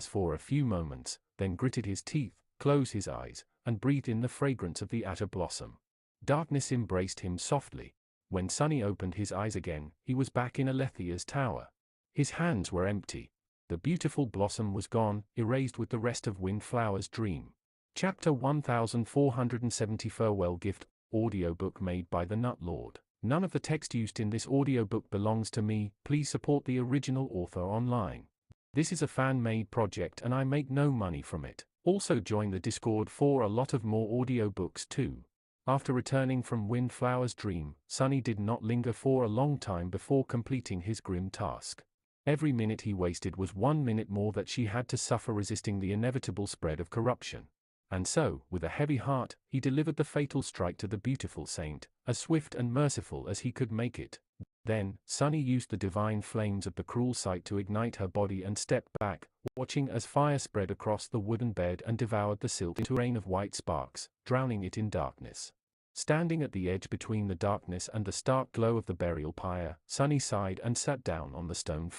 motionless for a few moments, then gritted his teeth, closed his eyes, and breathed in the fragrance of the azure blossom. Darkness embraced him softly. When Sunny opened his eyes again, he was back in Alethea's tower. His hands were empty. The beautiful blossom was gone, erased with the rest of Windflower's dream. Chapter 1470 Farewell Gift Audiobook made by the Nut Lord. None of the text used in this audiobook belongs to me. Please support the original author online. This is a fan-made project and I make no money from it. Also join the Discord for a lot of more audiobooks too. After returning from Windflower's dream, Sunny did not linger for a long time before completing his grim task. Every minute he wasted was 1 minute more that she had to suffer resisting the inevitable spread of corruption. And so, with a heavy heart, he delivered the fatal strike to the beautiful saint, as swift and merciful as he could make it. Then, Sunny used the divine flames of the cruel sight to ignite her body and stepped back, watching as fire spread across the wooden bed and devoured the silk into a rain of white sparks, drowning it in darkness. Standing at the edge between the darkness and the stark glow of the burial pyre, Sunny sighed and sat down on the stone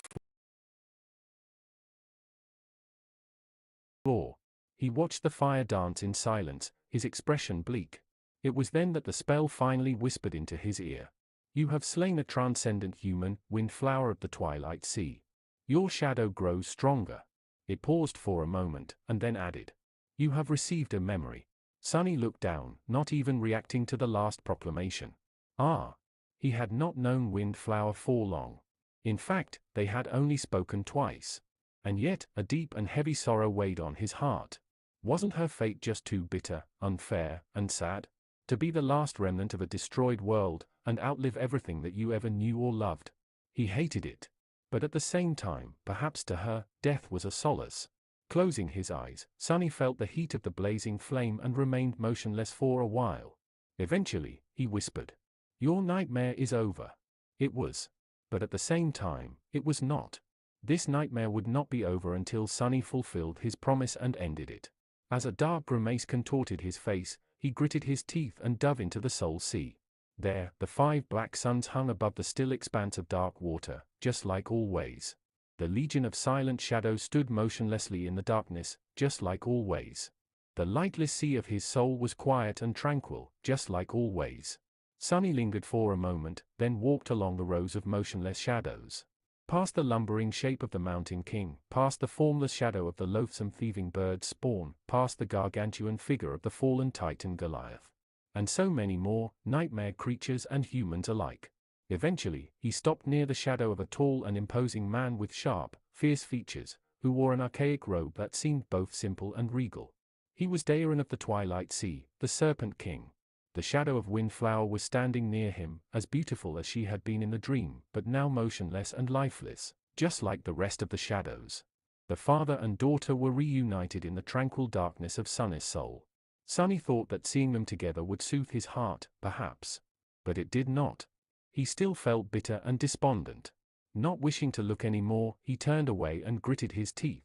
floor. He watched the fire dance in silence, his expression bleak. It was then that the spell finally whispered into his ear. You have slain a transcendent human, Windflower of the Twilight Sea. Your shadow grows stronger. It paused for a moment, and then added. You have received a memory. Sunny looked down, not even reacting to the last proclamation. Ah! He had not known Windflower for long. In fact, they had only spoken twice. And yet, a deep and heavy sorrow weighed on his heart. Wasn't her fate just too bitter, unfair, and sad? To be the last remnant of a destroyed world, and outlive everything that you ever knew or loved. He hated it. But at the same time, perhaps to her, death was a solace. Closing his eyes, Sunny felt the heat of the blazing flame and remained motionless for a while. Eventually, he whispered. Your nightmare is over. It was. But at the same time, it was not. This nightmare would not be over until Sunny fulfilled his promise and ended it. As a dark grimace contorted his face, he gritted his teeth and dove into the soul sea. There, the 5 black suns hung above the still expanse of dark water, just like always. The legion of silent shadows stood motionlessly in the darkness, just like always. The lightless sea of his soul was quiet and tranquil, just like always. Sunny lingered for a moment, then walked along the rows of motionless shadows. Past the lumbering shape of the Mountain King, past the formless shadow of the loathsome thieving bird's spawn, past the gargantuan figure of the fallen Titan Goliath. And so many more, nightmare creatures and humans alike. Eventually, he stopped near the shadow of a tall and imposing man with sharp, fierce features, who wore an archaic robe that seemed both simple and regal. He was Daeron of the Twilight Sea, the Serpent King. The shadow of Windflower was standing near him, as beautiful as she had been in the dream, but now motionless and lifeless, just like the rest of the shadows. The father and daughter were reunited in the tranquil darkness of Sunny's soul. Sunny thought that seeing them together would soothe his heart, perhaps. But it did not. He still felt bitter and despondent. Not wishing to look any more, he turned away and gritted his teeth.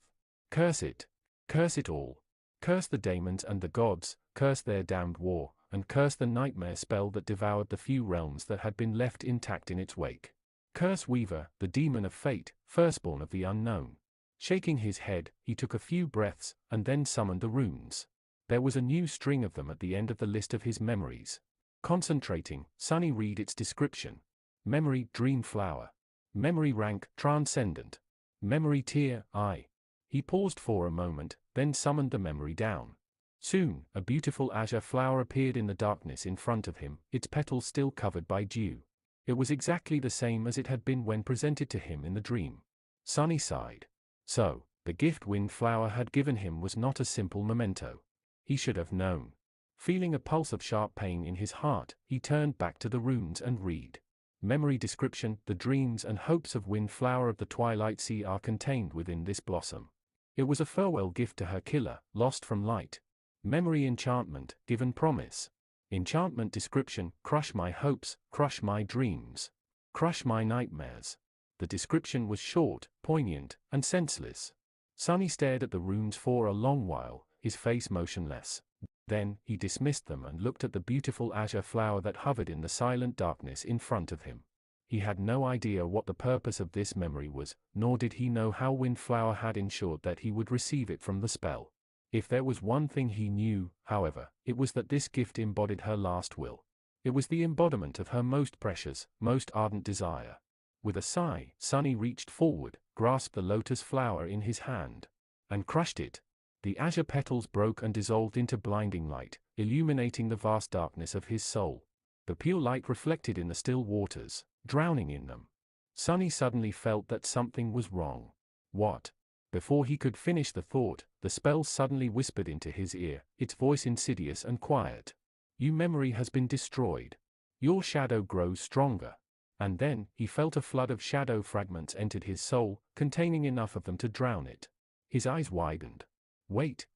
Curse it! Curse it all! Curse the daemons and the gods, curse their damned war, and curse the nightmare spell that devoured the few realms that had been left intact in its wake. Curse Weaver, the demon of fate, firstborn of the unknown. Shaking his head, he took a few breaths, and then summoned the runes. There was a new string of them at the end of the list of his memories. Concentrating, Sunny read its description. Memory Dream Flower. Memory Rank Transcendent. Memory Tier I. He paused for a moment, then summoned the memory down. Soon, a beautiful azure flower appeared in the darkness in front of him, its petals still covered by dew. It was exactly the same as it had been when presented to him in the dream. Sunny sighed. So, the gift Windflower had given him was not a simple memento. He should have known. Feeling a pulse of sharp pain in his heart, he turned back to the runes and read. Memory description: the dreams and hopes of Windflower of the Twilight Sea are contained within this blossom. It was a farewell gift to her killer, lost from light. Memory enchantment, given promise. Enchantment description: crush my hopes, crush my dreams. Crush my nightmares. The description was short, poignant, and senseless. Sunny stared at the runes for a long while, his face motionless. Then, he dismissed them and looked at the beautiful azure flower that hovered in the silent darkness in front of him. He had no idea what the purpose of this memory was, nor did he know how Windflower had ensured that he would receive it from the spell. If there was one thing he knew, however, it was that this gift embodied her last will. It was the embodiment of her most precious, most ardent desire. With a sigh, Sunny reached forward, grasped the lotus flower in his hand, and crushed it. The azure petals broke and dissolved into blinding light, illuminating the vast darkness of his soul. The pure light reflected in the still waters, drowning in them. Sunny suddenly felt that something was wrong. What? Before he could finish the thought, the spell suddenly whispered into his ear, its voice insidious and quiet. Your memory has been destroyed. Your shadow grows stronger. And then, he felt a flood of shadow fragments entered his soul, containing enough of them to drown it. His eyes widened. Wait.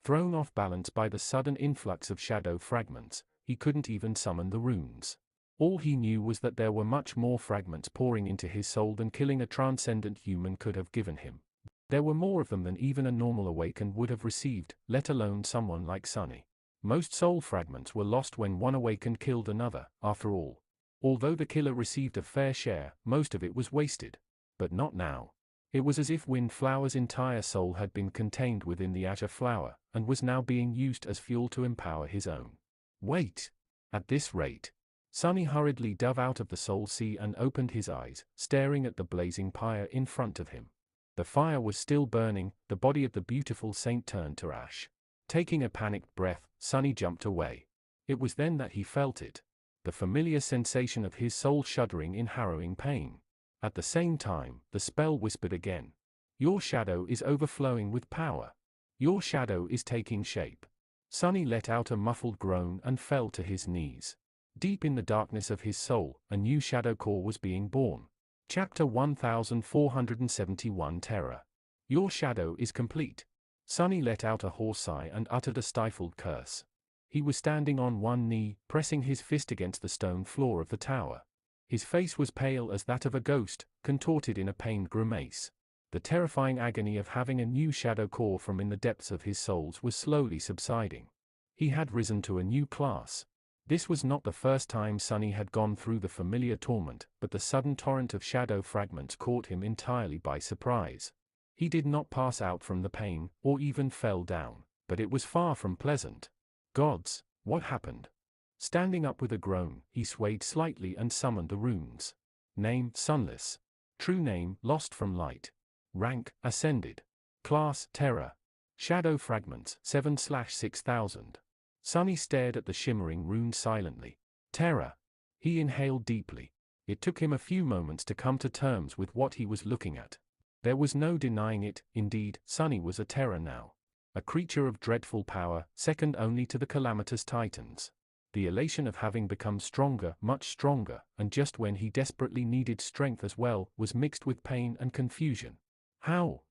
Thrown off balance by the sudden influx of shadow fragments, he couldn't even summon the runes. All he knew was that there were much more fragments pouring into his soul than killing a transcendent human could have given him. There were more of them than even a normal awakened would have received, let alone someone like Sunny. Most soul fragments were lost when one awakened killed another, after all. Although the killer received a fair share, most of it was wasted. But not now. It was as if Windflower's entire soul had been contained within the azure flower, and was now being used as fuel to empower his own. Wait! At this rate. Sunny hurriedly dove out of the soul sea and opened his eyes, staring at the blazing pyre in front of him. The fire was still burning, the body of the beautiful saint turned to ash. Taking a panicked breath, Sunny jumped away. It was then that he felt it. The familiar sensation of his soul shuddering in harrowing pain. At the same time, the spell whispered again. Your shadow is overflowing with power. Your shadow is taking shape. Sunny let out a muffled groan and fell to his knees. Deep in the darkness of his soul, a new shadow core was being born. Chapter 1471 Terror. Your shadow is complete. Sunny let out a hoarse sigh and uttered a stifled curse. He was standing on one knee, pressing his fist against the stone floor of the tower. His face was pale as that of a ghost, contorted in a pained grimace. The terrifying agony of having a new shadow core from in the depths of his soul was slowly subsiding. He had risen to a new class. This was not the first time Sunny had gone through the familiar torment, but the sudden torrent of shadow fragments caught him entirely by surprise. He did not pass out from the pain, or even fell down, but it was far from pleasant. Gods, what happened? Standing up with a groan, he swayed slightly and summoned the runes. Name, Sunless. True name, Lost from Light. Rank, Ascended. Class, Terror. Shadow Fragments, 7/6000. Sunny stared at the shimmering runes silently. Terror. He inhaled deeply. It took him a few moments to come to terms with what he was looking at. There was no denying it, indeed, Sunny was a terror now. A creature of dreadful power, second only to the calamitous titans. The elation of having become stronger, much stronger, and just when he desperately needed strength as well, was mixed with pain and confusion. How?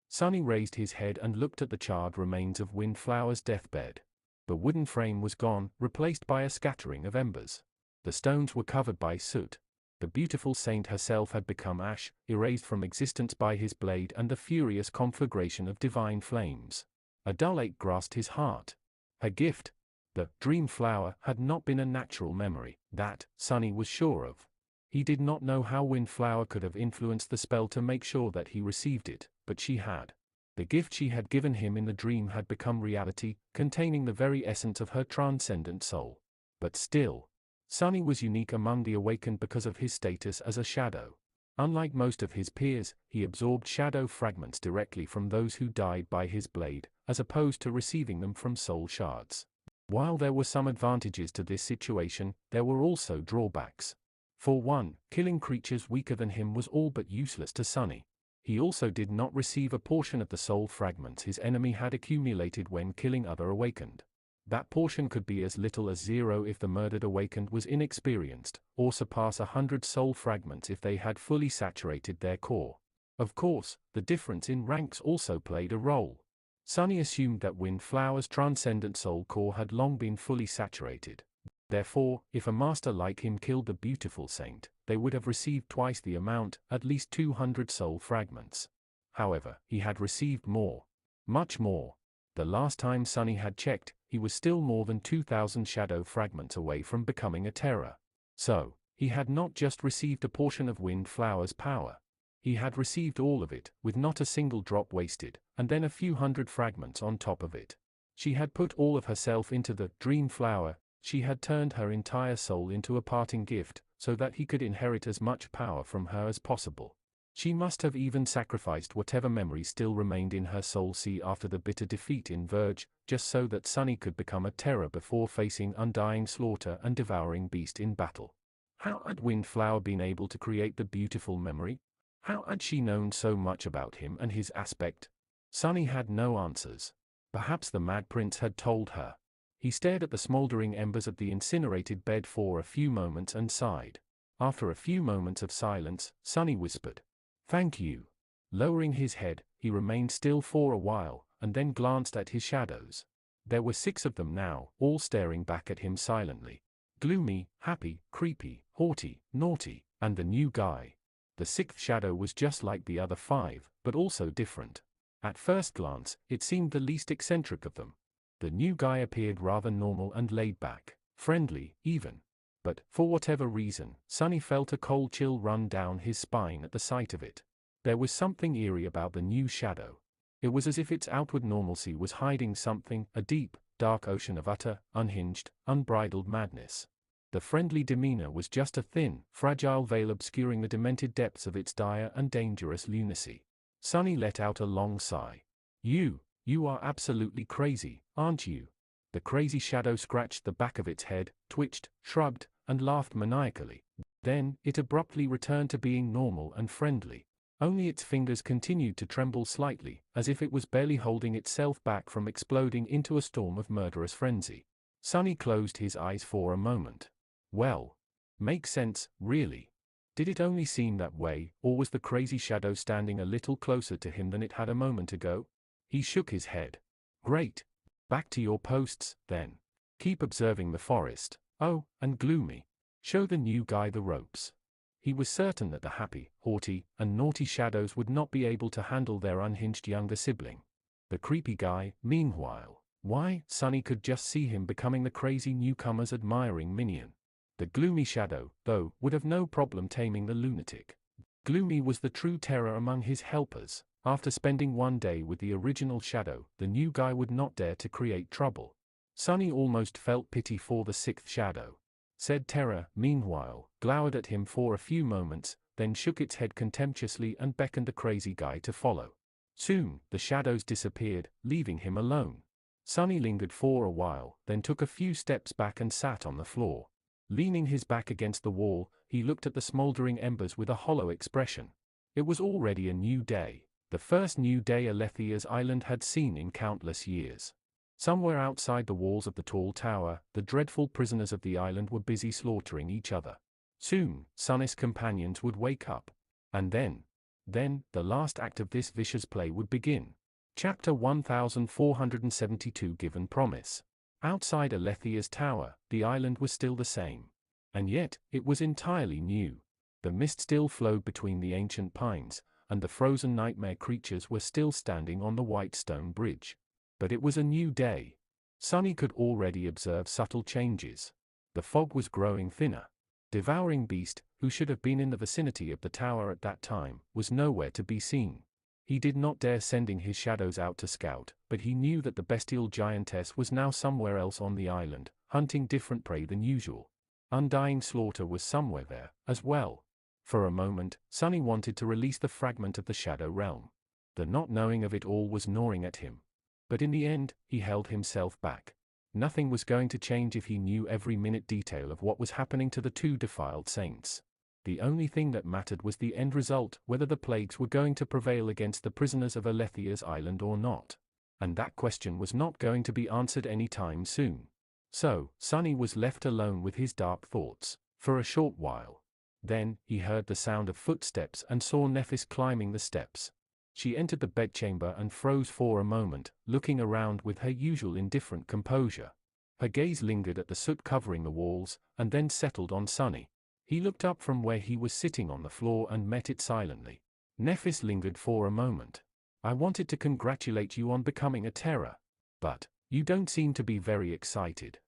Sunny raised his head and looked at the charred remains of Windflower's deathbed. The wooden frame was gone, replaced by a scattering of embers. The stones were covered by soot. The beautiful saint herself had become ash, erased from existence by his blade and the furious conflagration of divine flames. A dull ache grasped his heart. Her gift, the dream flower, had not been a natural memory, that, Sunny was sure of. He did not know how Windflower could have influenced the spell to make sure that he received it, but she had. The gift she had given him in the dream had become reality, containing the very essence of her transcendent soul. But still, Sunny was unique among the awakened because of his status as a shadow. Unlike most of his peers, he absorbed shadow fragments directly from those who died by his blade, as opposed to receiving them from soul shards. While there were some advantages to this situation, there were also drawbacks. For one, killing creatures weaker than him was all but useless to Sunny. He also did not receive a portion of the soul fragments his enemy had accumulated when killing other awakened. That portion could be as little as 0 if the murdered awakened was inexperienced, or surpass 100 soul fragments if they had fully saturated their core. Of course, the difference in ranks also played a role. Sunny assumed that Windflower's transcendent soul core had long been fully saturated. Therefore, if a master like him killed the beautiful saint, they would have received twice the amount, at least 200 soul fragments. However, he had received more. Much more. The last time Sunny had checked, he was still more than 2,000 shadow fragments away from becoming a terror. So, He had not just received a portion of Windflower's power. He had received all of it, with not a single drop wasted, and then a few hundred fragments on top of it. She had put all of herself into the Dream Flower. She had turned her entire soul into a parting gift, so that he could inherit as much power from her as possible. She must have even sacrificed whatever memory still remained in her soul after the bitter defeat in Verge, just so that Sunny could become a terror before facing undying slaughter and devouring beast in battle. How had Windflower been able to create the beautiful memory? How had she known so much about him and his aspect? Sunny had no answers. Perhaps the Mad Prince had told her. He stared at the smoldering embers of the incinerated bed for a few moments and sighed. After a few moments of silence, Sunny whispered, "Thank you." Lowering his head, he remained still for a while, and then glanced at his shadows. There were 6 of them now, all staring back at him silently. Gloomy, happy, creepy, haughty, naughty, and the new guy. The 6th shadow was just like the other 5, but also different. At first glance, it seemed the least eccentric of them. The new guy appeared rather normal and laid back, friendly, even. But, for whatever reason, Sunny felt a cold chill run down his spine at the sight of it. There was something eerie about the new shadow. It was as if its outward normalcy was hiding something, a deep, dark ocean of utter, unhinged, unbridled madness. The friendly demeanor was just a thin, fragile veil obscuring the demented depths of its dire and dangerous lunacy. Sunny let out a long sigh. You are absolutely crazy, aren't you?" The crazy shadow scratched the back of its head, twitched, shrugged, and laughed maniacally. Then, it abruptly returned to being normal and friendly. Only its fingers continued to tremble slightly, as if it was barely holding itself back from exploding into a storm of murderous frenzy. Sunny closed his eyes for a moment. Well, makes sense, really. Did it only seem that way, or was the crazy shadow standing a little closer to him than it had a moment ago? He shook his head. Great. Back to your posts, then. Keep observing the forest. Oh, and Gloomy. Show the new guy the ropes. He was certain that the happy, haughty, and naughty shadows would not be able to handle their unhinged younger sibling. The creepy guy, meanwhile. Why, Sunny could just see him becoming the crazy newcomer's admiring minion. The Gloomy shadow, though, would have no problem taming the lunatic. Gloomy was the true terror among his helpers. After spending one day with the original shadow, the new guy would not dare to create trouble. Sunny almost felt pity for the 6th shadow. Said terror, meanwhile, glowered at him for a few moments, then shook its head contemptuously and beckoned the crazy guy to follow. Soon, the shadows disappeared, leaving him alone. Sunny lingered for a while, then took a few steps back and sat on the floor. Leaning his back against the wall, he looked at the smoldering embers with a hollow expression. It was already a new day, the first new day Alethia's island had seen in countless years. Somewhere outside the walls of the tall tower, the dreadful prisoners of the island were busy slaughtering each other. Soon, Sunny's companions would wake up. And then, the last act of this vicious play would begin. Chapter 1472 Given Promise. Outside Alethia's tower, the island was still the same. And yet, it was entirely new. The mist still flowed between the ancient pines, and the frozen nightmare creatures were still standing on the white stone bridge. But it was a new day. Sunny could already observe subtle changes. The fog was growing thinner. Devouring Beast, who should have been in the vicinity of the tower at that time, was nowhere to be seen. He did not dare sending his shadows out to scout, but he knew that the bestial giantess was now somewhere else on the island, hunting different prey than usual. Undying slaughter was somewhere there, as well. For a moment, Sunny wanted to release the fragment of the shadow realm. The not knowing of it all was gnawing at him. But in the end, he held himself back. Nothing was going to change if he knew every minute detail of what was happening to the 2 defiled saints. The only thing that mattered was the end result, whether the plagues were going to prevail against the prisoners of Alethia's island or not. And that question was not going to be answered any time soon. So, Sunny was left alone with his dark thoughts, for a short while. Then, he heard the sound of footsteps and saw Nephis climbing the steps. She entered the bedchamber and froze for a moment, looking around with her usual indifferent composure. Her gaze lingered at the soot covering the walls, and then settled on Sunny. He looked up from where he was sitting on the floor and met it silently. Nephis lingered for a moment. "I wanted to congratulate you on becoming a terror. But, you don't seem to be very excited."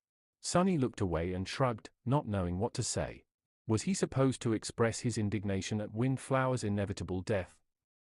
Sunny looked away and shrugged, not knowing what to say. Was he supposed to express his indignation at Windflower's inevitable death?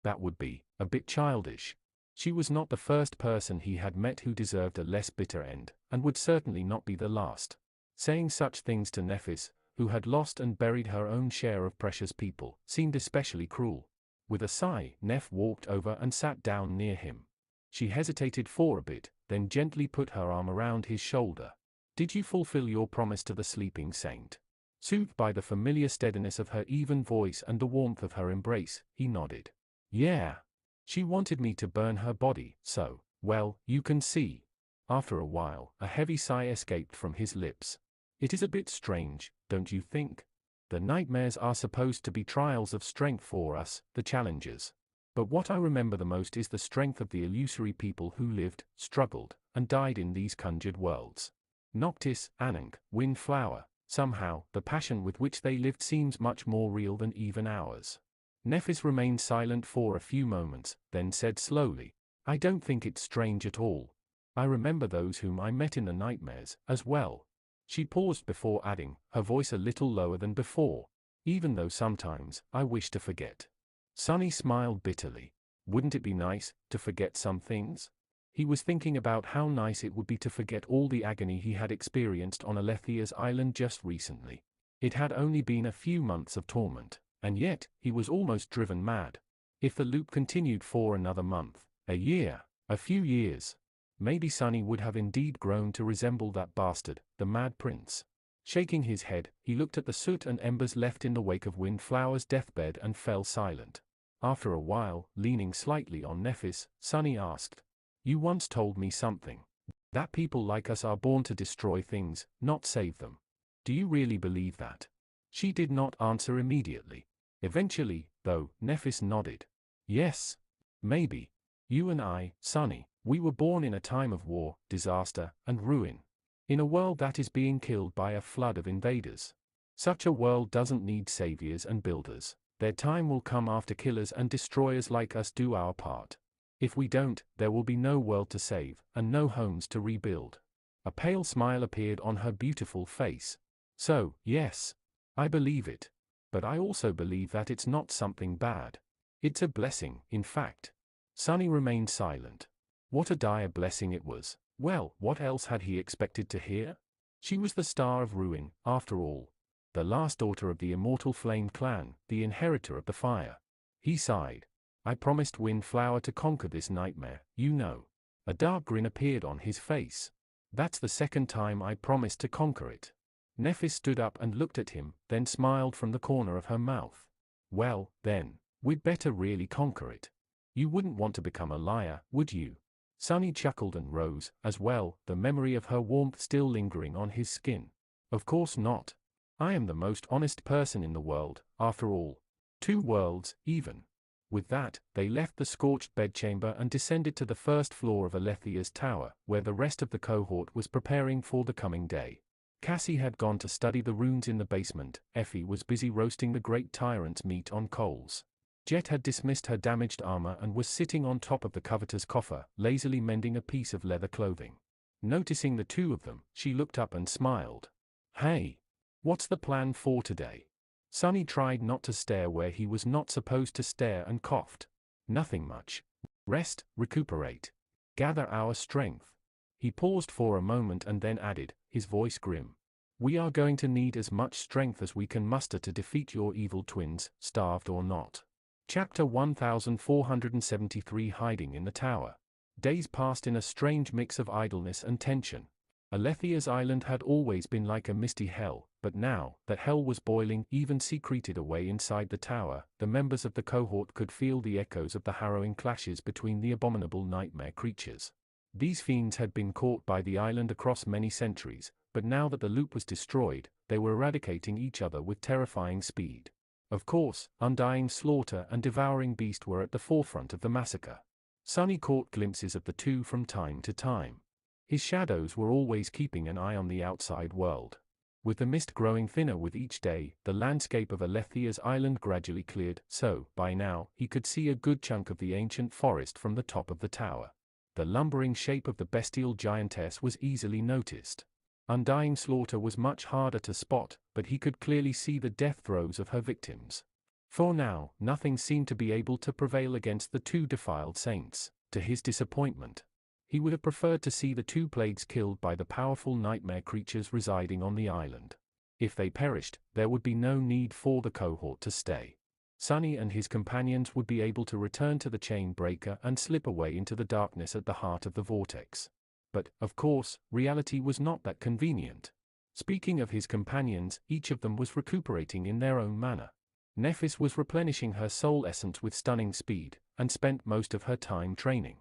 That would be a bit childish. She was not the first person he had met who deserved a less bitter end, and would certainly not be the last. Saying such things to Nephis, who had lost and buried her own share of precious people, seemed especially cruel. With a sigh, Neph walked over and sat down near him. She hesitated for a bit, then gently put her arm around his shoulder. "Did you fulfill your promise to the sleeping saint?" Soothed by the familiar steadiness of her even voice and the warmth of her embrace, he nodded. "Yeah. She wanted me to burn her body, so, well, you can see." After a while, a heavy sigh escaped from his lips. "It is a bit strange, don't you think? The nightmares are supposed to be trials of strength for us, the challengers. But what I remember the most is the strength of the illusory people who lived, struggled, and died in these conjured worlds. Noctis, Anank, Windflower. Somehow, the passion with which they lived seems much more real than even ours." Nephis remained silent for a few moments, then said slowly, "I don't think it's strange at all. I remember those whom I met in the nightmares, as well." She paused before adding, her voice a little lower than before, "Even though sometimes, I wish to forget." Sunny smiled bitterly. Wouldn't it be nice, to forget some things? He was thinking about how nice it would be to forget all the agony he had experienced on Alethia's island just recently. It had only been a few months of torment, and yet, he was almost driven mad. If the loop continued for another month, a year, a few years, maybe Sunny would have indeed grown to resemble that bastard, the Mad Prince. Shaking his head, he looked at the soot and embers left in the wake of Windflower's deathbed and fell silent. After a while, leaning slightly on Nephis, Sunny asked, "You once told me something. That people like us are born to destroy things, not save them. Do you really believe that?" She did not answer immediately. Eventually, though, Nephis nodded. "Yes. Maybe. You and I, Sunny, we were born in a time of war, disaster, and ruin. In a world that is being killed by a flood of invaders. Such a world doesn't need saviors and builders. Their time will come after killers and destroyers like us do our part. If we don't, there will be no world to save, and no homes to rebuild." A pale smile appeared on her beautiful face. "So, yes. I believe it. But I also believe that it's not something bad. It's a blessing, in fact." Sunny remained silent. What a dire blessing it was. Well, what else had he expected to hear? She was the star of Ruin, after all. The last daughter of the immortal Flame clan, the inheritor of the fire. He sighed. "I promised Windflower to conquer this nightmare, you know." A dark grin appeared on his face. "That's the second time I promised to conquer it." Nephis stood up and looked at him, then smiled from the corner of her mouth. "Well, then, we'd better really conquer it. You wouldn't want to become a liar, would you?" Sunny chuckled and rose, as well, the memory of her warmth still lingering on his skin. "Of course not. I am the most honest person in the world, after all. 2 worlds, even." With that, they left the scorched bedchamber and descended to the first floor of Alethia's tower, where the rest of the cohort was preparing for the coming day. Cassie had gone to study the runes in the basement, Effie was busy roasting the great tyrant's meat on coals. Jet had dismissed her damaged armor and was sitting on top of the coveter's coffer, lazily mending a piece of leather clothing. Noticing the two of them, she looked up and smiled. "Hey! What's the plan for today?" Sunny tried not to stare where he was not supposed to stare and coughed. "Nothing much. Rest, recuperate. Gather our strength." He paused for a moment and then added, his voice grim. "We are going to need as much strength as we can muster to defeat your evil twins, starved or not." Chapter 1473 Hiding in the Tower. Days passed in a strange mix of idleness and tension. Alethia's island had always been like a misty hell, but now that hell was boiling even secreted away inside the tower, the members of the cohort could feel the echoes of the harrowing clashes between the abominable nightmare creatures. These fiends had been caught by the island across many centuries, but now that the loop was destroyed, they were eradicating each other with terrifying speed. Of course, undying slaughter and devouring beast were at the forefront of the massacre. Sunny caught glimpses of the two from time to time. His shadows were always keeping an eye on the outside world. With the mist growing thinner with each day, the landscape of Alethia's island gradually cleared, so, by now, he could see a good chunk of the ancient forest from the top of the tower. The lumbering shape of the bestial giantess was easily noticed. Undying slaughter was much harder to spot, but he could clearly see the death throes of her victims. For now, nothing seemed to be able to prevail against the two defiled saints. To his disappointment, he would have preferred to see the two plagues killed by the powerful nightmare creatures residing on the island. If they perished, there would be no need for the cohort to stay. Sunny and his companions would be able to return to the chain breaker and slip away into the darkness at the heart of the vortex. But, of course, reality was not that convenient. Speaking of his companions, each of them was recuperating in their own manner. Nephis was replenishing her soul essence with stunning speed, and spent most of her time training.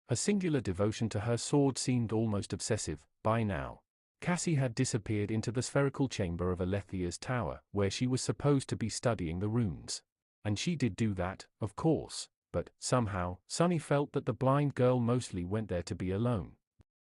Her singular devotion to her sword seemed almost obsessive, by now. Cassie had disappeared into the spherical chamber of Alethia's tower, where she was supposed to be studying the runes. And she did do that, of course, but, somehow, Sunny felt that the blind girl mostly went there to be alone.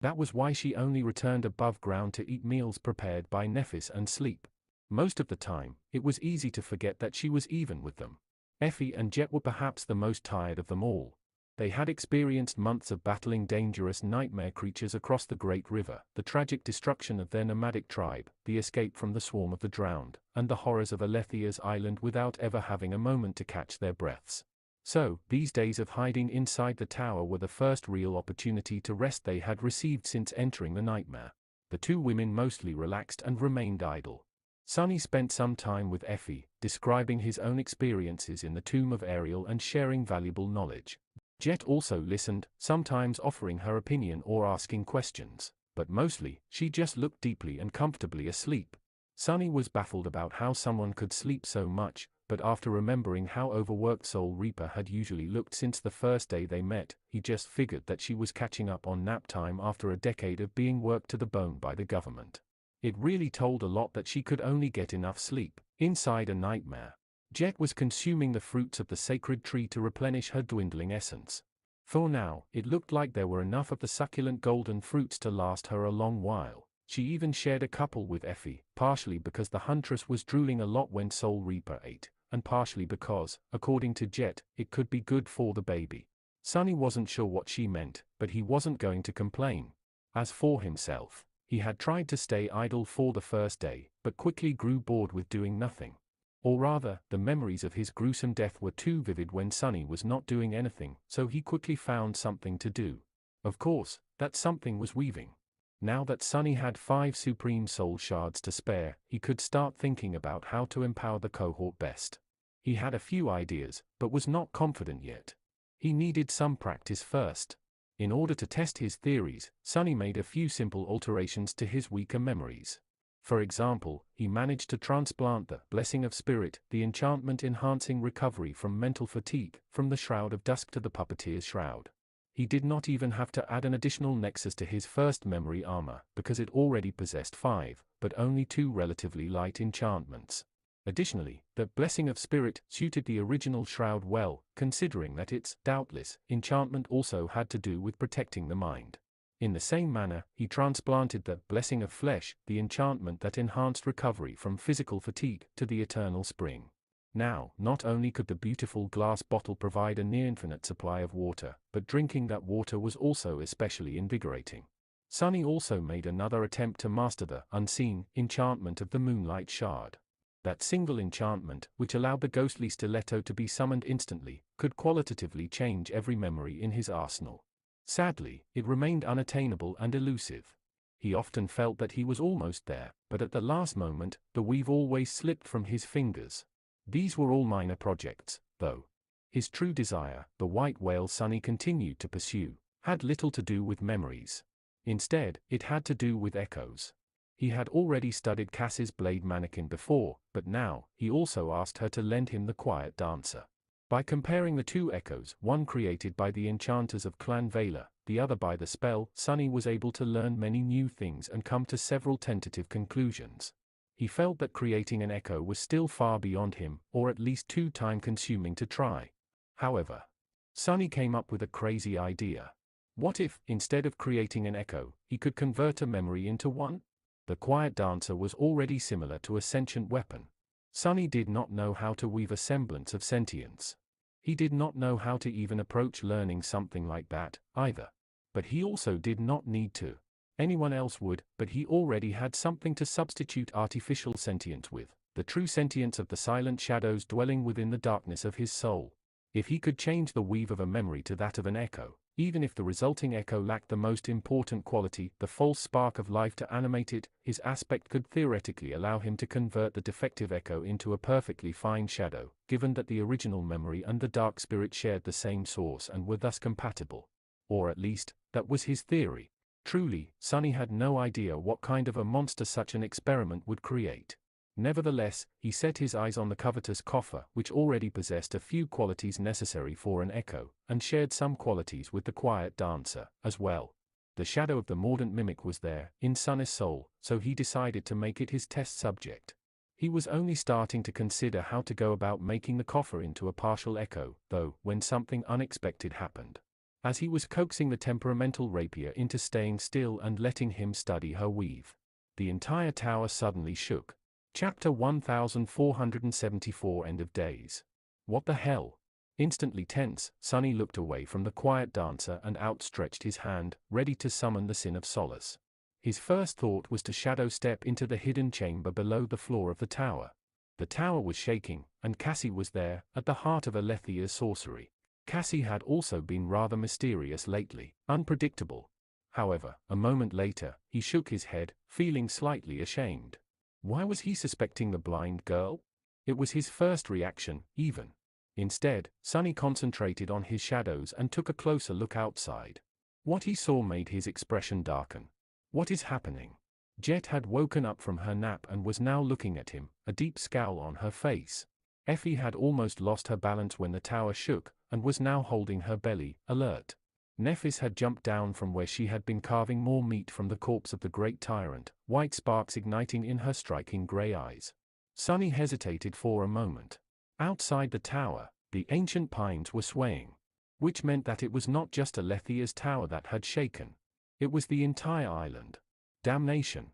That was why she only returned above ground to eat meals prepared by Nephis and sleep. Most of the time, it was easy to forget that she was even with them. Effie and Jet were perhaps the most tired of them all. They had experienced months of battling dangerous nightmare creatures across the Great River, the tragic destruction of their nomadic tribe, the escape from the swarm of the drowned, and the horrors of Alethia's island without ever having a moment to catch their breaths. So, these days of hiding inside the tower were the first real opportunity to rest they had received since entering the nightmare. The two women mostly relaxed and remained idle. Sunny spent some time with Effie, describing his own experiences in the tomb of Ariel and sharing valuable knowledge. Jet also listened, sometimes offering her opinion or asking questions, but mostly, she just looked deeply and comfortably asleep. Sunny was baffled about how someone could sleep so much, but after remembering how overworked Soul Reaper had usually looked since the first day they met, he just figured that she was catching up on nap time after a decade of being worked to the bone by the government. It really told a lot that she could only get enough sleep, inside a nightmare. Jet was consuming the fruits of the sacred tree to replenish her dwindling essence. For now, it looked like there were enough of the succulent golden fruits to last her a long while. She even shared a couple with Effie, partially because the huntress was drooling a lot when Soul Reaper ate, and partially because, according to Jet, it could be good for the baby. Sunny wasn't sure what she meant, but he wasn't going to complain. As for himself, he had tried to stay idle for the first day, but quickly grew bored with doing nothing. Or rather, the memories of his gruesome death were too vivid when Sunny was not doing anything, so he quickly found something to do. Of course, that something was weaving. Now that Sunny had 5 supreme soul shards to spare, he could start thinking about how to empower the cohort best. He had a few ideas, but was not confident yet. He needed some practice first. In order to test his theories, Sunny made a few simple alterations to his weaker memories. For example, he managed to transplant the Blessing of Spirit, the enchantment enhancing recovery from mental fatigue, from the Shroud of Dusk to the Puppeteer's Shroud. He did not even have to add an additional nexus to his first memory armor, because it already possessed 5, but only 2 relatively light enchantments. Additionally, the Blessing of Spirit suited the original Shroud well, considering that its, doubtless, enchantment also had to do with protecting the mind. In the same manner, he transplanted the Blessing of Flesh, the enchantment that enhanced recovery from physical fatigue, to the Eternal Spring. Now, not only could the beautiful glass bottle provide a near-infinite supply of water, but drinking that water was also especially invigorating. Sunny also made another attempt to master the unseen enchantment of the Moonlight Shard. That single enchantment, which allowed the ghostly stiletto to be summoned instantly, could qualitatively change every memory in his arsenal. Sadly, it remained unattainable and elusive. He often felt that he was almost there, but at the last moment, the weave always slipped from his fingers. These were all minor projects, though. His true desire, the white whale Sunny continued to pursue, had little to do with memories. Instead, it had to do with echoes. He had already studied Cass's blade mannequin before, but now, he also asked her to lend him the Quiet Dancer. By comparing the 2 echoes, one created by the enchanters of Clan Vela, the other by the spell, Sunny was able to learn many new things and come to several tentative conclusions. He felt that creating an echo was still far beyond him, or at least too time-consuming to try. However, Sunny came up with a crazy idea. What if, instead of creating an echo, he could convert a memory into one? The Quiet Dancer was already similar to a sentient weapon. Sunny did not know how to weave a semblance of sentience. He did not know how to even approach learning something like that, either. But he also did not need to. Anyone else would, but he already had something to substitute artificial sentience with, the true sentience of the silent shadows dwelling within the darkness of his soul. If he could change the weave of a memory to that of an echo, even if the resulting echo lacked the most important quality, the false spark of life to animate it, his aspect could theoretically allow him to convert the defective echo into a perfectly fine shadow, given that the original memory and the dark spirit shared the same source and were thus compatible. Or at least, that was his theory. Truly, Sonny had no idea what kind of a monster such an experiment would create. Nevertheless, he set his eyes on the covetous coffer, which already possessed a few qualities necessary for an echo, and shared some qualities with the quiet dancer, as well. The shadow of the mordant mimic was there, in Sonny's soul, so he decided to make it his test subject. He was only starting to consider how to go about making the coffer into a partial echo, though, when something unexpected happened. As he was coaxing the temperamental rapier into staying still and letting him study her weave, the entire tower suddenly shook. Chapter 1474 End of Days. What the hell? Instantly tense, Sonny looked away from the quiet dancer and outstretched his hand, ready to summon the Sin of Solace. His first thought was to shadow step into the hidden chamber below the floor of the tower. The tower was shaking, and Cassie was there, at the heart of Alethea's sorcery. Cassie had also been rather mysterious lately, unpredictable. However, a moment later, he shook his head, feeling slightly ashamed. Why was he suspecting the blind girl? It was his first reaction, even. Instead, Sonny concentrated on his shadows and took a closer look outside. What he saw made his expression darken. What is happening? Jet had woken up from her nap and was now looking at him, a deep scowl on her face. Effie had almost lost her balance when the tower shook, and was now holding her belly, alert. Nephis had jumped down from where she had been carving more meat from the corpse of the great tyrant, white sparks igniting in her striking grey eyes. Sonny hesitated for a moment. Outside the tower, the ancient pines were swaying. Which meant that it was not just Alethea's tower that had shaken. It was the entire island. Damnation.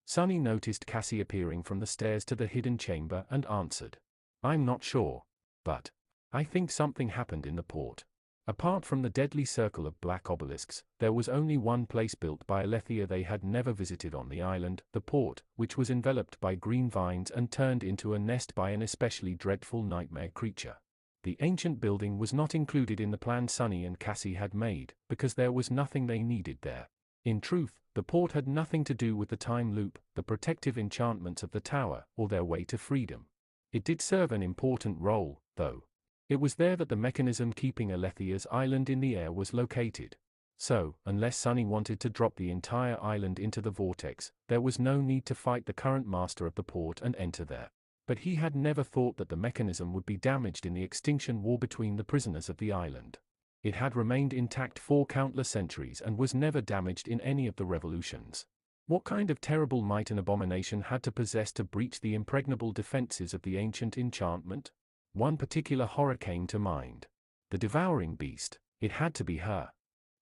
Sonny noticed Cassie appearing from the stairs to the hidden chamber and answered. I'm not sure. But I think something happened in the port. Apart from the deadly circle of black obelisks, there was only one place built by Alethea they had never visited on the island, the port, which was enveloped by green vines and turned into a nest by an especially dreadful nightmare creature. The ancient building was not included in the plan Sonny and Cassie had made, because there was nothing they needed there. In truth, the port had nothing to do with the time loop, the protective enchantments of the tower, or their way to freedom. It did serve an important role, though. It was there that the mechanism keeping Alethea's island in the air was located. So, unless Sonny wanted to drop the entire island into the vortex, there was no need to fight the current master of the port and enter there. But he had never thought that the mechanism would be damaged in the extinction war between the prisoners of the island. It had remained intact for countless centuries and was never damaged in any of the revolutions. What kind of terrible might an abomination had to possess to breach the impregnable defenses of the ancient enchantment? One particular horror came to mind. The devouring beast. It had to be her.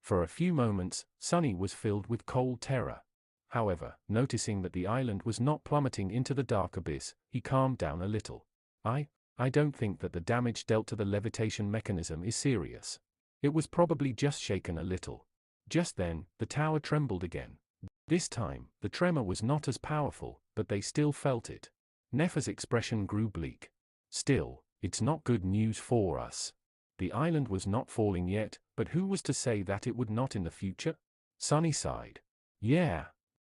For a few moments, Sonny was filled with cold terror. However, noticing that the island was not plummeting into the dark abyss, he calmed down a little. I don't think that the damage dealt to the levitation mechanism is serious. It was probably just shaken a little. Just then, the tower trembled again. This time, the tremor was not as powerful, but they still felt it. Nefer's expression grew bleak. Still, it's not good news for us. The island was not falling yet, but who was to say that it would not in the future? Sonny sighed. Yeah.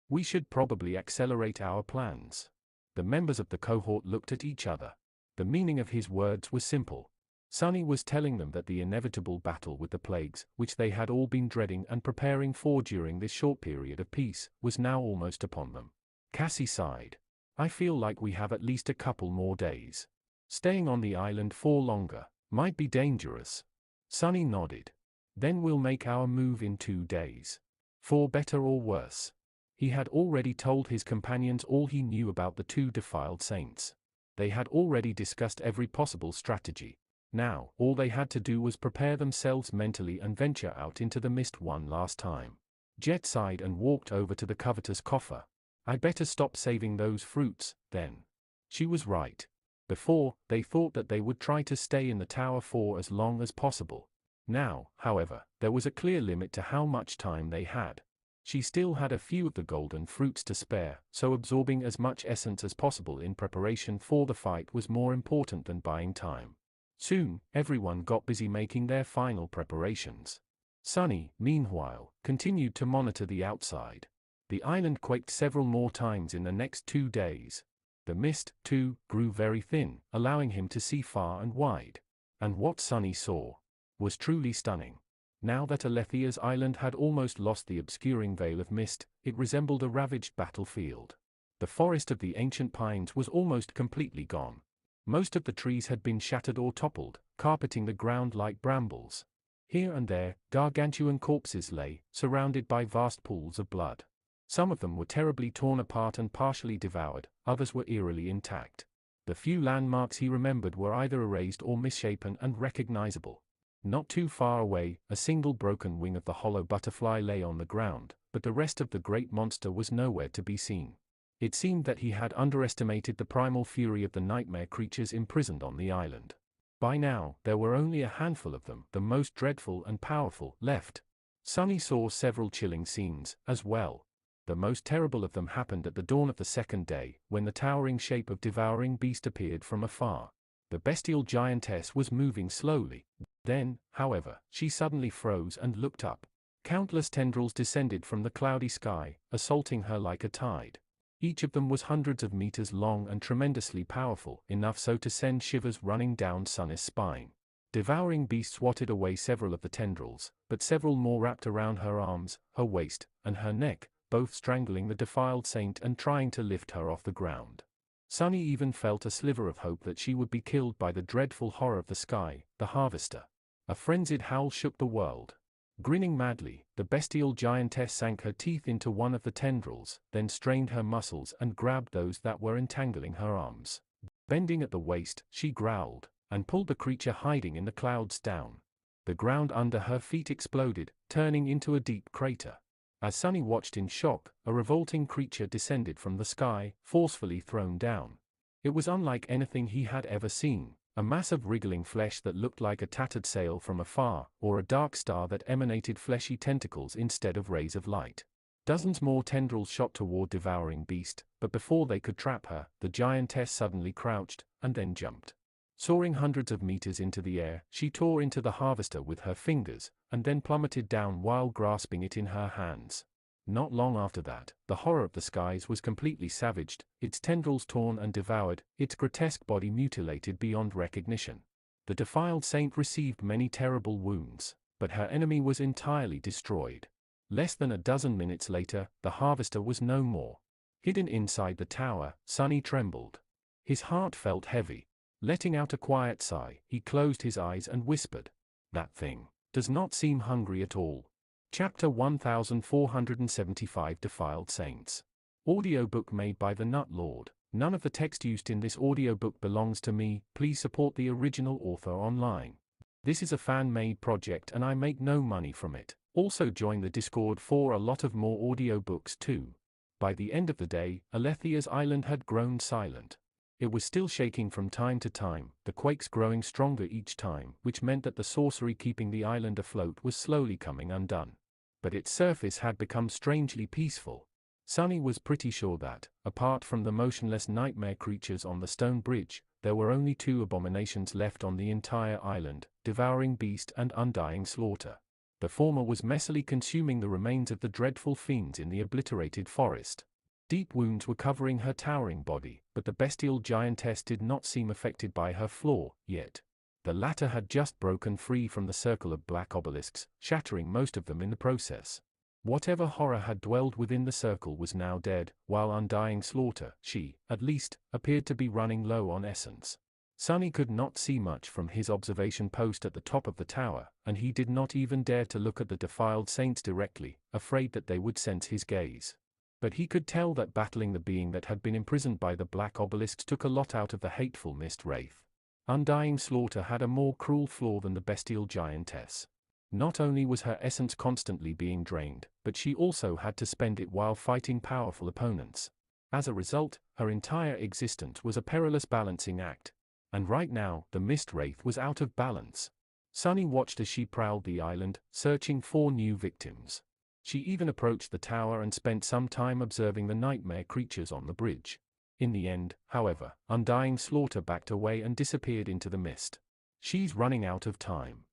We should probably accelerate our plans. The members of the cohort looked at each other. The meaning of his words was simple. Sonny was telling them that the inevitable battle with the plagues, which they had all been dreading and preparing for during this short period of peace, was now almost upon them. Cassie sighed. I feel like we have at least a couple more days. Staying on the island for longer might be dangerous. Sonny nodded. Then we'll make our move in 2 days. For better or worse. He had already told his companions all he knew about the 2 defiled saints. They had already discussed every possible strategy. Now, all they had to do was prepare themselves mentally and venture out into the mist one last time. Jet sighed and walked over to the covetous coffer. I'd better stop saving those fruits, then. She was right. Before, they thought that they would try to stay in the tower for as long as possible. Now, however, there was a clear limit to how much time they had. She still had a few of the golden fruits to spare, so absorbing as much essence as possible in preparation for the fight was more important than buying time. Soon, everyone got busy making their final preparations. Sunny, meanwhile, continued to monitor the outside. The island quaked several more times in the next 2 days. The mist, too, grew very thin, allowing him to see far and wide. And what Sunny saw was truly stunning. Now that Alethia's island had almost lost the obscuring veil of mist, it resembled a ravaged battlefield. The forest of the ancient pines was almost completely gone. Most of the trees had been shattered or toppled, carpeting the ground like brambles. Here and there, gargantuan corpses lay, surrounded by vast pools of blood. Some of them were terribly torn apart and partially devoured, others were eerily intact. The few landmarks he remembered were either erased or misshapen and recognizable. Not too far away, a single broken wing of the hollow butterfly lay on the ground, but the rest of the great monster was nowhere to be seen. It seemed that he had underestimated the primal fury of the nightmare creatures imprisoned on the island. By now, there were only a handful of them, the most dreadful and powerful, left. Sunny saw several chilling scenes, as well. The most terrible of them happened at the dawn of the second day, when the towering shape of devouring beast appeared from afar. The bestial giantess was moving slowly. Then, however, she suddenly froze and looked up. Countless tendrils descended from the cloudy sky, assaulting her like a tide. Each of them was hundreds of meters long and tremendously powerful, enough so to send shivers running down Sunny's spine. Devouring beast swatted away several of the tendrils, but several more wrapped around her arms, her waist, and her neck, both strangling the defiled saint and trying to lift her off the ground. Sunny even felt a sliver of hope that she would be killed by the dreadful horror of the sky, the harvester. A frenzied howl shook the world. Grinning madly, the bestial giantess sank her teeth into one of the tendrils, then strained her muscles and grabbed those that were entangling her arms. Bending at the waist, she growled, and pulled the creature hiding in the clouds down. The ground under her feet exploded, turning into a deep crater. As Sunny watched in shock, a revolting creature descended from the sky, forcefully thrown down. It was unlike anything he had ever seen, a mass of wriggling flesh that looked like a tattered sail from afar, or a dark star that emanated fleshy tentacles instead of rays of light. Dozens more tendrils shot toward devouring beast, but before they could trap her, the giantess suddenly crouched, and then jumped. Soaring hundreds of meters into the air, she tore into the harvester with her fingers, and then plummeted down while grasping it in her hands. Not long after that, the horror of the skies was completely savaged, its tendrils torn and devoured, its grotesque body mutilated beyond recognition. The defiled saint received many terrible wounds, but her enemy was entirely destroyed. Less than a dozen minutes later, the harvester was no more. Hidden inside the tower, Sunny trembled. His heart felt heavy. Letting out a quiet sigh, he closed his eyes and whispered, "That thing does not seem hungry at all." Chapter 1475 Defiled Saints. Audiobook made by the Nut Lord. None of the text used in this audiobook belongs to me. Please support the original author online. This is a fan-made project and I make no money from it. Also join the Discord for a lot of more audiobooks too. By the end of the day, Alethia's island had grown silent. It was still shaking from time to time, the quakes growing stronger each time, which meant that the sorcery keeping the island afloat was slowly coming undone. But its surface had become strangely peaceful. Sunny was pretty sure that, apart from the motionless nightmare creatures on the stone bridge, there were only 2 abominations left on the entire island, devouring beast and undying slaughter. The former was messily consuming the remains of the dreadful fiends in the obliterated forest. Deep wounds were covering her towering body, but the bestial giantess did not seem affected by her flaw, yet. The latter had just broken free from the circle of black obelisks, shattering most of them in the process. Whatever horror had dwelled within the circle was now dead, while undying slaughter, she, at least, appeared to be running low on essence. Sunny could not see much from his observation post at the top of the tower, and he did not even dare to look at the defiled saints directly, afraid that they would sense his gaze. But he could tell that battling the being that had been imprisoned by the black obelisks took a lot out of the hateful mist wraith. Undying slaughter had a more cruel flaw than the bestial giantess. Not only was her essence constantly being drained, but she also had to spend it while fighting powerful opponents. As a result, her entire existence was a perilous balancing act. And right now, the mist wraith was out of balance. Sunny watched as she prowled the island, searching for new victims. She even approached the tower and spent some time observing the nightmare creatures on the bridge. In the end, however, Undying Slaughter backed away and disappeared into the mist. She's running out of time.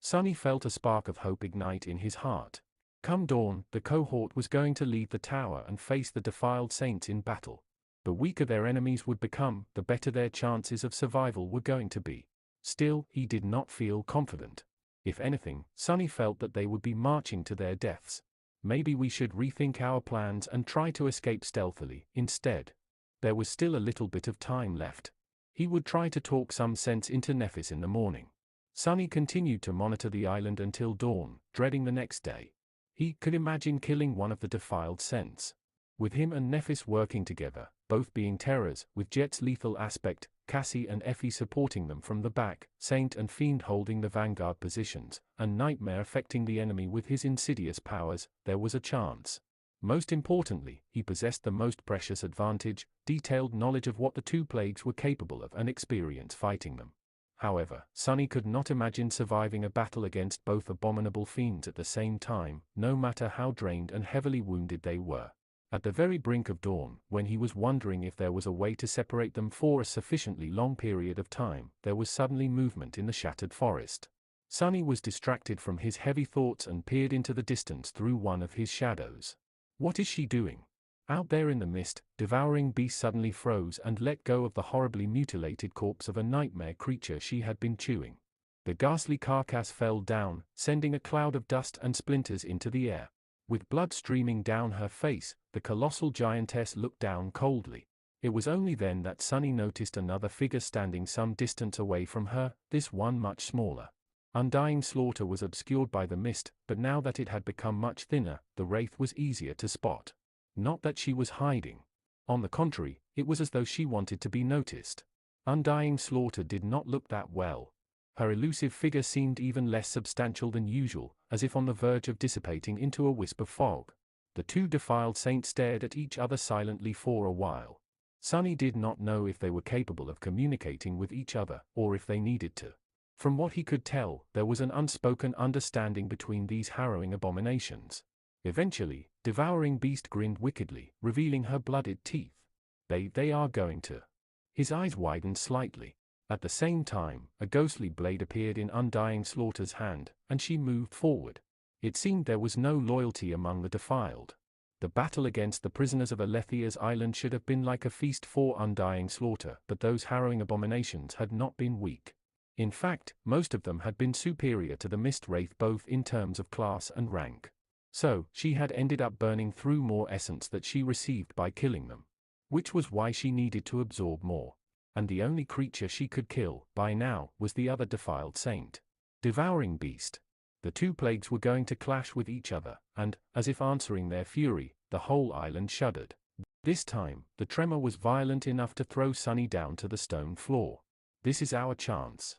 Sonny felt a spark of hope ignite in his heart. Come dawn, the cohort was going to leave the tower and face the defiled saints in battle. The weaker their enemies would become, the better their chances of survival were going to be. Still, he did not feel confident. If anything, Sonny felt that they would be marching to their deaths. Maybe we should rethink our plans and try to escape stealthily, instead. There was still a little bit of time left. He would try to talk some sense into Nephis in the morning. Sonny continued to monitor the island until dawn, dreading the next day. He could imagine killing one of the defiled saints. With him and Nephis working together, both being terrors, with Jet's lethal aspect, Cassie and Effie supporting them from the back, Saint and Fiend holding the vanguard positions, and Nightmare affecting the enemy with his insidious powers, there was a chance. Most importantly, he possessed the most precious advantage, detailed knowledge of what the two plagues were capable of and experience fighting them. However, Sonny could not imagine surviving a battle against both abominable fiends at the same time, no matter how drained and heavily wounded they were. At the very brink of dawn, when he was wondering if there was a way to separate them for a sufficiently long period of time, there was suddenly movement in the shattered forest. Sonny was distracted from his heavy thoughts and peered into the distance through one of his shadows. What is she doing? Out there in the mist, Devouring Beast suddenly froze and let go of the horribly mutilated corpse of a nightmare creature she had been chewing. The ghastly carcass fell down, sending a cloud of dust and splinters into the air. With blood streaming down her face, the colossal giantess looked down coldly. It was only then that Sonny noticed another figure standing some distance away from her, this one much smaller. Undying Slaughter was obscured by the mist, but now that it had become much thinner, the wraith was easier to spot. Not that she was hiding. On the contrary, it was as though she wanted to be noticed. Undying Slaughter did not look that well. Her elusive figure seemed even less substantial than usual, as if on the verge of dissipating into a wisp of fog. The two defiled saints stared at each other silently for a while. Sonny did not know if they were capable of communicating with each other, or if they needed to. From what he could tell, there was an unspoken understanding between these harrowing abominations. Eventually, Devouring Beast grinned wickedly, revealing her blooded teeth. They are going to. His eyes widened slightly. At the same time, a ghostly blade appeared in Undying Slaughter's hand, and she moved forward. It seemed there was no loyalty among the defiled. The battle against the prisoners of Alethia's island should have been like a feast for Undying Slaughter, but those harrowing abominations had not been weak. In fact, most of them had been superior to the Mist Wraith both in terms of class and rank. So, she had ended up burning through more essence that she received by killing them. Which was why she needed to absorb more. And the only creature she could kill, by now, was the other defiled saint. Devouring Beast. The two plagues were going to clash with each other, and, as if answering their fury, the whole island shuddered. This time, the tremor was violent enough to throw Sonny down to the stone floor. This is our chance.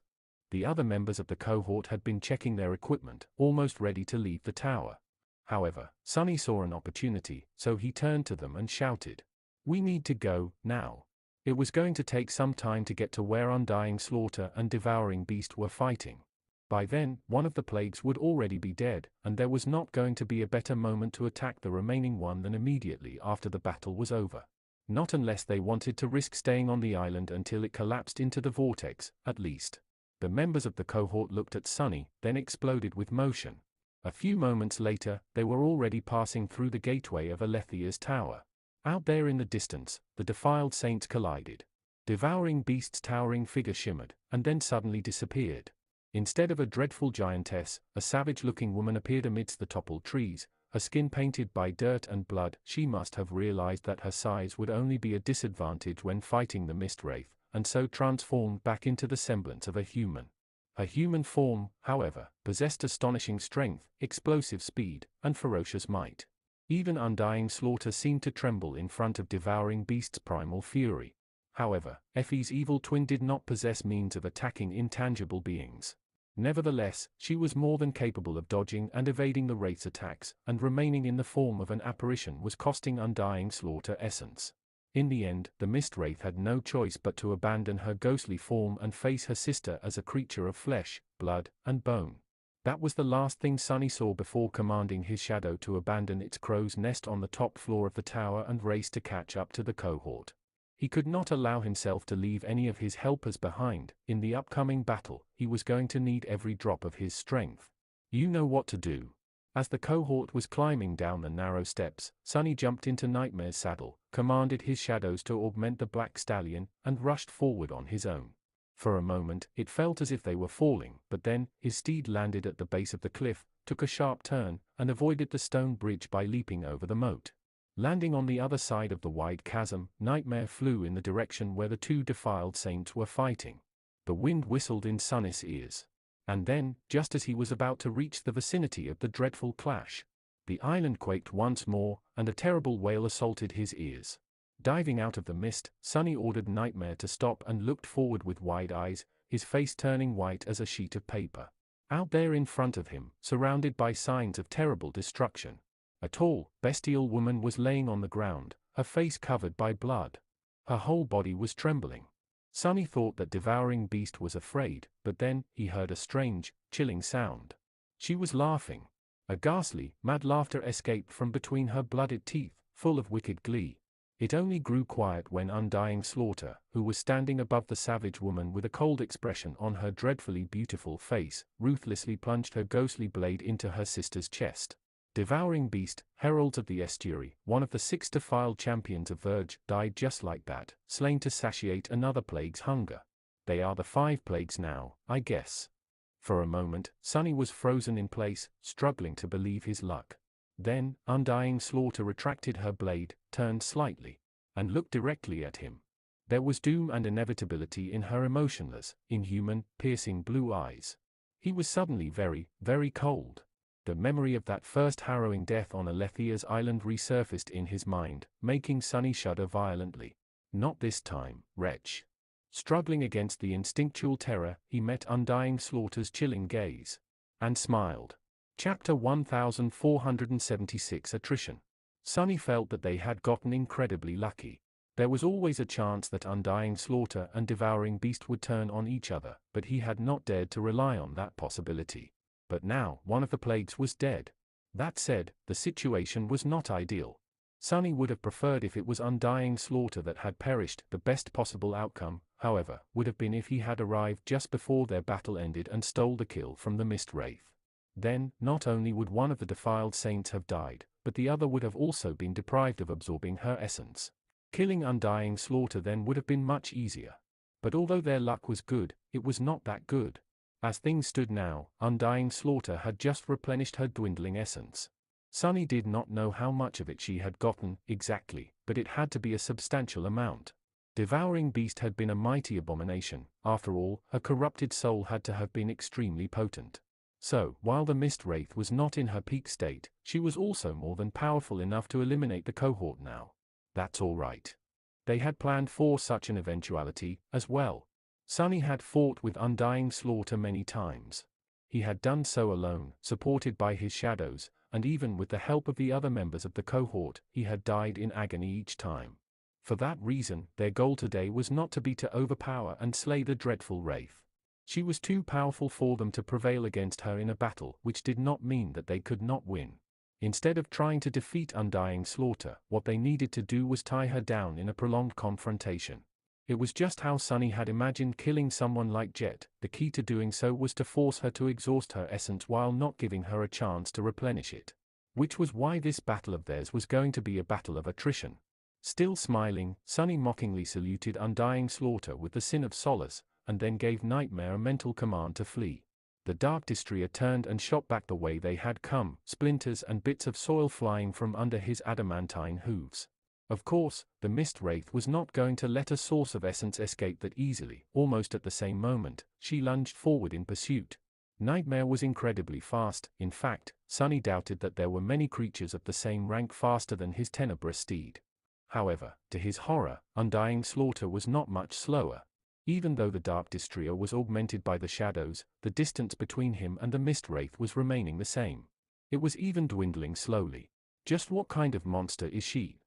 The other members of the cohort had been checking their equipment, almost ready to leave the tower. However, Sonny saw an opportunity, so he turned to them and shouted, "We need to go, now." It was going to take some time to get to where Undying Slaughter and Devouring Beast were fighting. By then, one of the plagues would already be dead, and there was not going to be a better moment to attack the remaining one than immediately after the battle was over. Not unless they wanted to risk staying on the island until it collapsed into the vortex, at least. The members of the cohort looked at Sonny, then exploded with motion. A few moments later, they were already passing through the gateway of Alethia's tower. Out there in the distance, the defiled saints collided. Devouring Beast's towering figure shimmered, and then suddenly disappeared. Instead of a dreadful giantess, a savage-looking woman appeared amidst the toppled trees, her skin painted by dirt and blood. She must have realized that her size would only be a disadvantage when fighting the Mist Wraith, and so transformed back into the semblance of a human. Her human form, however, possessed astonishing strength, explosive speed, and ferocious might. Even Undying Slaughter seemed to tremble in front of Devouring Beast's primal fury. However, Effie's evil twin did not possess means of attacking intangible beings. Nevertheless, she was more than capable of dodging and evading the Wraith's attacks, and remaining in the form of an apparition was costing Undying Slaughter essence. In the end, the Mist Wraith had no choice but to abandon her ghostly form and face her sister as a creature of flesh, blood, and bone. That was the last thing Sunny saw before commanding his shadow to abandon its crow's nest on the top floor of the tower and race to catch up to the cohort. He could not allow himself to leave any of his helpers behind. In the upcoming battle, he was going to need every drop of his strength. You know what to do. As the cohort was climbing down the narrow steps, Sunny jumped into Nightmare's saddle, commanded his shadows to augment the black stallion, and rushed forward on his own. For a moment, it felt as if they were falling, but then, his steed landed at the base of the cliff, took a sharp turn, and avoided the stone bridge by leaping over the moat. Landing on the other side of the wide chasm, Nightmare flew in the direction where the two defiled saints were fighting. The wind whistled in Sunny's ears. And then, just as he was about to reach the vicinity of the dreadful clash, the island quaked once more, and a terrible wail assaulted his ears. Diving out of the mist, Sunny ordered Nightmare to stop and looked forward with wide eyes, his face turning white as a sheet of paper. Out there in front of him, surrounded by signs of terrible destruction, a tall, bestial woman was laying on the ground, her face covered by blood. Her whole body was trembling. Sunny thought that Devouring Beast was afraid, but then, he heard a strange, chilling sound. She was laughing. A ghastly, mad laughter escaped from between her blooded teeth, full of wicked glee. It only grew quiet when Undying Slaughter, who was standing above the savage woman with a cold expression on her dreadfully beautiful face, ruthlessly plunged her ghostly blade into her sister's chest. Devouring Beast, Heralds of the Estuary, one of the 6 defiled champions of Verge, died just like that, slain to satiate another plague's hunger. They are the 5 plagues now, I guess. For a moment, Sunny was frozen in place, struggling to believe his luck. Then, Undying Slaughter retracted her blade, turned slightly, and looked directly at him. There was doom and inevitability in her emotionless, inhuman, piercing blue eyes. He was suddenly very, very cold. The memory of that first harrowing death on Alethia's island resurfaced in his mind, making Sunny shudder violently. Not this time, wretch. Struggling against the instinctual terror, he met Undying Slaughter's chilling gaze. And smiled. Chapter 1476 Attrition. Sunny felt that they had gotten incredibly lucky. There was always a chance that Undying Slaughter and Devouring Beast would turn on each other, but he had not dared to rely on that possibility. But now, one of the plagues was dead. That said, the situation was not ideal. Sunny would have preferred if it was Undying Slaughter that had perished. The best possible outcome, however, would have been if he had arrived just before their battle ended and stole the kill from the Mist Wraith. Then, not only would one of the defiled saints have died, but the other would have also been deprived of absorbing her essence. Killing Undying Slaughter then would have been much easier. But although their luck was good, it was not that good. As things stood now, Undying Slaughter had just replenished her dwindling essence. Sunny did not know how much of it she had gotten, exactly, but it had to be a substantial amount. Devouring Beast had been a mighty abomination. After all, her corrupted soul had to have been extremely potent. So, while the Mist Wraith was not in her peak state, she was also more than powerful enough to eliminate the cohort now. That's all right. They had planned for such an eventuality, as well. Sunny had fought with Undying Slaughter many times. He had done so alone, supported by his shadows, and even with the help of the other members of the cohort, he had died in agony each time. For that reason, their goal today was not to be to overpower and slay the dreadful Wraith. She was too powerful for them to prevail against her in a battle, which did not mean that they could not win. Instead of trying to defeat Undying Slaughter, what they needed to do was tie her down in a prolonged confrontation. It was just how Sunny had imagined killing someone like Jet. The key to doing so was to force her to exhaust her essence while not giving her a chance to replenish it. Which was why this battle of theirs was going to be a battle of attrition. Still smiling, Sunny mockingly saluted Undying Slaughter with the sin of solace, and then gave Nightmare a mental command to flee. The Dark Destroyer turned and shot back the way they had come, splinters and bits of soil flying from under his adamantine hooves. Of course, the Mist Wraith was not going to let a source of essence escape that easily. Almost at the same moment, she lunged forward in pursuit. Nightmare was incredibly fast. In fact, Sunny doubted that there were many creatures of the same rank faster than his tenebrous steed. However, to his horror, Undying Slaughter was not much slower. Even though the Dark Destroyer was augmented by the shadows, the distance between him and the Mist Wraith was remaining the same. It was even dwindling slowly. Just what kind of monster is she?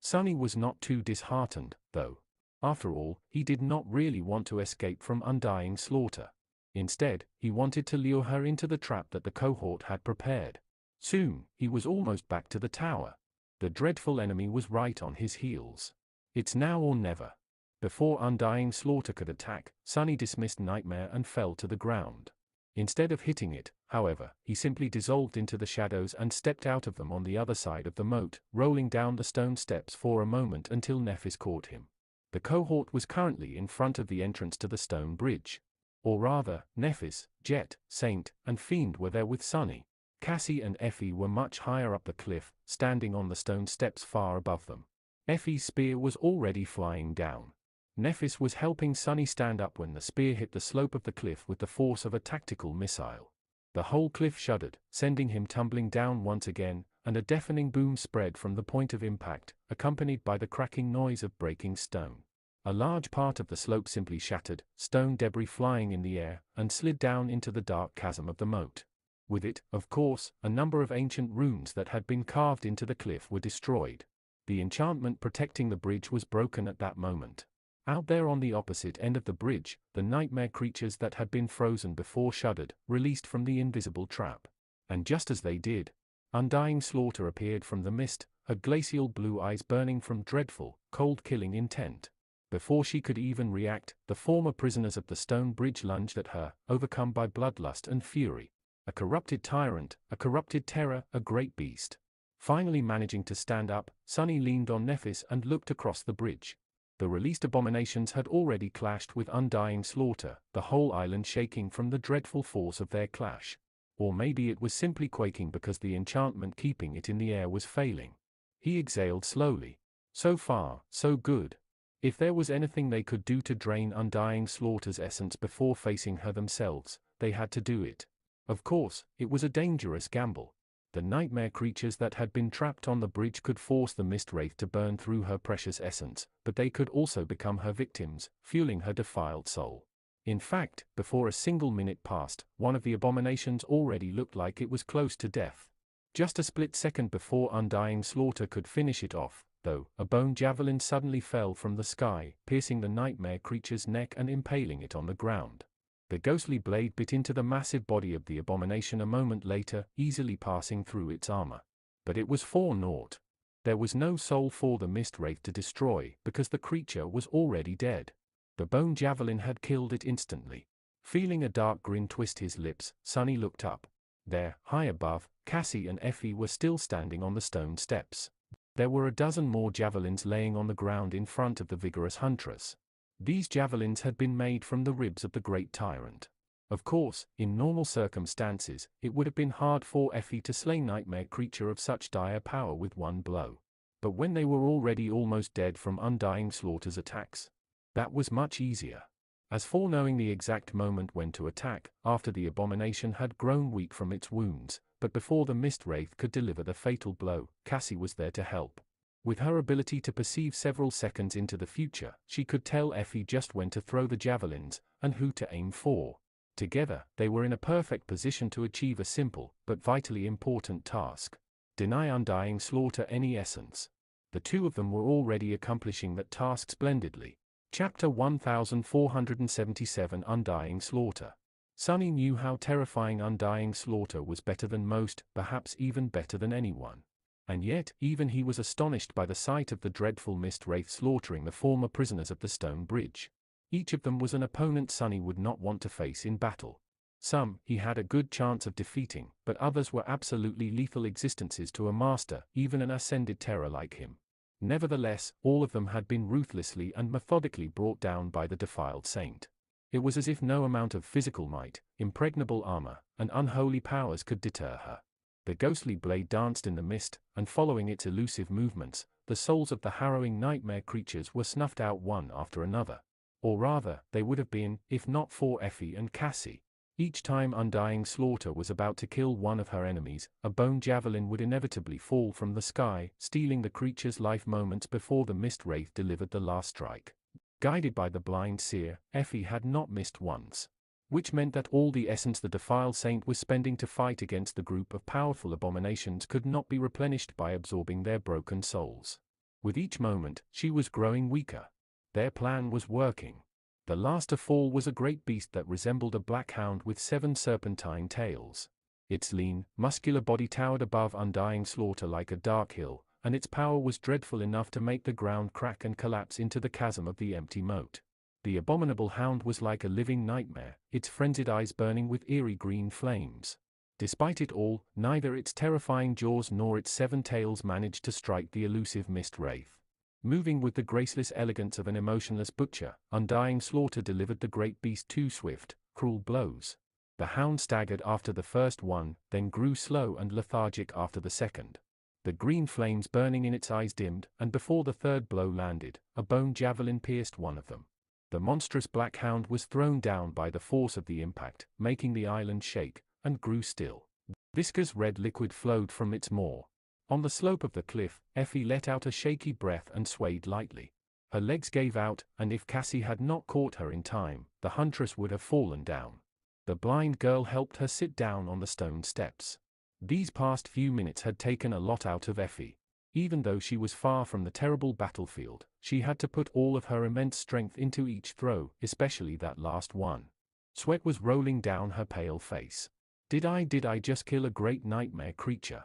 Sunny was not too disheartened, though. After all, he did not really want to escape from Undying Slaughter. Instead, he wanted to lure her into the trap that the cohort had prepared. Soon, he was almost back to the tower. The dreadful enemy was right on his heels. It's now or never. Before Undying Slaughter could attack, Sunny dismissed Nightmare and fell to the ground. Instead of hitting it, however, he simply dissolved into the shadows and stepped out of them on the other side of the moat, rolling down the stone steps for a moment until Nephis caught him. The cohort was currently in front of the entrance to the stone bridge. Or rather, Nephis, Jet, Saint, and Fiend were there with Sunny. Cassie and Effie were much higher up the cliff, standing on the stone steps far above them. Effie's spear was already flying down. Nephis was helping Sunny stand up when the spear hit the slope of the cliff with the force of a tactical missile. The whole cliff shuddered, sending him tumbling down once again, and a deafening boom spread from the point of impact, accompanied by the cracking noise of breaking stone. A large part of the slope simply shattered, stone debris flying in the air, and slid down into the dark chasm of the moat. With it, of course, a number of ancient runes that had been carved into the cliff were destroyed. The enchantment protecting the bridge was broken at that moment. Out there on the opposite end of the bridge, the nightmare creatures that had been frozen before shuddered, released from the invisible trap. And just as they did, Undying Slaughter appeared from the mist, her glacial blue eyes burning from dreadful, cold-killing intent. Before she could even react, the former prisoners of the stone bridge lunged at her, overcome by bloodlust and fury. A corrupted tyrant, a corrupted terror, a great beast. Finally managing to stand up, Sunny leaned on Nephis and looked across the bridge. The released abominations had already clashed with Undying Slaughter, the whole island shaking from the dreadful force of their clash. Or maybe it was simply quaking because the enchantment keeping it in the air was failing. He exhaled slowly. So far, so good. If there was anything they could do to drain Undying Slaughter's essence before facing her themselves, they had to do it. Of course, it was a dangerous gamble. The nightmare creatures that had been trapped on the bridge could force the Mist Wraith to burn through her precious essence, but they could also become her victims, fueling her defiled soul. In fact, before a single minute passed, one of the abominations already looked like it was close to death. Just a split second before Undying Slaughter could finish it off, though, a bone javelin suddenly fell from the sky, piercing the nightmare creature's neck and impaling it on the ground. The ghostly blade bit into the massive body of the abomination a moment later, easily passing through its armor. But it was for naught. There was no soul for the Mist Wraith to destroy, because the creature was already dead. The bone javelin had killed it instantly. Feeling a dark grin twist his lips, Sunny looked up. There, high above, Cassie and Effie were still standing on the stone steps. There were a dozen more javelins laying on the ground in front of the vigorous huntress. These javelins had been made from the ribs of the great tyrant. Of course, in normal circumstances, it would have been hard for Effie to slay nightmare creature of such dire power with one blow. But when they were already almost dead from Undying Slaughter's attacks, that was much easier. As for knowing the exact moment when to attack, after the abomination had grown weak from its wounds, but before the Mist Wraith could deliver the fatal blow, Cassie was there to help. With her ability to perceive several seconds into the future, she could tell Effie just when to throw the javelins, and who to aim for. Together, they were in a perfect position to achieve a simple, but vitally important task. Deny Undying Slaughter any essence. The two of them were already accomplishing that task splendidly. Chapter 1477 Undying Slaughter. Sunny knew how terrifying Undying Slaughter was, better than most, perhaps even better than anyone. And yet, even he was astonished by the sight of the dreadful Mist Wraith slaughtering the former prisoners of the stone bridge. Each of them was an opponent Sunny would not want to face in battle. Some he had a good chance of defeating, but others were absolutely lethal existences to a master, even an ascended terror like him. Nevertheless, all of them had been ruthlessly and methodically brought down by the defiled saint. It was as if no amount of physical might, impregnable armor, and unholy powers could deter her. The ghostly blade danced in the mist, and following its elusive movements, the souls of the harrowing nightmare creatures were snuffed out one after another. Or rather, they would have been, if not for Effie and Cassie. Each time Undying Slaughter was about to kill one of her enemies, a bone javelin would inevitably fall from the sky, stealing the creature's life moments before the Mist Wraith delivered the last strike. Guided by the blind seer, Effie had not missed once. Which meant that all the essence the defiled saint was spending to fight against the group of powerful abominations could not be replenished by absorbing their broken souls. With each moment, she was growing weaker. Their plan was working. The last to fall was a great beast that resembled a black hound with 7 serpentine tails. Its lean, muscular body towered above Undying Slaughter like a dark hill, and its power was dreadful enough to make the ground crack and collapse into the chasm of the empty moat. The abominable hound was like a living nightmare, its frenzied eyes burning with eerie green flames. Despite it all, neither its terrifying jaws nor its 7 tails managed to strike the elusive mist wraith. Moving with the graceless elegance of an emotionless butcher, Undying Slaughter delivered the great beast 2 swift, cruel blows. The hound staggered after the first one, then grew slow and lethargic after the second. The green flames burning in its eyes dimmed, and before the third blow landed, a bone javelin pierced one of them. The monstrous black hound was thrown down by the force of the impact, making the island shake, and grew still. Viscous red liquid flowed from its maw. On the slope of the cliff, Effie let out a shaky breath and swayed lightly. Her legs gave out, and if Cassie had not caught her in time, the huntress would have fallen down. The blind girl helped her sit down on the stone steps. These past few minutes had taken a lot out of Effie. Even though she was far from the terrible battlefield, she had to put all of her immense strength into each throw, especially that last one. Sweat was rolling down her pale face. Did I just kill a great nightmare creature?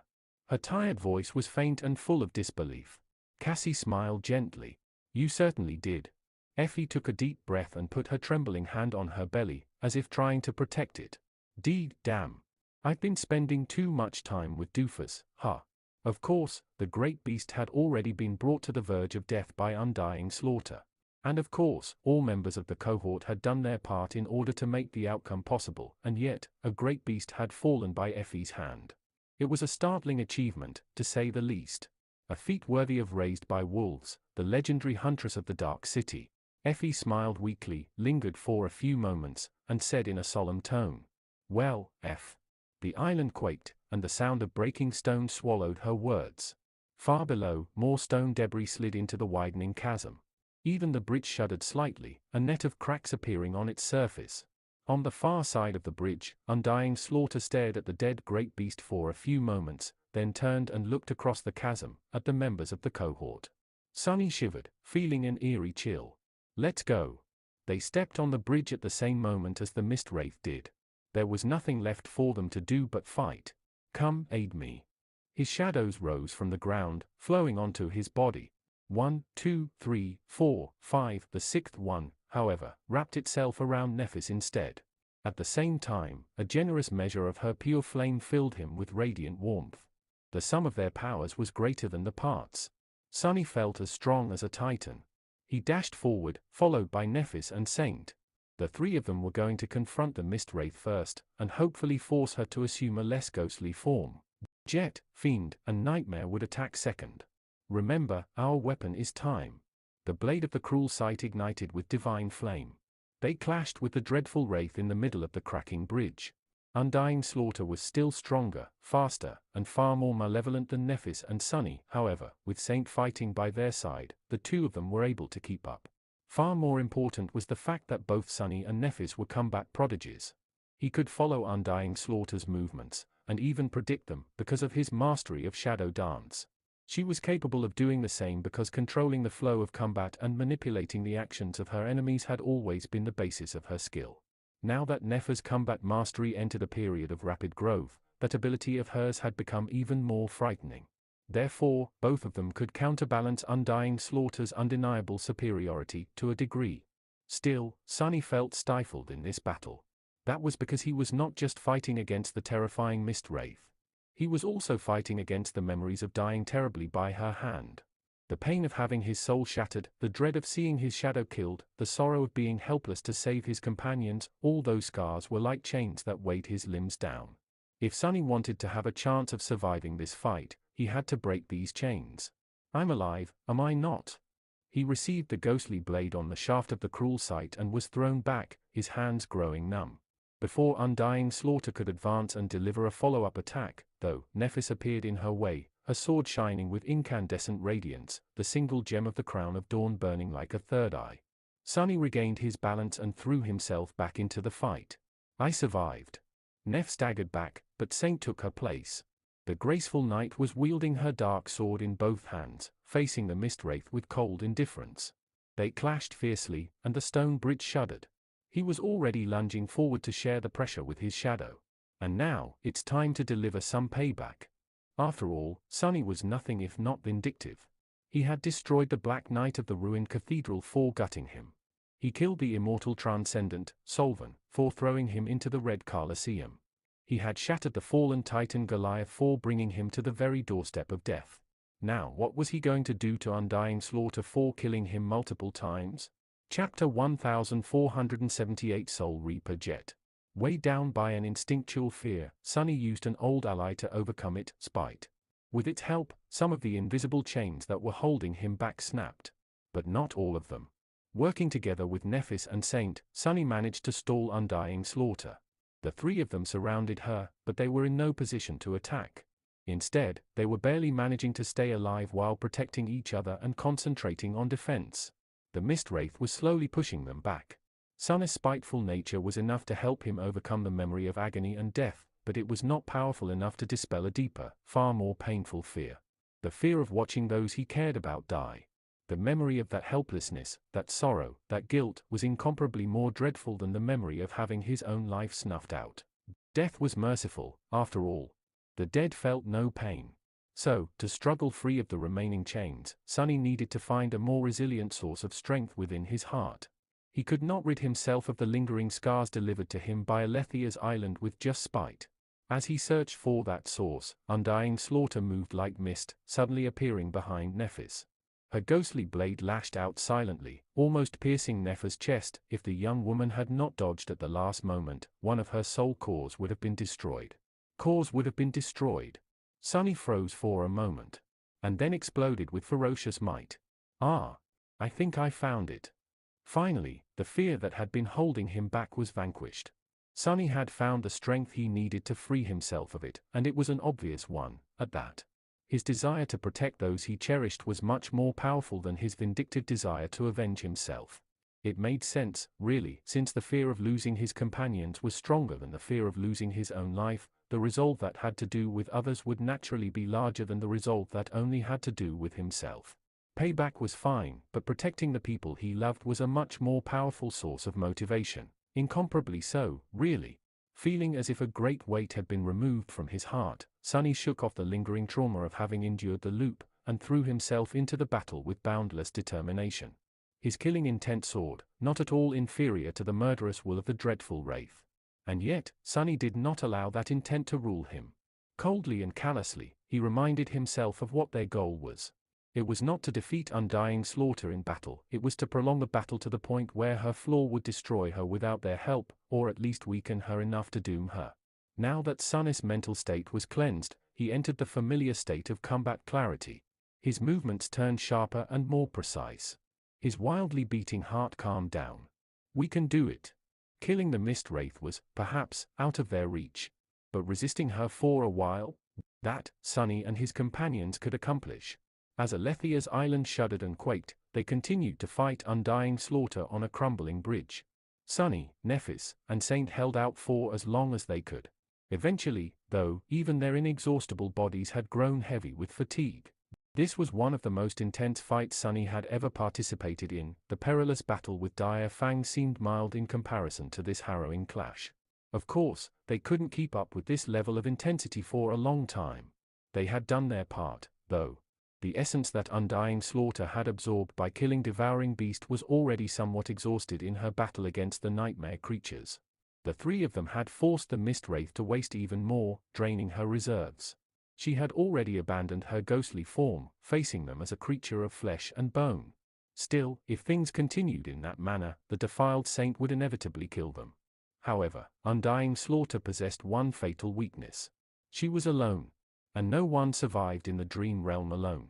Her tired voice was faint and full of disbelief. Cassie smiled gently. You certainly did. Effie took a deep breath and put her trembling hand on her belly, as if trying to protect it. Damn. I've been spending too much time with Doofus, huh? Of course, the great beast had already been brought to the verge of death by Undying Slaughter. And of course, all members of the cohort had done their part in order to make the outcome possible, and yet, a great beast had fallen by Effie's hand. It was a startling achievement, to say the least. A feat worthy of Raised by Wolves, the legendary huntress of the Dark City. Effie smiled weakly, lingered for a few moments, and said in a solemn tone, "Well, F." The island quaked, and the sound of breaking stone swallowed her words. Far below, more stone debris slid into the widening chasm. Even the bridge shuddered slightly, a net of cracks appearing on its surface. On the far side of the bridge, Undying Slaughter stared at the dead great beast for a few moments, then turned and looked across the chasm, at the members of the cohort. Sunny shivered, feeling an eerie chill. Let's go. They stepped on the bridge at the same moment as the mist wraith did. There was nothing left for them to do but fight. Come, aid me. His shadows rose from the ground, flowing onto his body. 1, 2, 3, 4, 5. The 6th one, however, wrapped itself around Nephis instead. At the same time, a generous measure of her pure flame filled him with radiant warmth. The sum of their powers was greater than the parts. Sunny felt as strong as a titan. He dashed forward, followed by Nephis and Saint. The 3 of them were going to confront the mist wraith first, and hopefully force her to assume a less ghostly form. Jet, Fiend, and Nightmare would attack second. Remember, our weapon is time. The blade of the cruel sight ignited with divine flame. They clashed with the dreadful wraith in the middle of the cracking bridge. Undying Slaughter was still stronger, faster, and far more malevolent than Nephis and Sunny. However, with Saint fighting by their side, the 2 of them were able to keep up. Far more important was the fact that both Sunny and Nephis were combat prodigies. He could follow Undying Slaughter's movements, and even predict them, because of his mastery of Shadow Dance. She was capable of doing the same because controlling the flow of combat and manipulating the actions of her enemies had always been the basis of her skill. Now that Neph's combat mastery entered a period of rapid growth, that ability of hers had become even more frightening. Therefore, both of them could counterbalance Undying Slaughter's undeniable superiority to a degree. Still, Sunny felt stifled in this battle. That was because he was not just fighting against the terrifying mist wraith. He was also fighting against the memories of dying terribly by her hand. The pain of having his soul shattered, the dread of seeing his shadow killed, the sorrow of being helpless to save his companions, all those scars were like chains that weighed his limbs down. If Sunny wanted to have a chance of surviving this fight, he had to break these chains. I'm alive, am I not? He received the ghostly blade on the shaft of the cruel sight and was thrown back, his hands growing numb. Before Undying Slaughter could advance and deliver a follow-up attack, though, Nephis appeared in her way, her sword shining with incandescent radiance, the single gem of the crown of dawn burning like a third eye. Sunny regained his balance and threw himself back into the fight. I survived. Neph staggered back, but Saint took her place. The graceful knight was wielding her dark sword in both hands, facing the mist wraith with cold indifference. They clashed fiercely, and the stone bridge shuddered. He was already lunging forward to share the pressure with his shadow. And now, it's time to deliver some payback. After all, Sunny was nothing if not vindictive. He had destroyed the Black Knight of the ruined cathedral for gutting him. He killed the immortal Transcendent, Solvan, for throwing him into the Red Colosseum. He had shattered the fallen Titan Goliath for bringing him to the very doorstep of death. Now what was he going to do to Undying Slaughter for killing him multiple times? Chapter 1478 Soul Reaper Jet. Weighed down by an instinctual fear, Sunny used an old ally to overcome it, spite. With its help, some of the invisible chains that were holding him back snapped. But not all of them. Working together with Nephis and Saint, Sunny managed to stall Undying Slaughter. The three of them surrounded her, but they were in no position to attack. Instead, they were barely managing to stay alive while protecting each other and concentrating on defense. The Mist Wraith was slowly pushing them back. Sunny's spiteful nature was enough to help him overcome the memory of agony and death, but it was not powerful enough to dispel a deeper, far more painful fear. The fear of watching those he cared about die. The memory of that helplessness, that sorrow, that guilt was incomparably more dreadful than the memory of having his own life snuffed out. Death was merciful, after all. The dead felt no pain. So, to struggle free of the remaining chains, Sunny needed to find a more resilient source of strength within his heart. He could not rid himself of the lingering scars delivered to him by Alethia's island with just spite. As he searched for that source, Undying Slaughter moved like mist, suddenly appearing behind Nephis. Her ghostly blade lashed out silently, almost piercing Nephis' chest. If the young woman had not dodged at the last moment, one of her soul cores would have been destroyed. Cores would have been destroyed. Sunny froze for a moment. And then exploded with ferocious might. Ah! I think I found it. Finally, the fear that had been holding him back was vanquished. Sunny had found the strength he needed to free himself of it, and it was an obvious one, at that. His desire to protect those he cherished was much more powerful than his vindictive desire to avenge himself. It made sense, really, since the fear of losing his companions was stronger than the fear of losing his own life. The resolve that had to do with others would naturally be larger than the resolve that only had to do with himself. Payback was fine, but protecting the people he loved was a much more powerful source of motivation. Incomparably so, really. Feeling as if a great weight had been removed from his heart, Sunny shook off the lingering trauma of having endured the loop, and threw himself into the battle with boundless determination. His killing intent soared, not at all inferior to the murderous will of the dreadful Wraith. And yet, Sunny did not allow that intent to rule him. Coldly and callously, he reminded himself of what their goal was. It was not to defeat Undying Slaughter in battle, it was to prolong the battle to the point where her flaw would destroy her without their help, or at least weaken her enough to doom her. Now that Sunny's mental state was cleansed, he entered the familiar state of combat clarity. His movements turned sharper and more precise. His wildly beating heart calmed down. We can do it. Killing the Mist Wraith was, perhaps, out of their reach. But resisting her for a while? That, Sunny and his companions could accomplish. As Alethia's island shuddered and quaked, they continued to fight Undying Slaughter on a crumbling bridge. Sunny, Nephis, and Saint held out for as long as they could. Eventually, though, even their inexhaustible bodies had grown heavy with fatigue. This was one of the most intense fights Sunny had ever participated in. The perilous battle with Dire Fang seemed mild in comparison to this harrowing clash. Of course, they couldn't keep up with this level of intensity for a long time. They had done their part, though. The essence that Undying Slaughter had absorbed by killing Devouring Beast was already somewhat exhausted in her battle against the nightmare creatures. The three of them had forced the Mist Wraith to waste even more, draining her reserves. She had already abandoned her ghostly form, facing them as a creature of flesh and bone. Still, if things continued in that manner, the defiled Saint would inevitably kill them. However, Undying Slaughter possessed one fatal weakness. She was alone. And no one survived in the dream realm alone.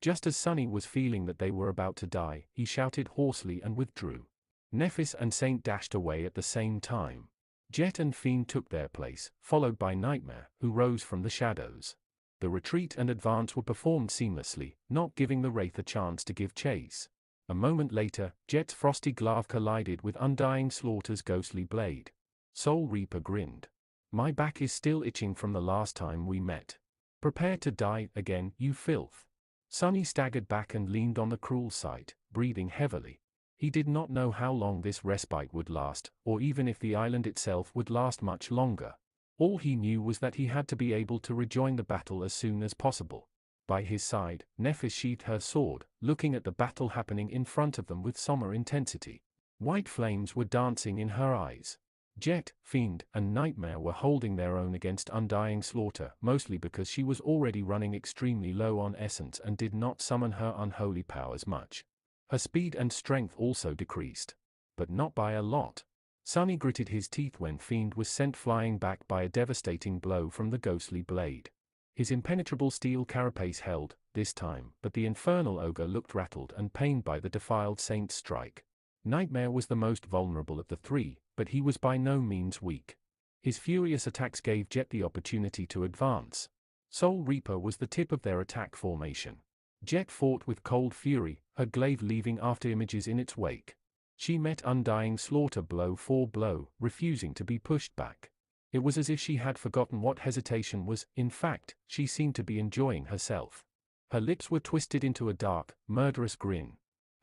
Just as Sunny was feeling that they were about to die, he shouted hoarsely and withdrew. Nephis and Saint dashed away at the same time. Jet and Fiend took their place, followed by Nightmare, who rose from the shadows. The retreat and advance were performed seamlessly, not giving the Wraith a chance to give chase. A moment later, Jet's frosty glaive collided with Undying Slaughter's ghostly blade. Soul Reaper grinned. My back is still itching from the last time we met. Prepare to die again, you filth. Sunny staggered back and leaned on the cruel sight, breathing heavily. He did not know how long this respite would last, or even if the island itself would last much longer. All he knew was that he had to be able to rejoin the battle as soon as possible. By his side, Nephis sheathed her sword, looking at the battle happening in front of them with somber intensity. White flames were dancing in her eyes. Jet, Fiend, and Nightmare were holding their own against Undying Slaughter, mostly because she was already running extremely low on essence and did not summon her unholy powers much. Her speed and strength also decreased. But not by a lot. Sunny gritted his teeth when Fiend was sent flying back by a devastating blow from the ghostly blade. His impenetrable steel carapace held, this time, but the infernal ogre looked rattled and pained by the defiled saint's strike. Nightmare was the most vulnerable of the three, but he was by no means weak. His furious attacks gave Jet the opportunity to advance. Soul Reaper was the tip of their attack formation. Jet fought with cold fury, her glaive leaving afterimages in its wake. She met Undying Slaughter blow for blow, refusing to be pushed back. It was as if she had forgotten what hesitation was. In fact, she seemed to be enjoying herself. Her lips were twisted into a dark, murderous grin.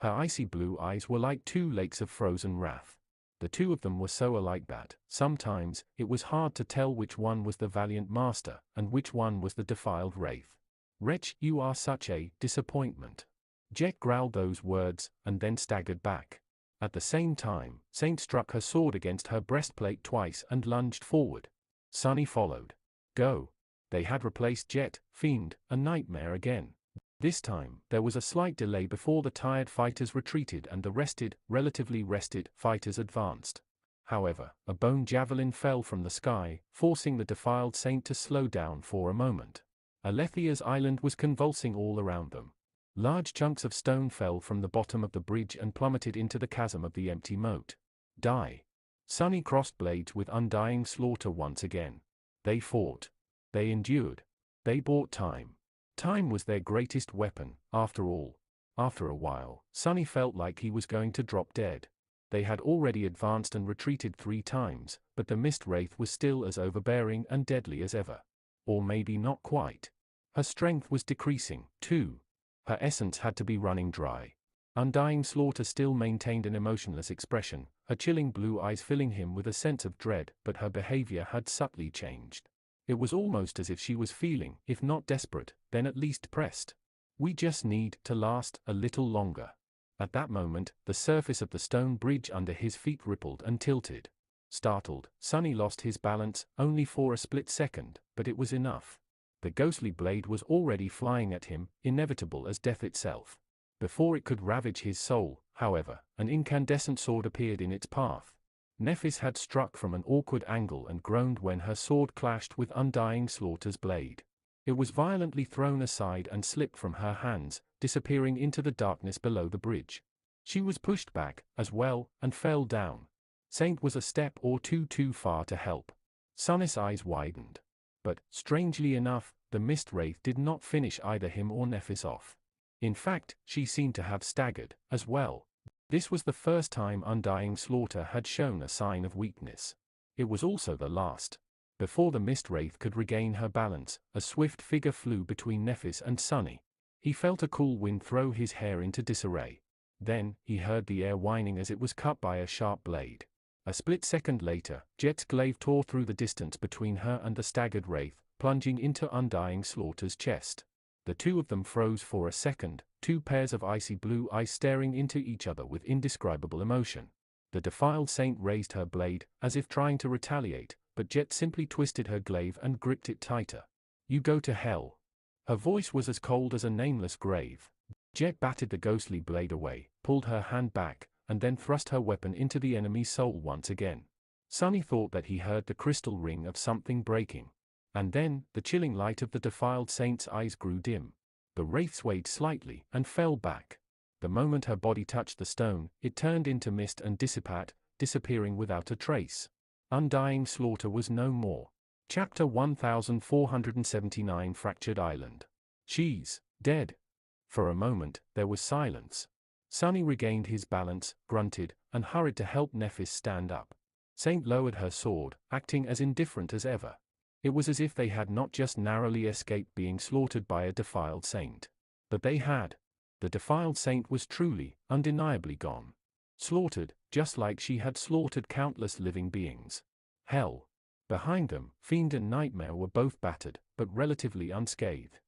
Her icy blue eyes were like two lakes of frozen wrath. The two of them were so alike that, sometimes, it was hard to tell which one was the valiant master, and which one was the defiled wraith. "Wretch, you are such a disappointment." Jet growled those words, and then staggered back. At the same time, Saint struck her sword against her breastplate twice and lunged forward. Sunny followed. Go. They had replaced Jet, Fiend, and Nightmare again. This time, there was a slight delay before the tired fighters retreated and the relatively rested, fighters advanced. However, a bone javelin fell from the sky, forcing the defiled saint to slow down for a moment. Alethia's island was convulsing all around them. Large chunks of stone fell from the bottom of the bridge and plummeted into the chasm of the empty moat. Die. Sunny crossed blades with Undying Slaughter once again. They fought. They endured. They bought time. Time was their greatest weapon, after all. After a while, Sunny felt like he was going to drop dead. They had already advanced and retreated 3 times, but the Mist Wraith was still as overbearing and deadly as ever. Or maybe not quite. Her strength was decreasing, too. Her essence had to be running dry. Undying Slaughter still maintained an emotionless expression, her chilling blue eyes filling him with a sense of dread, but her behavior had subtly changed. It was almost as if she was feeling, if not desperate, then at least pressed. We just need to last a little longer. At that moment, the surface of the stone bridge under his feet rippled and tilted. Startled, Sunny lost his balance, only for a split second, but it was enough. The ghostly blade was already flying at him, inevitable as death itself. Before it could ravage his soul, however, an incandescent sword appeared in its path. Nephis had struck from an awkward angle and groaned when her sword clashed with Undying Slaughter's blade. It was violently thrown aside and slipped from her hands, disappearing into the darkness below the bridge. She was pushed back, as well, and fell down. Saint was a step or two too far to help. Sunny's eyes widened. But, strangely enough, the Mist Wraith did not finish either him or Nephis off. In fact, she seemed to have staggered, as well. This was the first time Undying Slaughter had shown a sign of weakness. It was also the last. Before the Mist Wraith could regain her balance, a swift figure flew between Nephis and Sunny. He felt a cool wind throw his hair into disarray. Then, he heard the air whining as it was cut by a sharp blade. A split second later, Jet's glaive tore through the distance between her and the staggered wraith, plunging into Undying Slaughter's chest. The two of them froze for a second, 2 pairs of icy blue eyes staring into each other with indescribable emotion. The defiled saint raised her blade, as if trying to retaliate, but Jet simply twisted her glaive and gripped it tighter. "You go to hell." Her voice was as cold as a nameless grave. Jet batted the ghostly blade away, pulled her hand back, and then thrust her weapon into the enemy's soul once again. Sunny thought that he heard the crystal ring of something breaking. And then, the chilling light of the defiled saint's eyes grew dim. The wraith swayed slightly and fell back. The moment her body touched the stone, it turned into mist and disappearing without a trace. Undying Slaughter was no more. Chapter 1479 Fractured Island. She's dead. For a moment, there was silence. Sunny regained his balance, grunted, and hurried to help Nephis stand up. Saint lowered her sword, acting as indifferent as ever. It was as if they had not just narrowly escaped being slaughtered by a defiled saint. But they had. The defiled saint was truly, undeniably gone. Slaughtered, just like she had slaughtered countless living beings. Hell. Behind them, Fiend and Nightmare were both battered, but relatively unscathed.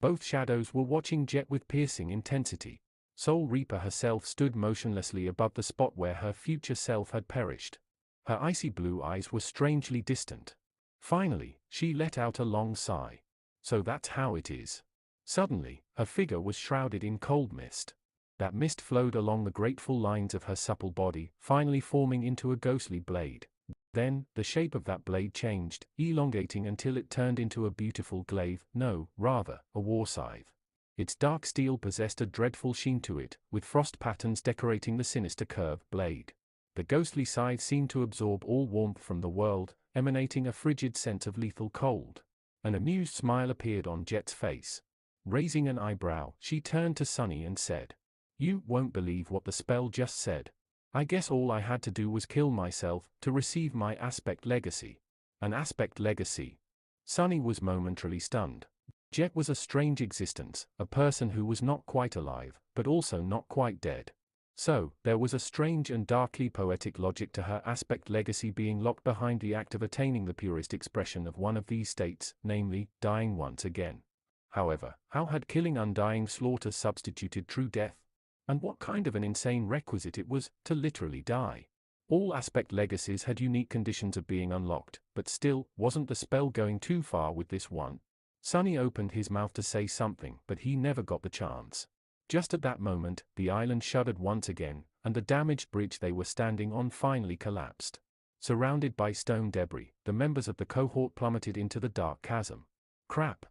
Both shadows were watching Jet with piercing intensity. Soul Reaper herself stood motionlessly above the spot where her future self had perished. Her icy blue eyes were strangely distant. Finally, she let out a long sigh. So that's how it is. Suddenly, her figure was shrouded in cold mist. That mist flowed along the graceful lines of her supple body, finally forming into a ghostly blade. Then, the shape of that blade changed, elongating until it turned into a beautiful glaive, no, rather, a war scythe. Its dark steel possessed a dreadful sheen to it, with frost patterns decorating the sinister curved blade. The ghostly scythe seemed to absorb all warmth from the world, emanating a frigid sense of lethal cold. An amused smile appeared on Jet's face. Raising an eyebrow, she turned to Sunny and said, "You won't believe what the spell just said. I guess all I had to do was kill myself, to receive my aspect legacy." An aspect legacy? Sunny was momentarily stunned. Jet was a strange existence, a person who was not quite alive, but also not quite dead. So, there was a strange and darkly poetic logic to her aspect legacy being locked behind the act of attaining the purest expression of one of these states, namely, dying once again. However, how had killing undying slaughter substituted true death? And what kind of an insane requisite it was, to literally die? All aspect legacies had unique conditions of being unlocked, but still, wasn't the spell going too far with this one? Sunny opened his mouth to say something, but he never got the chance. Just at that moment, the island shuddered once again, and the damaged bridge they were standing on finally collapsed. Surrounded by stone debris, the members of the cohort plummeted into the dark chasm. Crap!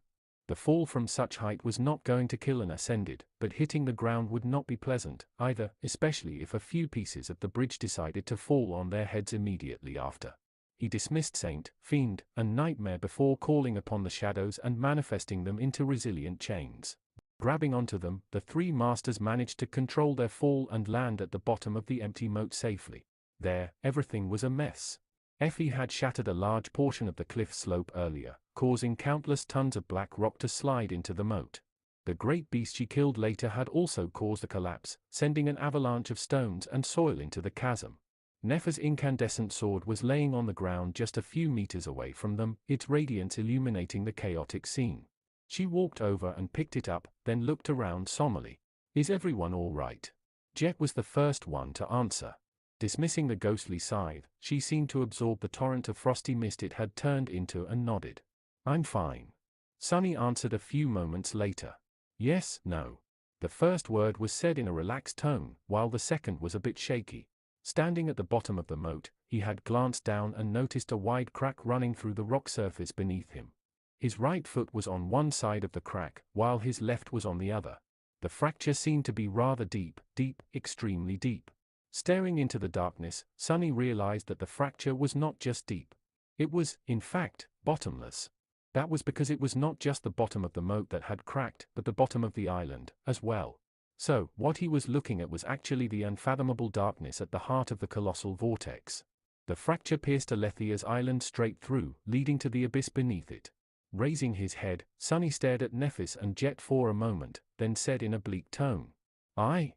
The fall from such height was not going to kill an ascended, but hitting the ground would not be pleasant, either, especially if a few pieces of the bridge decided to fall on their heads immediately after. He dismissed Saint, Fiend, and Nightmare before calling upon the shadows and manifesting them into resilient chains. Grabbing onto them, the three masters managed to control their fall and land at the bottom of the empty moat safely. There, everything was a mess. Effie had shattered a large portion of the cliff slope earlier, causing countless tons of black rock to slide into the moat. The great beast she killed later had also caused a collapse, sending an avalanche of stones and soil into the chasm. Nefer's incandescent sword was laying on the ground just a few meters away from them, its radiance illuminating the chaotic scene. She walked over and picked it up, then looked around somberly. "Is everyone all right?" Jet was the first one to answer. Dismissing the ghostly scythe, she seemed to absorb the torrent of frosty mist it had turned into and nodded. "I'm fine." Sunny answered a few moments later. "Yes, no." The first word was said in a relaxed tone, while the second was a bit shaky. Standing at the bottom of the moat, he had glanced down and noticed a wide crack running through the rock surface beneath him. His right foot was on one side of the crack, while his left was on the other. The fracture seemed to be rather deep, extremely deep. Staring into the darkness, Sunny realized that the fracture was not just deep. It was, in fact, bottomless. That was because it was not just the bottom of the moat that had cracked, but the bottom of the island, as well. So, what he was looking at was actually the unfathomable darkness at the heart of the colossal vortex. The fracture pierced Alethia's island straight through, leading to the abyss beneath it. Raising his head, Sunny stared at Nephis and Jet for a moment, then said in a bleak tone, I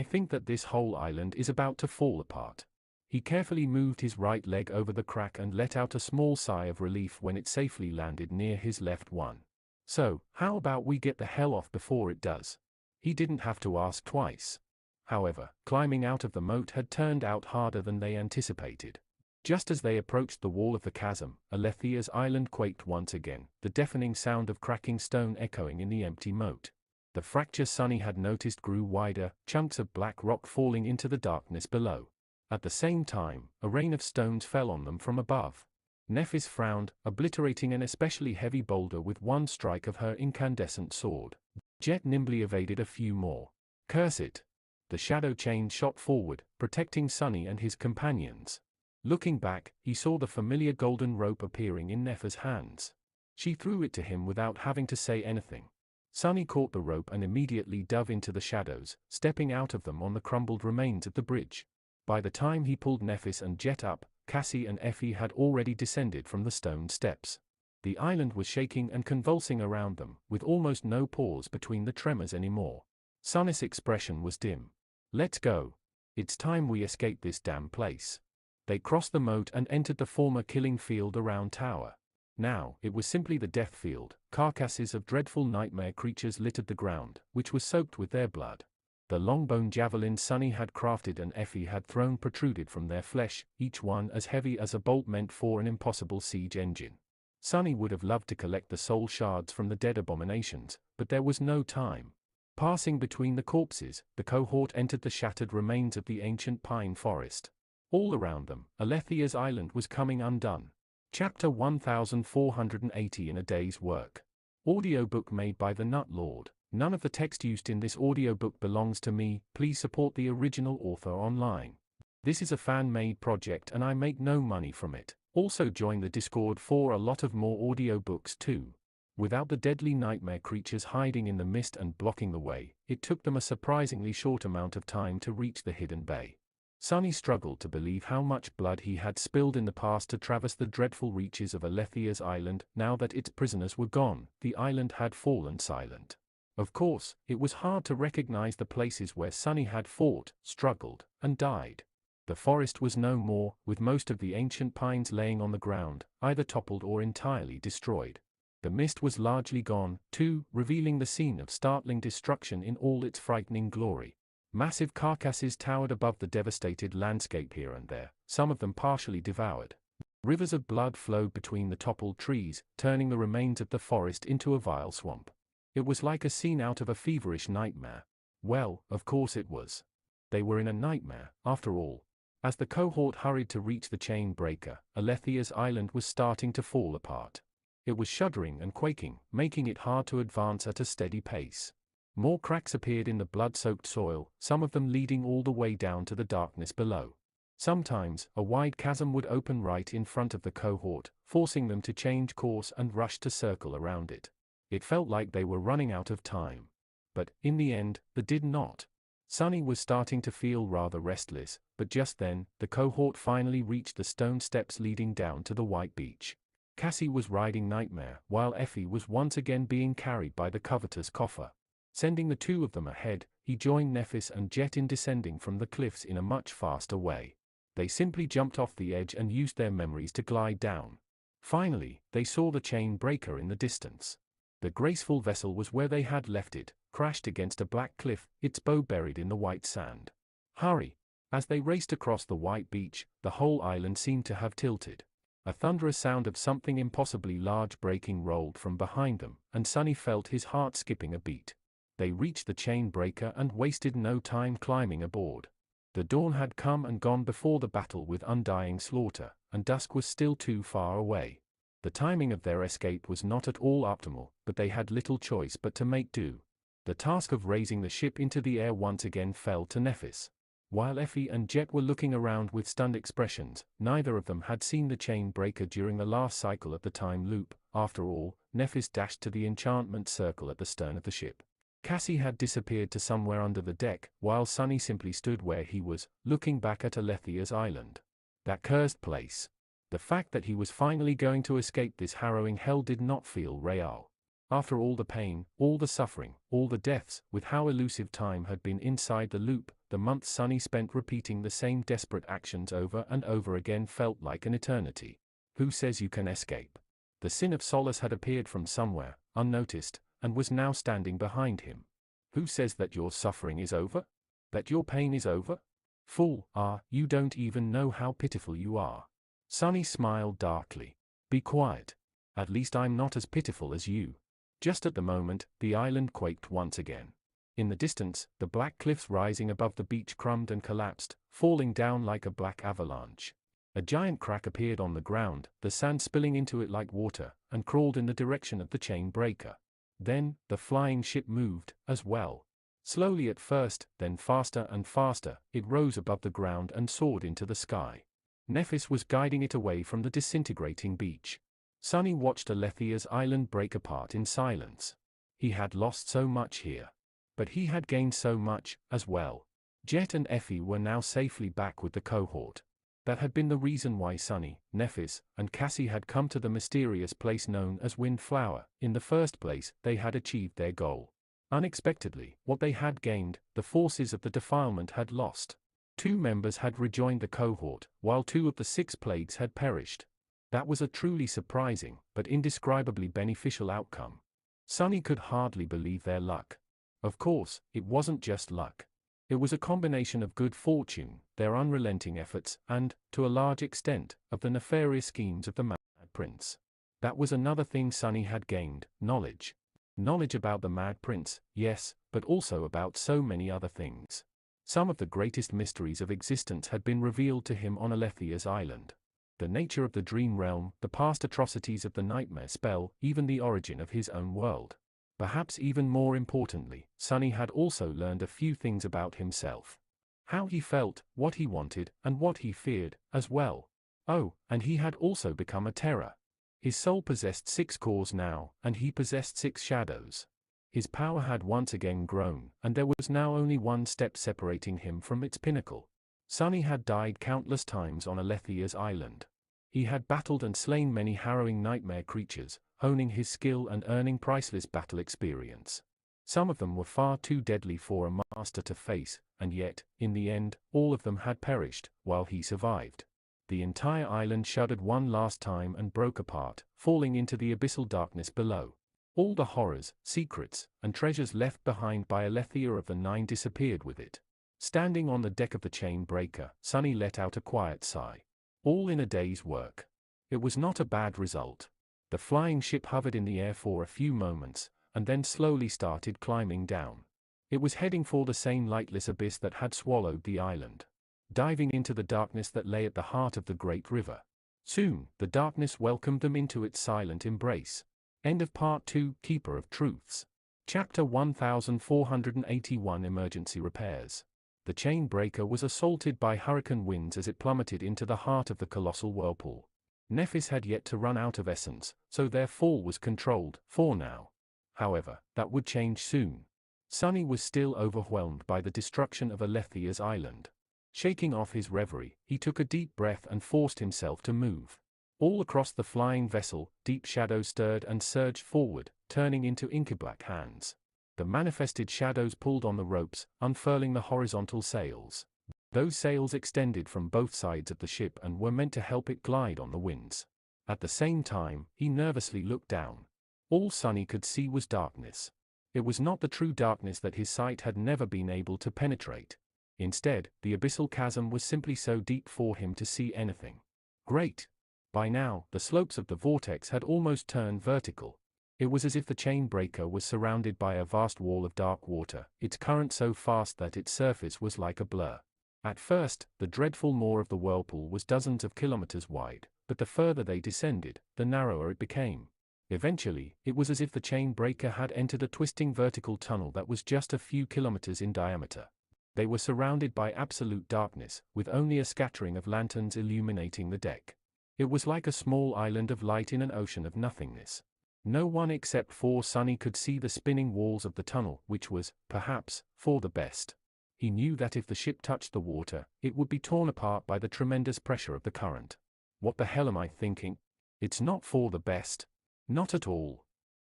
think that this whole island is about to fall apart." He carefully moved his right leg over the crack and let out a small sigh of relief when it safely landed near his left one. "So, how about we get the hell off before it does?" He didn't have to ask twice. However, climbing out of the moat had turned out harder than they anticipated. Just as they approached the wall of the chasm, Alethia's island quaked once again, the deafening sound of cracking stone echoing in the empty moat. The fracture Sunny had noticed grew wider, chunks of black rock falling into the darkness below. At the same time, a rain of stones fell on them from above. Nephis frowned, obliterating an especially heavy boulder with one strike of her incandescent sword. Jet nimbly evaded a few more. Curse it! The shadow chain shot forward, protecting Sunny and his companions. Looking back, he saw the familiar golden rope appearing in Nefer's hands. She threw it to him without having to say anything. Sunny caught the rope and immediately dove into the shadows, stepping out of them on the crumbled remains of the bridge. By the time he pulled Nephis and Jet up, Cassie and Effie had already descended from the stone steps. The island was shaking and convulsing around them, with almost no pause between the tremors anymore. Sunny's expression was dim. "Let's go." It's time we escape this damn place. They crossed the moat and entered the former killing field around Tower. Now, it was simply the death field. Carcasses of dreadful nightmare creatures littered the ground, which was soaked with their blood. The long-bone javelins Sunny had crafted and Effie had thrown protruded from their flesh, each one as heavy as a bolt meant for an impossible siege engine. Sunny would have loved to collect the soul shards from the dead abominations, but there was no time. Passing between the corpses, the cohort entered the shattered remains of the ancient pine forest. All around them, Alethia's island was coming undone. Chapter 1480 in a day's work. Audiobook made by the Nut Lord. None of the text used in this audiobook belongs to me. Please support the original author online. This is a fan-made project and I make no money from it. Also join the Discord for a lot of more audiobooks too. Without the deadly nightmare creatures hiding in the mist and blocking the way, it took them a surprisingly short amount of time to reach the hidden bay. Sunny struggled to believe how much blood he had spilled in the past to traverse the dreadful reaches of Alethia's island. Now that its prisoners were gone, the island had fallen silent. Of course, it was hard to recognize the places where Sunny had fought, struggled, and died. The forest was no more, with most of the ancient pines laying on the ground, either toppled or entirely destroyed. The mist was largely gone, too, revealing the scene of startling destruction in all its frightening glory. Massive carcasses towered above the devastated landscape here and there, some of them partially devoured. Rivers of blood flowed between the toppled trees, turning the remains of the forest into a vile swamp. It was like a scene out of a feverish nightmare. Well, of course it was. They were in a nightmare, after all. As the cohort hurried to reach the chain breaker, Alethia's island was starting to fall apart. It was shuddering and quaking, making it hard to advance at a steady pace. More cracks appeared in the blood-soaked soil, some of them leading all the way down to the darkness below. Sometimes, a wide chasm would open right in front of the cohort, forcing them to change course and rush to circle around it. It felt like they were running out of time. But, in the end, they did not. Sunny was starting to feel rather restless, but just then, the cohort finally reached the stone steps leading down to the white beach. Cassie was riding Nightmare, while Effie was once again being carried by the covetous coffer. Sending the two of them ahead, he joined Nephis and Jet in descending from the cliffs in a much faster way. They simply jumped off the edge and used their memories to glide down. Finally, they saw the chain breaker in the distance. The graceful vessel was where they had left it, crashed against a black cliff, its bow buried in the white sand. Hurry! As they raced across the white beach, the whole island seemed to have tilted. A thunderous sound of something impossibly large breaking rolled from behind them, and Sunny felt his heart skipping a beat. They reached the chain breaker and wasted no time climbing aboard. The dawn had come and gone before the battle with undying slaughter, and dusk was still too far away. The timing of their escape was not at all optimal, but they had little choice but to make do. The task of raising the ship into the air once again fell to Nephis. While Effie and Jet were looking around with stunned expressions, neither of them had seen the chain breaker during the last cycle of the time loop. After all, Nephis dashed to the enchantment circle at the stern of the ship. Cassie had disappeared to somewhere under the deck, while Sunny simply stood where he was, looking back at Alethia's island. That cursed place. The fact that he was finally going to escape this harrowing hell did not feel real. After all the pain, all the suffering, all the deaths, with how elusive time had been inside the loop, the months Sunny spent repeating the same desperate actions over and over again felt like an eternity. Who says you can escape? The Sin of Solace had appeared from somewhere, unnoticed, and was now standing behind him. Who says that your suffering is over? That your pain is over? Fool, you don't even know how pitiful you are. Sunny smiled darkly. Be quiet. At least I'm not as pitiful as you. Just at the moment, the island quaked once again. In the distance, the black cliffs rising above the beach crumbed and collapsed, falling down like a black avalanche. A giant crack appeared on the ground, the sand spilling into it like water, and crawled in the direction of the chain breaker. Then, the flying ship moved, as well. Slowly at first, then faster and faster, it rose above the ground and soared into the sky. Nephis was guiding it away from the disintegrating beach. Sunny watched Alethia's island break apart in silence. He had lost so much here. But he had gained so much, as well. Jet and Effie were now safely back with the cohort. That had been the reason why Sunny, Nephis, and Cassie had come to the mysterious place known as Windflower. In the first place, they had achieved their goal. Unexpectedly, what they had gained, the forces of the defilement had lost. 2 members had rejoined the cohort, while 2 of the 6 plagues had perished. That was a truly surprising, but indescribably beneficial outcome. Sunny could hardly believe their luck. Of course, it wasn't just luck. It was a combination of good fortune, their unrelenting efforts, and, to a large extent, of the nefarious schemes of the Mad Prince. That was another thing Sunny had gained, knowledge. Knowledge about the Mad Prince, yes, but also about so many other things. Some of the greatest mysteries of existence had been revealed to him on Alethea's island. The nature of the dream realm, the past atrocities of the nightmare spell, even the origin of his own world. Perhaps even more importantly, Sunny had also learned a few things about himself. How he felt, what he wanted, and what he feared, as well. Oh, and he had also become a terror. His soul possessed 6 cores now, and he possessed 6 shadows. His power had once again grown, and there was now only one step separating him from its pinnacle. Sunny had died countless times on Alethea's island. He had battled and slain many harrowing nightmare creatures, honing his skill and earning priceless battle experience. Some of them were far too deadly for a master to face, and yet, in the end, all of them had perished, while he survived. The entire island shuddered one last time and broke apart, falling into the abyssal darkness below. All the horrors, secrets, and treasures left behind by Alethea of the Nine disappeared with it. Standing on the deck of the chain breaker, Sunny let out a quiet sigh. All in a day's work. It was not a bad result. The flying ship hovered in the air for a few moments, and then slowly started climbing down. It was heading for the same lightless abyss that had swallowed the island. Diving into the darkness that lay at the heart of the great river. Soon, the darkness welcomed them into its silent embrace. End of Part 2, Keeper of Truths. Chapter 1481 Emergency Repairs. The chain breaker was assaulted by hurricane winds as it plummeted into the heart of the colossal whirlpool. Nephis had yet to run out of essence, so their fall was controlled, for now. However, that would change soon. Sunny was still overwhelmed by the destruction of Alethea's island. Shaking off his reverie, he took a deep breath and forced himself to move. All across the flying vessel, deep shadows stirred and surged forward, turning into inky black hands. The manifested shadows pulled on the ropes, unfurling the horizontal sails. Those sails extended from both sides of the ship and were meant to help it glide on the winds. At the same time, he nervously looked down. All Sunny could see was darkness. It was not the true darkness that his sight had never been able to penetrate. Instead, the abyssal chasm was simply so deep for him to see anything. Great! By now, the slopes of the vortex had almost turned vertical. It was as if the chain breaker was surrounded by a vast wall of dark water, its current so fast that its surface was like a blur. At first, the dreadful maw of the whirlpool was dozens of kilometers wide, but the further they descended, the narrower it became. Eventually, it was as if the chain breaker had entered a twisting vertical tunnel that was just a few kilometers in diameter. They were surrounded by absolute darkness, with only a scattering of lanterns illuminating the deck. It was like a small island of light in an ocean of nothingness. No one except for Sunny could see the spinning walls of the tunnel, which was, perhaps, for the best. He knew that if the ship touched the water, it would be torn apart by the tremendous pressure of the current. What the hell am I thinking? It's not for the best. Not at all.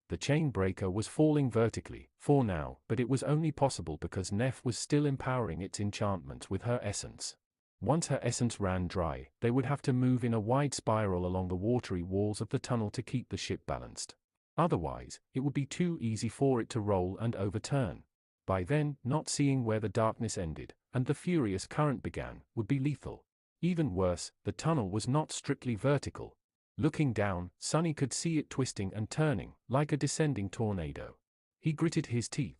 The chain breaker was falling vertically, for now, but it was only possible because Neph was still empowering its enchantments with her essence. Once her essence ran dry, they would have to move in a wide spiral along the watery walls of the tunnel to keep the ship balanced. Otherwise, it would be too easy for it to roll and overturn. By then, not seeing where the darkness ended, and the furious current began, would be lethal. Even worse, the tunnel was not strictly vertical. Looking down, Sunny could see it twisting and turning, like a descending tornado. He gritted his teeth.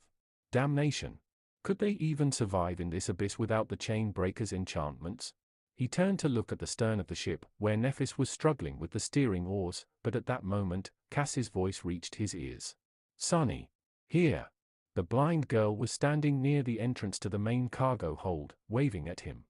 Damnation! Could they even survive in this abyss without the chain breaker's enchantments? He turned to look at the stern of the ship, where Nephis was struggling with the steering oars, but at that moment, Cass's voice reached his ears. Sunny! Here! The blind girl was standing near the entrance to the main cargo hold, waving at him.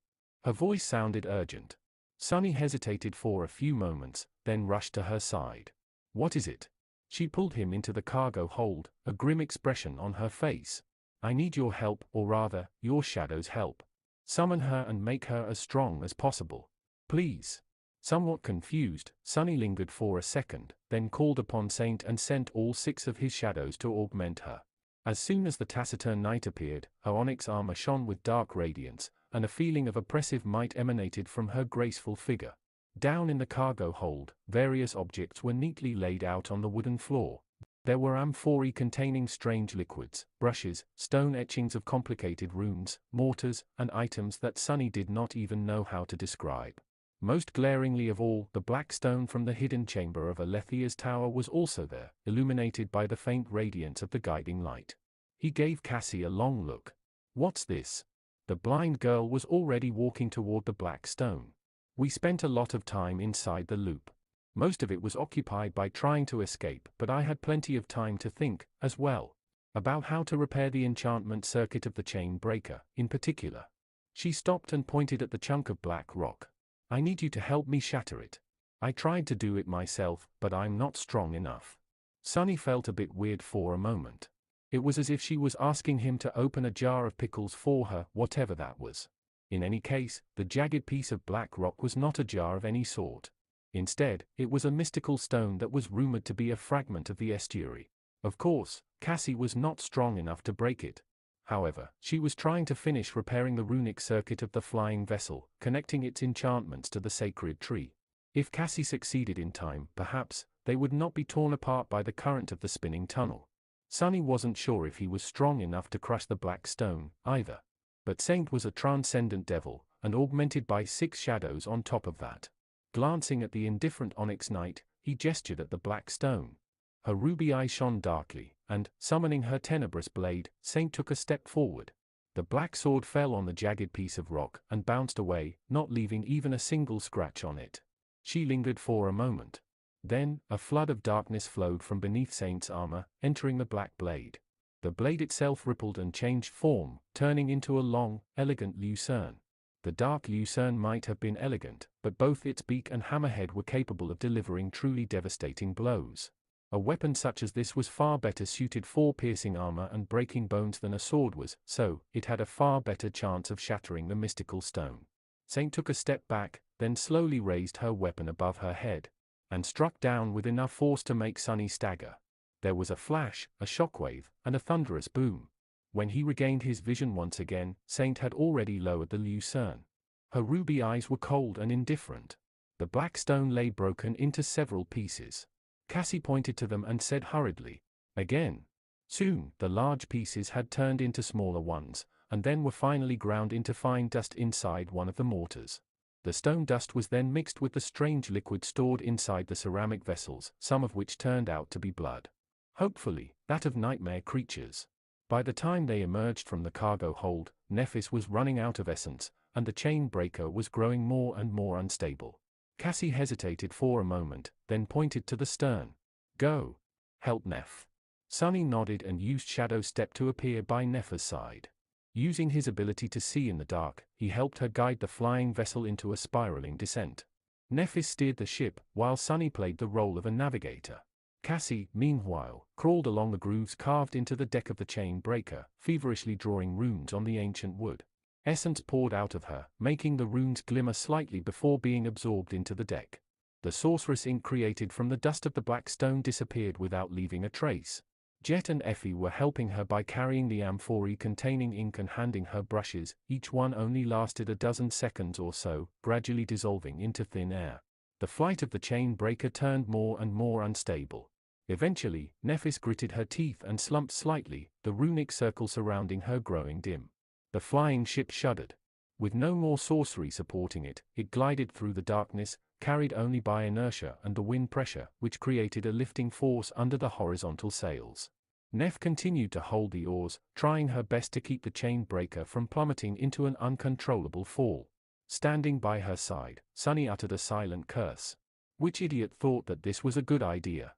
Her voice sounded urgent. Sunny hesitated for a few moments, then rushed to her side. What is it? She pulled him into the cargo hold, a grim expression on her face. I need your help, or rather, your shadow's help. Summon her and make her as strong as possible. Please. Somewhat confused, Sunny lingered for a second, then called upon Saint and sent all 6 of his shadows to augment her. As soon as the taciturn night appeared, her onyx armor shone with dark radiance, and a feeling of oppressive might emanated from her graceful figure. Down in the cargo hold, various objects were neatly laid out on the wooden floor. There were amphorae containing strange liquids, brushes, stone etchings of complicated runes, mortars, and items that Sunny did not even know how to describe. Most glaringly of all, the black stone from the hidden chamber of Alethia's tower was also there, illuminated by the faint radiance of the guiding light. He gave Cassie a long look. "What's this?" The blind girl was already walking toward the black stone. "We spent a lot of time inside the loop. Most of it was occupied by trying to escape, but I had plenty of time to think, as well, about how to repair the enchantment circuit of the chain breaker, in particular." She stopped and pointed at the chunk of black rock. "I need you to help me shatter it. I tried to do it myself, but I'm not strong enough." Sunny felt a bit weird for a moment. It was as if she was asking him to open a jar of pickles for her, whatever that was. In any case, the jagged piece of black rock was not a jar of any sort. Instead, it was a mystical stone that was rumored to be a fragment of the estuary. Of course, Cassie was not strong enough to break it. However, she was trying to finish repairing the runic circuit of the flying vessel, connecting its enchantments to the sacred tree. If Cassie succeeded in time, perhaps, they would not be torn apart by the current of the spinning tunnel. Sunny wasn't sure if he was strong enough to crush the black stone, either. But Saint was a transcendent devil, and augmented by 6 shadows on top of that. Glancing at the indifferent onyx knight, he gestured at the black stone. Her ruby eye shone darkly, and, summoning her tenebrous blade, Saint took a step forward. The black sword fell on the jagged piece of rock and bounced away, not leaving even a single scratch on it. She lingered for a moment. Then, a flood of darkness flowed from beneath Saint's armor, entering the black blade. The blade itself rippled and changed form, turning into a long, elegant lucerne. The dark lucerne might have been elegant, but both its beak and hammerhead were capable of delivering truly devastating blows. A weapon such as this was far better suited for piercing armor and breaking bones than a sword was, so it had a far better chance of shattering the mystical stone. Saint took a step back, then slowly raised her weapon above her head, and struck down with enough force to make Sunny stagger. There was a flash, a shockwave, and a thunderous boom. When he regained his vision once again, Saint had already lowered the lucerne. Her ruby eyes were cold and indifferent. The black stone lay broken into several pieces. Cassie pointed to them and said hurriedly, "Again." Soon, the large pieces had turned into smaller ones, and then were finally ground into fine dust inside one of the mortars. The stone dust was then mixed with the strange liquid stored inside the ceramic vessels, some of which turned out to be blood. Hopefully, that of nightmare creatures. By the time they emerged from the cargo hold, Nephis was running out of essence, and the chain breaker was growing more and more unstable. Cassie hesitated for a moment, then pointed to the stern. "Go. Help Neph." Sunny nodded and used Shadow Step to appear by Neph's side. Using his ability to see in the dark, he helped her guide the flying vessel into a spiraling descent. Nephis steered the ship, while Sunny played the role of a navigator. Cassie, meanwhile, crawled along the grooves carved into the deck of the chain breaker, feverishly drawing runes on the ancient wood. Essence poured out of her, making the runes glimmer slightly before being absorbed into the deck. The sorceress ink created from the dust of the black stone disappeared without leaving a trace. Jet and Effie were helping her by carrying the amphorae containing ink and handing her brushes. Each one only lasted a dozen seconds or so, gradually dissolving into thin air. The flight of the chain breaker turned more and more unstable. Eventually, Nephis gritted her teeth and slumped slightly, the runic circle surrounding her growing dim. The flying ship shuddered. With no more sorcery supporting it, it glided through the darkness, carried only by inertia and the wind pressure, which created a lifting force under the horizontal sails. Neph continued to hold the oars, trying her best to keep the chain breaker from plummeting into an uncontrollable fall. Standing by her side, Sunny uttered a silent curse. Which idiot thought that this was a good idea?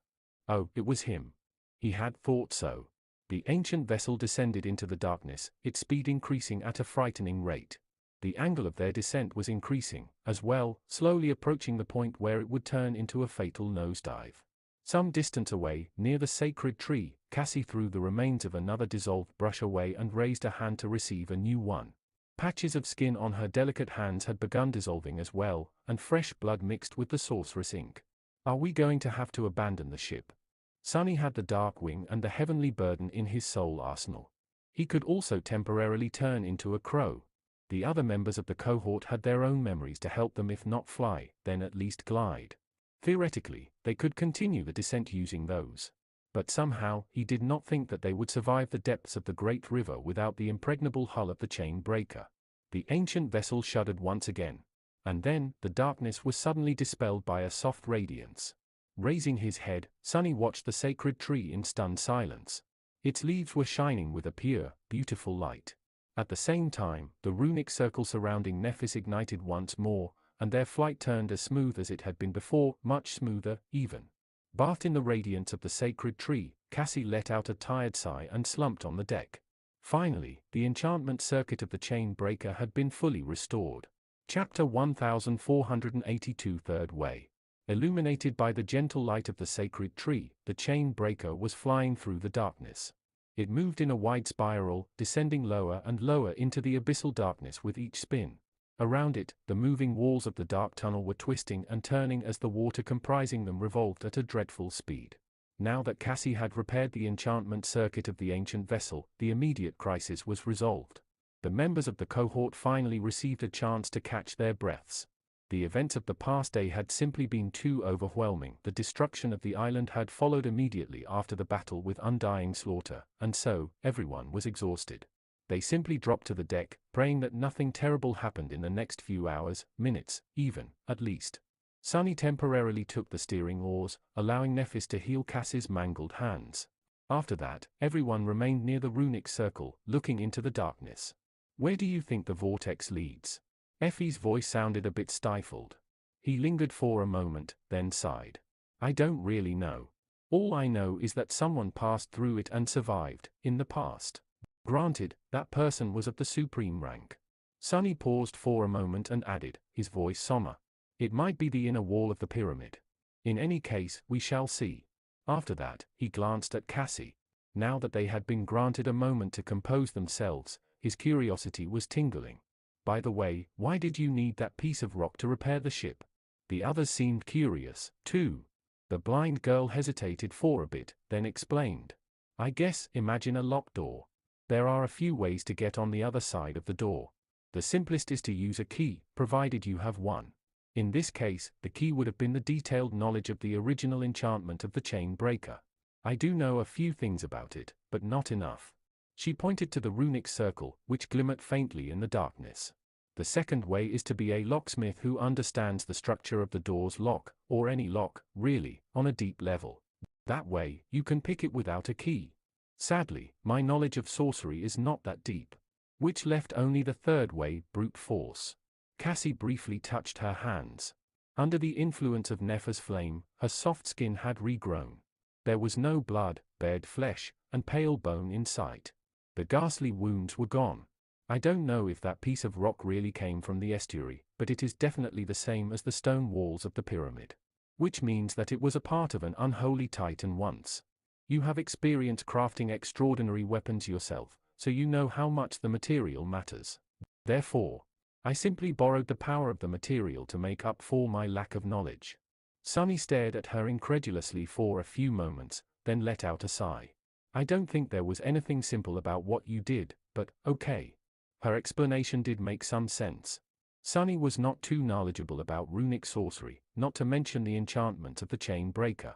Oh, it was him. He had thought so. The ancient vessel descended into the darkness, its speed increasing at a frightening rate. The angle of their descent was increasing, as well, slowly approaching the point where it would turn into a fatal nosedive. Some distance away, near the sacred tree, Cassie threw the remains of another dissolved brush away and raised a hand to receive a new one. Patches of skin on her delicate hands had begun dissolving as well, and fresh blood mixed with the sorceress ink. "Are we going to have to abandon the ship?" Sunny had the dark wing and the heavenly burden in his soul arsenal. He could also temporarily turn into a crow. The other members of the cohort had their own memories to help them, if not fly, then at least glide. Theoretically, they could continue the descent using those. But somehow, he did not think that they would survive the depths of the great river without the impregnable hull of the chain breaker. The ancient vessel shuddered once again. And then, the darkness was suddenly dispelled by a soft radiance. Raising his head, Sunny watched the sacred tree in stunned silence. Its leaves were shining with a pure, beautiful light. At the same time, the runic circle surrounding Nephis ignited once more, and their flight turned as smooth as it had been before, much smoother, even. Bathed in the radiance of the sacred tree, Cassie let out a tired sigh and slumped on the deck. Finally, the enchantment circuit of the chain breaker had been fully restored. Chapter 1482 Third Way. Illuminated by the gentle light of the sacred tree, the chain breaker was flying through the darkness. It moved in a wide spiral, descending lower and lower into the abyssal darkness with each spin. Around it, the moving walls of the dark tunnel were twisting and turning as the water comprising them revolved at a dreadful speed. Now that Cassie had repaired the enchantment circuit of the ancient vessel, the immediate crisis was resolved. The members of the cohort finally received a chance to catch their breaths. The events of the past day had simply been too overwhelming. The destruction of the island had followed immediately after the battle with undying slaughter, and so, everyone was exhausted. They simply dropped to the deck, praying that nothing terrible happened in the next few hours, minutes, even, at least. Sunny temporarily took the steering oars, allowing Nephis to heal Cassie's mangled hands. After that, everyone remained near the runic circle, looking into the darkness. Where do you think the vortex leads? Effie's voice sounded a bit stifled. He lingered for a moment, then sighed. I don't really know. All I know is that someone passed through it and survived, in the past. Granted, that person was of the supreme rank. Sunny paused for a moment and added, his voice somber. It might be the inner wall of the pyramid. In any case, we shall see. After that, he glanced at Cassie. Now that they had been granted a moment to compose themselves, his curiosity was tingling. By the way, why did you need that piece of rock to repair the ship? The others seemed curious, too. The blind girl hesitated for a bit, then explained. I guess, imagine a locked door. There are a few ways to get on the other side of the door. The simplest is to use a key, provided you have one. In this case, the key would have been the detailed knowledge of the original enchantment of the chain breaker. I do know a few things about it, but not enough. She pointed to the runic circle, which glimmered faintly in the darkness. The second way is to be a locksmith who understands the structure of the door's lock, or any lock, really, on a deep level. That way, you can pick it without a key. Sadly, my knowledge of sorcery is not that deep. Which left only the third way, brute force. Cassie briefly touched her hands. Under the influence of Neph's flame, her soft skin had regrown. There was no blood, bared flesh, and pale bone in sight. The ghastly wounds were gone. I don't know if that piece of rock really came from the estuary, but it is definitely the same as the stone walls of the pyramid. Which means that it was a part of an unholy titan once. You have experience crafting extraordinary weapons yourself, so you know how much the material matters. Therefore, I simply borrowed the power of the material to make up for my lack of knowledge. Sunny stared at her incredulously for a few moments, then let out a sigh. I don't think there was anything simple about what you did, but, okay. Her explanation did make some sense. Sunny was not too knowledgeable about runic sorcery, not to mention the enchantment of the chain breaker.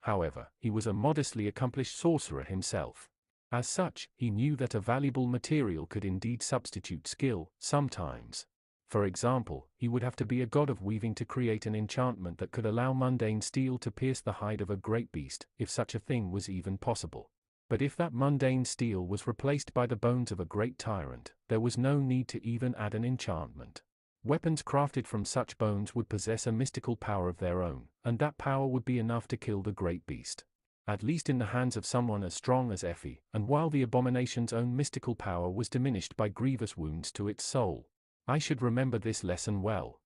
However, he was a modestly accomplished sorcerer himself. As such, he knew that a valuable material could indeed substitute skill, sometimes. For example, he would have to be a god of weaving to create an enchantment that could allow mundane steel to pierce the hide of a great beast, if such a thing was even possible. But if that mundane steel was replaced by the bones of a great tyrant, there was no need to even add an enchantment. Weapons crafted from such bones would possess a mystical power of their own, and that power would be enough to kill the great beast. At least in the hands of someone as strong as Effie, and while the abomination's own mystical power was diminished by grievous wounds to its soul. I should remember this lesson well.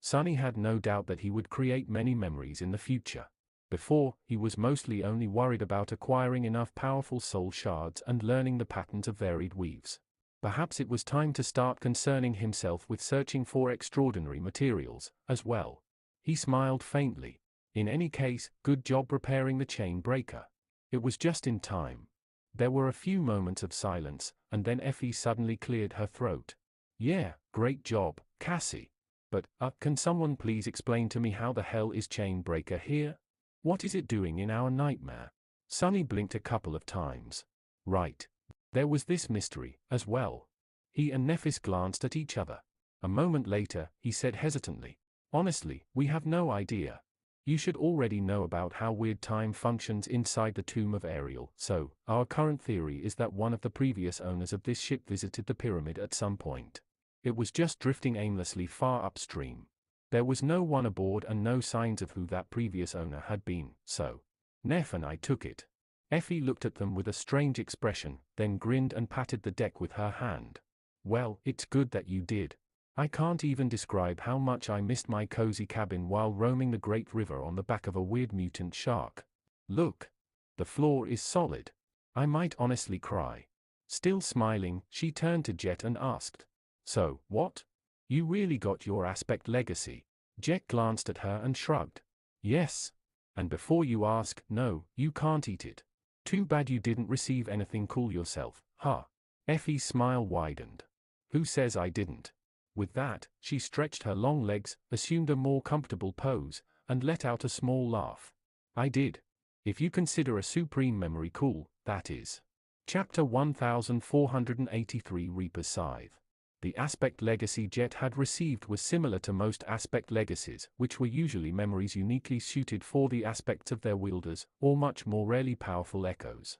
Sunny had no doubt that he would create many memories in the future. Before, he was mostly only worried about acquiring enough powerful soul shards and learning the patterns of varied weaves. Perhaps it was time to start concerning himself with searching for extraordinary materials, as well. He smiled faintly. In any case, good job repairing the chain breaker. It was just in time. There were a few moments of silence, and then Effie suddenly cleared her throat. Yeah, Great job, Cassie. But, can someone please explain to me how the hell is Chainbreaker here? What is it doing in our nightmare? Sunny blinked a couple of times. Right. There was this mystery, as well. He and Nephis glanced at each other. A moment later, he said hesitantly, honestly, we have no idea. You should already know about how weird time functions inside the tomb of Ariel, so, our current theory is that one of the previous owners of this ship visited the pyramid at some point. It was just drifting aimlessly far upstream. There was no one aboard and no signs of who that previous owner had been, so. Neph and I took it. Effie looked at them with a strange expression, then grinned and patted the deck with her hand. Well, it's good that you did. I can't even describe how much I missed my cozy cabin while roaming the great river on the back of a weird mutant shark. Look. The floor is solid. I might honestly cry. Still smiling, she turned to Jet and asked. So, what? You really got your Aspect Legacy? Jet glanced at her and shrugged. Yes. And before you ask, no, you can't eat it. Too bad you didn't receive anything cool yourself, huh? Effie's smile widened. Who says I didn't? With that, she stretched her long legs, assumed a more comfortable pose, and let out a small laugh. I did. If you consider a supreme memory cool, that is. Chapter 1483 Reaper's Scythe. The Aspect Legacy Jet had received was similar to most Aspect Legacies, which were usually memories uniquely suited for the aspects of their wielders, or much more rarely powerful echoes.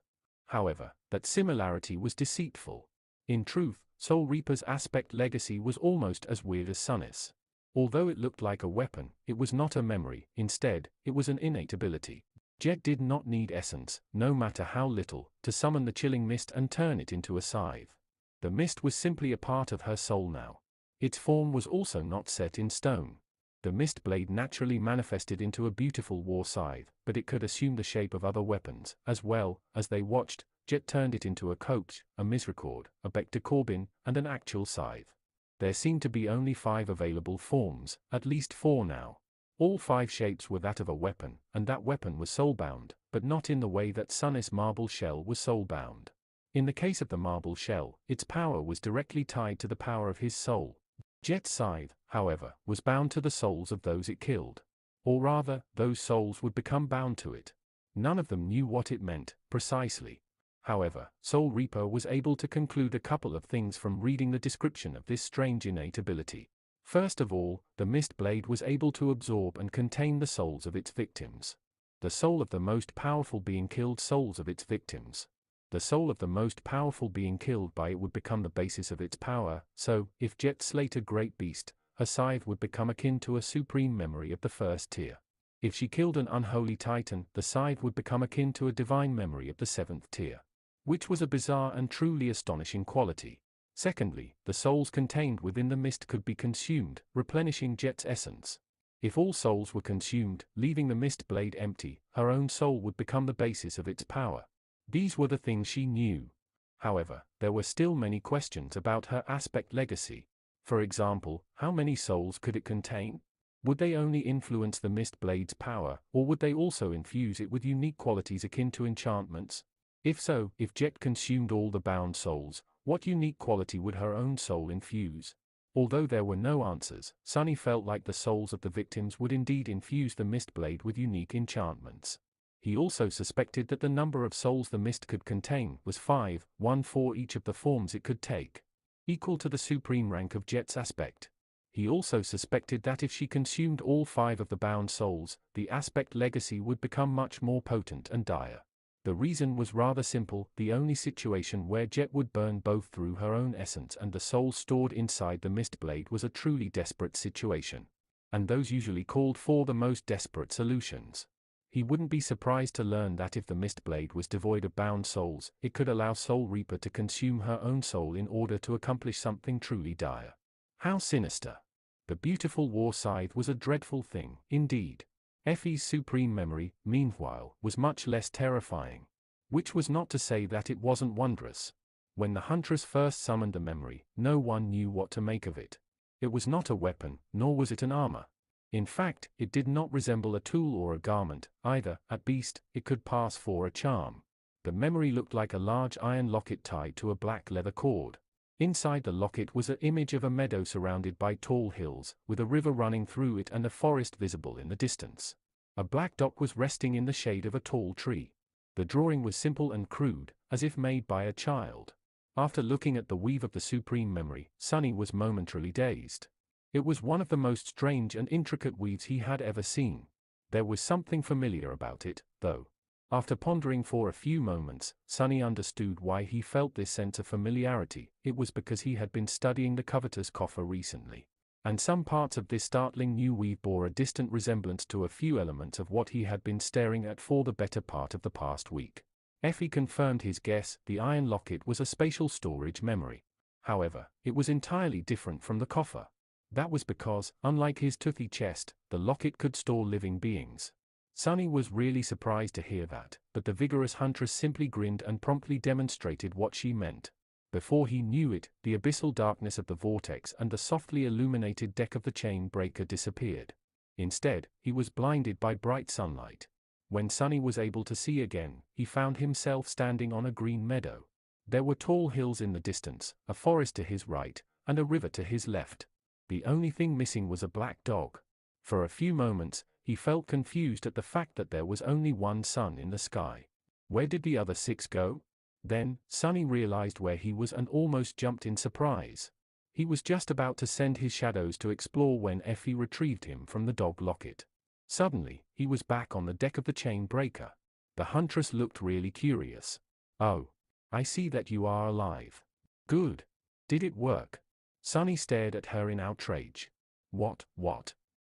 However, that similarity was deceitful. In truth, Soul Reaper's Aspect Legacy was almost as weird as Sunnis. Although it looked like a weapon, it was not a memory, instead, it was an innate ability. Jet did not need essence, no matter how little, to summon the chilling mist and turn it into a scythe. The mist was simply a part of her soul now. Its form was also not set in stone. The mist blade naturally manifested into a beautiful war scythe, but it could assume the shape of other weapons, as well. As they watched, Jet turned it into a coach, a misrecord, a Bector Corbin, and an actual scythe. There seemed to be only 5 available forms, at least 4 now. All 5 shapes were that of a weapon, and that weapon was soulbound, but not in the way that Sunnis Marble Shell was soulbound. In the case of the Marble Shell, its power was directly tied to the power of his soul. Jet's scythe, however, was bound to the souls of those it killed. Or rather, those souls would become bound to it. None of them knew what it meant, precisely. However, Soul Reaper was able to conclude a couple of things from reading the description of this strange innate ability. First of all, the Mist Blade was able to absorb and contain the souls of its victims. The soul of the most powerful being killed souls of its victims. The soul of the most powerful being killed by it would become the basis of its power, so, if Jet slayed a great beast, her scythe would become akin to a supreme memory of the first tier. If she killed an unholy titan, the scythe would become akin to a divine memory of the 7th tier. Which was a bizarre and truly astonishing quality. Secondly, the souls contained within the mist could be consumed, replenishing Jet's essence. If all souls were consumed, leaving the mist blade empty, her own soul would become the basis of its power. These were the things she knew. However, there were still many questions about her Aspect Legacy. For example, how many souls could it contain? Would they only influence the mist blade's power, or would they also infuse it with unique qualities akin to enchantments? If so, if Jet consumed all the bound souls, what unique quality would her own soul infuse? Although there were no answers, Sunny felt like the souls of the victims would indeed infuse the mist blade with unique enchantments. He also suspected that the number of souls the mist could contain was 5, 1 for each of the forms it could take. Equal to the supreme rank of Jet's aspect. He also suspected that if she consumed all 5 of the bound souls, the Aspect Legacy would become much more potent and dire. The reason was rather simple: the only situation where Jet would burn both through her own essence and the soul stored inside the mist blade was a truly desperate situation. And those usually called for the most desperate solutions. He wouldn't be surprised to learn that if the mist blade was devoid of bound souls, it could allow Soul Reaper to consume her own soul in order to accomplish something truly dire. How sinister. The beautiful war scythe was a dreadful thing, indeed. Effie's supreme memory, meanwhile, was much less terrifying. Which was not to say that it wasn't wondrous. When the Huntress first summoned the memory, no one knew what to make of it. It was not a weapon, nor was it an armor. In fact, it did not resemble a tool or a garment, either. At best, it could pass for a charm. The memory looked like a large iron locket tied to a black leather cord. Inside the locket was an image of a meadow surrounded by tall hills, with a river running through it and a forest visible in the distance. A black dog was resting in the shade of a tall tree. The drawing was simple and crude, as if made by a child. After looking at the weave of the supreme memory, Sunny was momentarily dazed. It was one of the most strange and intricate weaves he had ever seen. There was something familiar about it, though. After pondering for a few moments, Sunny understood why he felt this sense of familiarity. It was because he had been studying the Covetous Coffer recently. And some parts of this startling new weave bore a distant resemblance to a few elements of what he had been staring at for the better part of the past week. Effie confirmed his guess. The iron locket was a spatial storage memory. However, it was entirely different from the coffer. That was because, unlike his toothy chest, the locket could store living beings. Sunny was really surprised to hear that, but the vigorous huntress simply grinned and promptly demonstrated what she meant. Before he knew it, the abyssal darkness of the vortex and the softly illuminated deck of the chain breaker disappeared. Instead, he was blinded by bright sunlight. When Sunny was able to see again, he found himself standing on a green meadow. There were tall hills in the distance, a forest to his right, and a river to his left. The only thing missing was a black dog. For a few moments, he felt confused at the fact that there was only one sun in the sky. Where did the other 6 go? Then, Sunny realized where he was and almost jumped in surprise. He was just about to send his shadows to explore when Effie retrieved him from the dog locket. Suddenly, he was back on the deck of the chain breaker. The huntress looked really curious. "Oh, I see that you are alive. Good. Did it work?" Sunny stared at her in outrage. What?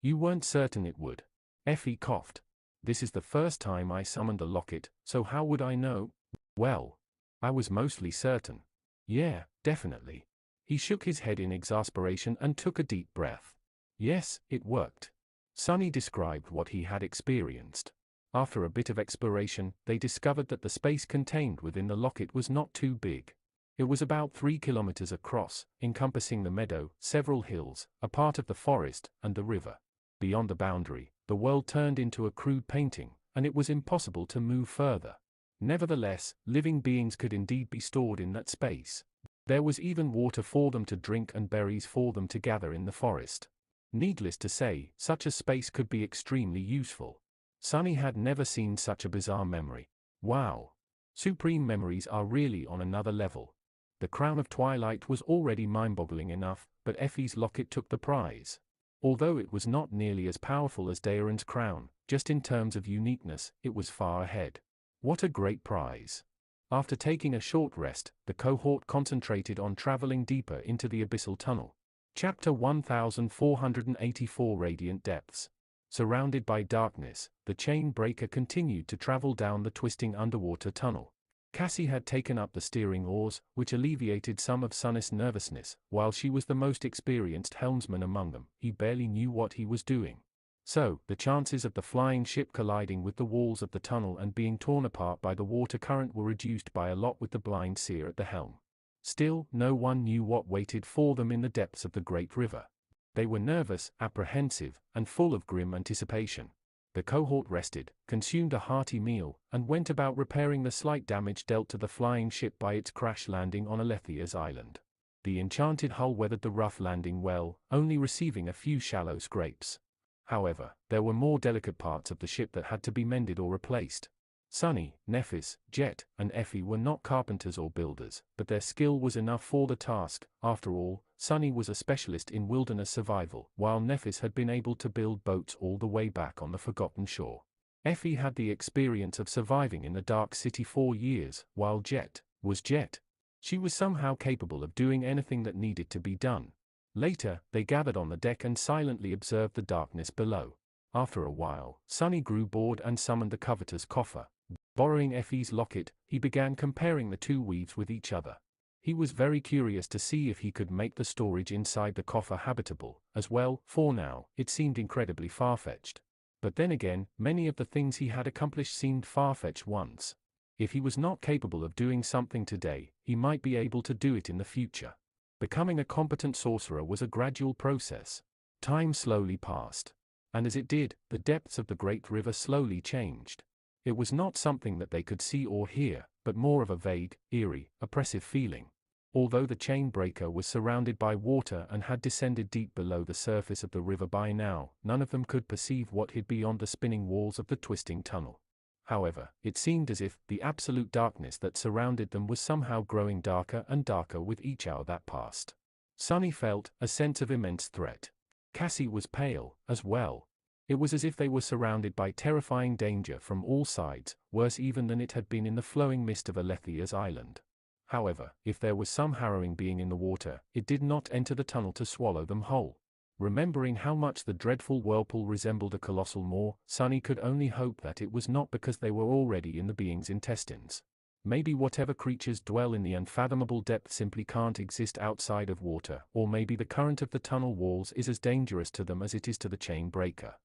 You weren't certain it would?" Effie coughed. "This is the first time I summoned the locket, so how would I know?" "Well, I was mostly certain." "Yeah, definitely." He shook his head in exasperation and took a deep breath. "Yes, it worked." Sunny described what he had experienced. After a bit of exploration, they discovered that the space contained within the locket was not too big. It was about 3 kilometers across, encompassing the meadow, several hills, a part of the forest, and the river. Beyond the boundary, the world turned into a crude painting, and it was impossible to move further. Nevertheless, living beings could indeed be stored in that space. There was even water for them to drink and berries for them to gather in the forest. Needless to say, such a space could be extremely useful. Sunny had never seen such a bizarre memory. Wow! Supreme memories are really on another level. The Crown of Twilight was already mind-boggling enough, but Effie's locket took the prize. Although it was not nearly as powerful as Daeron's crown, just in terms of uniqueness, it was far ahead. What a great prize! After taking a short rest, the cohort concentrated on traveling deeper into the abyssal tunnel. Chapter 1484 Radiant Depths. Surrounded by darkness, the chain breaker continued to travel down the twisting underwater tunnel. Cassie had taken up the steering oars, which alleviated some of Sunny's nervousness. While she was the most experienced helmsman among them, he barely knew what he was doing. So, the chances of the flying ship colliding with the walls of the tunnel and being torn apart by the water current were reduced by a lot with the blind seer at the helm. Still, no one knew what waited for them in the depths of the great river. They were nervous, apprehensive, and full of grim anticipation. The cohort rested, consumed a hearty meal, and went about repairing the slight damage dealt to the flying ship by its crash landing on Alethia's island. The enchanted hull weathered the rough landing well, only receiving a few shallow scrapes. However, there were more delicate parts of the ship that had to be mended or replaced. Sunny, Nephis, Jet, and Effie were not carpenters or builders, but their skill was enough for the task. After all, Sunny was a specialist in wilderness survival, while Nephis had been able to build boats all the way back on the Forgotten Shore. Effie had the experience of surviving in the Dark City for years, while Jet was Jet. She was somehow capable of doing anything that needed to be done. Later, they gathered on the deck and silently observed the darkness below. After a while, Sunny grew bored and summoned the Covetous Coffer. Borrowing Effie's locket, he began comparing the two weaves with each other. He was very curious to see if he could make the storage inside the coffer habitable, as well. For now, it seemed incredibly far-fetched. But then again, many of the things he had accomplished seemed far-fetched once. If he was not capable of doing something today, he might be able to do it in the future. Becoming a competent sorcerer was a gradual process. Time slowly passed. And as it did, the depths of the great river slowly changed. It was not something that they could see or hear, but more of a vague, eerie, oppressive feeling. Although the chain breaker was surrounded by water and had descended deep below the surface of the river by now, none of them could perceive what hid beyond the spinning walls of the twisting tunnel. However, it seemed as if the absolute darkness that surrounded them was somehow growing darker and darker with each hour that passed. Sunny felt a sense of immense threat. Cassie was pale, as well. It was as if they were surrounded by terrifying danger from all sides, worse even than it had been in the flowing mist of Alethia's island. However, if there was some harrowing being in the water, it did not enter the tunnel to swallow them whole. Remembering how much the dreadful whirlpool resembled a colossal maw, Sunny could only hope that it was not because they were already in the being's intestines. Maybe whatever creatures dwell in the unfathomable depth simply can't exist outside of water, or maybe the current of the tunnel walls is as dangerous to them as it is to the chain breaker.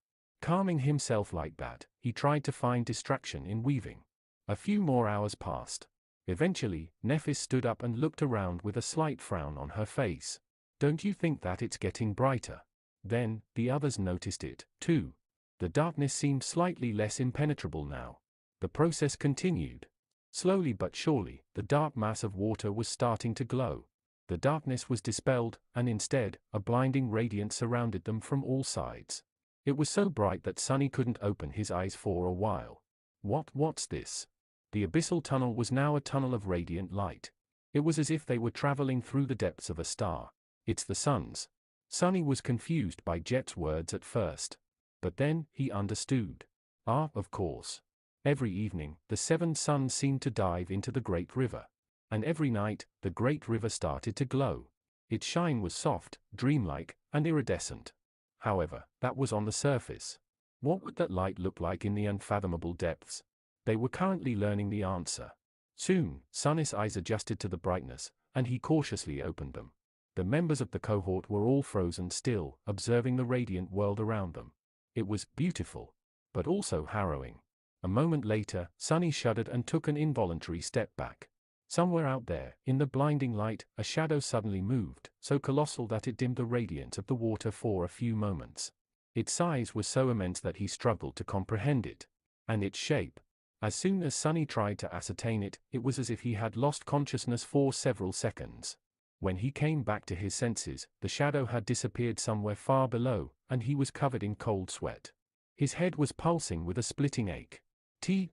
Calming himself like that, he tried to find distraction in weaving. A few more hours passed. Eventually, Nephis stood up and looked around with a slight frown on her face. "Don't you think that it's getting brighter?" Then, the others noticed it, too. The darkness seemed slightly less impenetrable now. The process continued. Slowly but surely, the dark mass of water was starting to glow. The darkness was dispelled, and instead, a blinding radiance surrounded them from all sides. It was so bright that Sunny couldn't open his eyes for a while. What's this? The abyssal tunnel was now a tunnel of radiant light. It was as if they were traveling through the depths of a star. "It's the suns." Sunny was confused by Jet's words at first. But then, he understood. Of course. Every evening, the 7 suns seemed to dive into the great river. And every night, the great river started to glow. Its shine was soft, dreamlike, and iridescent. However, that was on the surface. What would that light look like in the unfathomable depths? They were currently learning the answer. Soon, Sunny's eyes adjusted to the brightness, and he cautiously opened them. The members of the cohort were all frozen still, observing the radiant world around them. It was beautiful, but also harrowing. A moment later, Sunny shuddered and took an involuntary step back. Somewhere out there, in the blinding light, a shadow suddenly moved, so colossal that it dimmed the radiance of the water for a few moments. Its size was so immense that he struggled to comprehend it. And its shape. As soon as Sunny tried to ascertain it, it was as if he had lost consciousness for several seconds. When he came back to his senses, the shadow had disappeared somewhere far below, and he was covered in cold sweat. His head was pulsing with a splitting ache.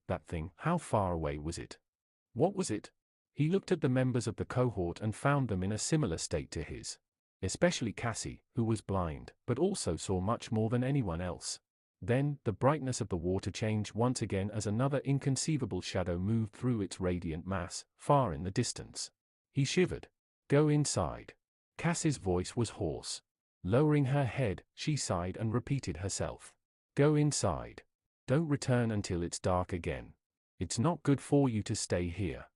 That thing, how far away was it? What was it? He looked at the members of the cohort and found them in a similar state to his. Especially Cassie, who was blind, but also saw much more than anyone else. Then, the brightness of the water changed once again as another inconceivable shadow moved through its radiant mass, far in the distance. He shivered. "Go inside." Cassie's voice was hoarse. Lowering her head, she sighed and repeated herself. "Go inside. Don't return until it's dark again. It's not good for you to stay here."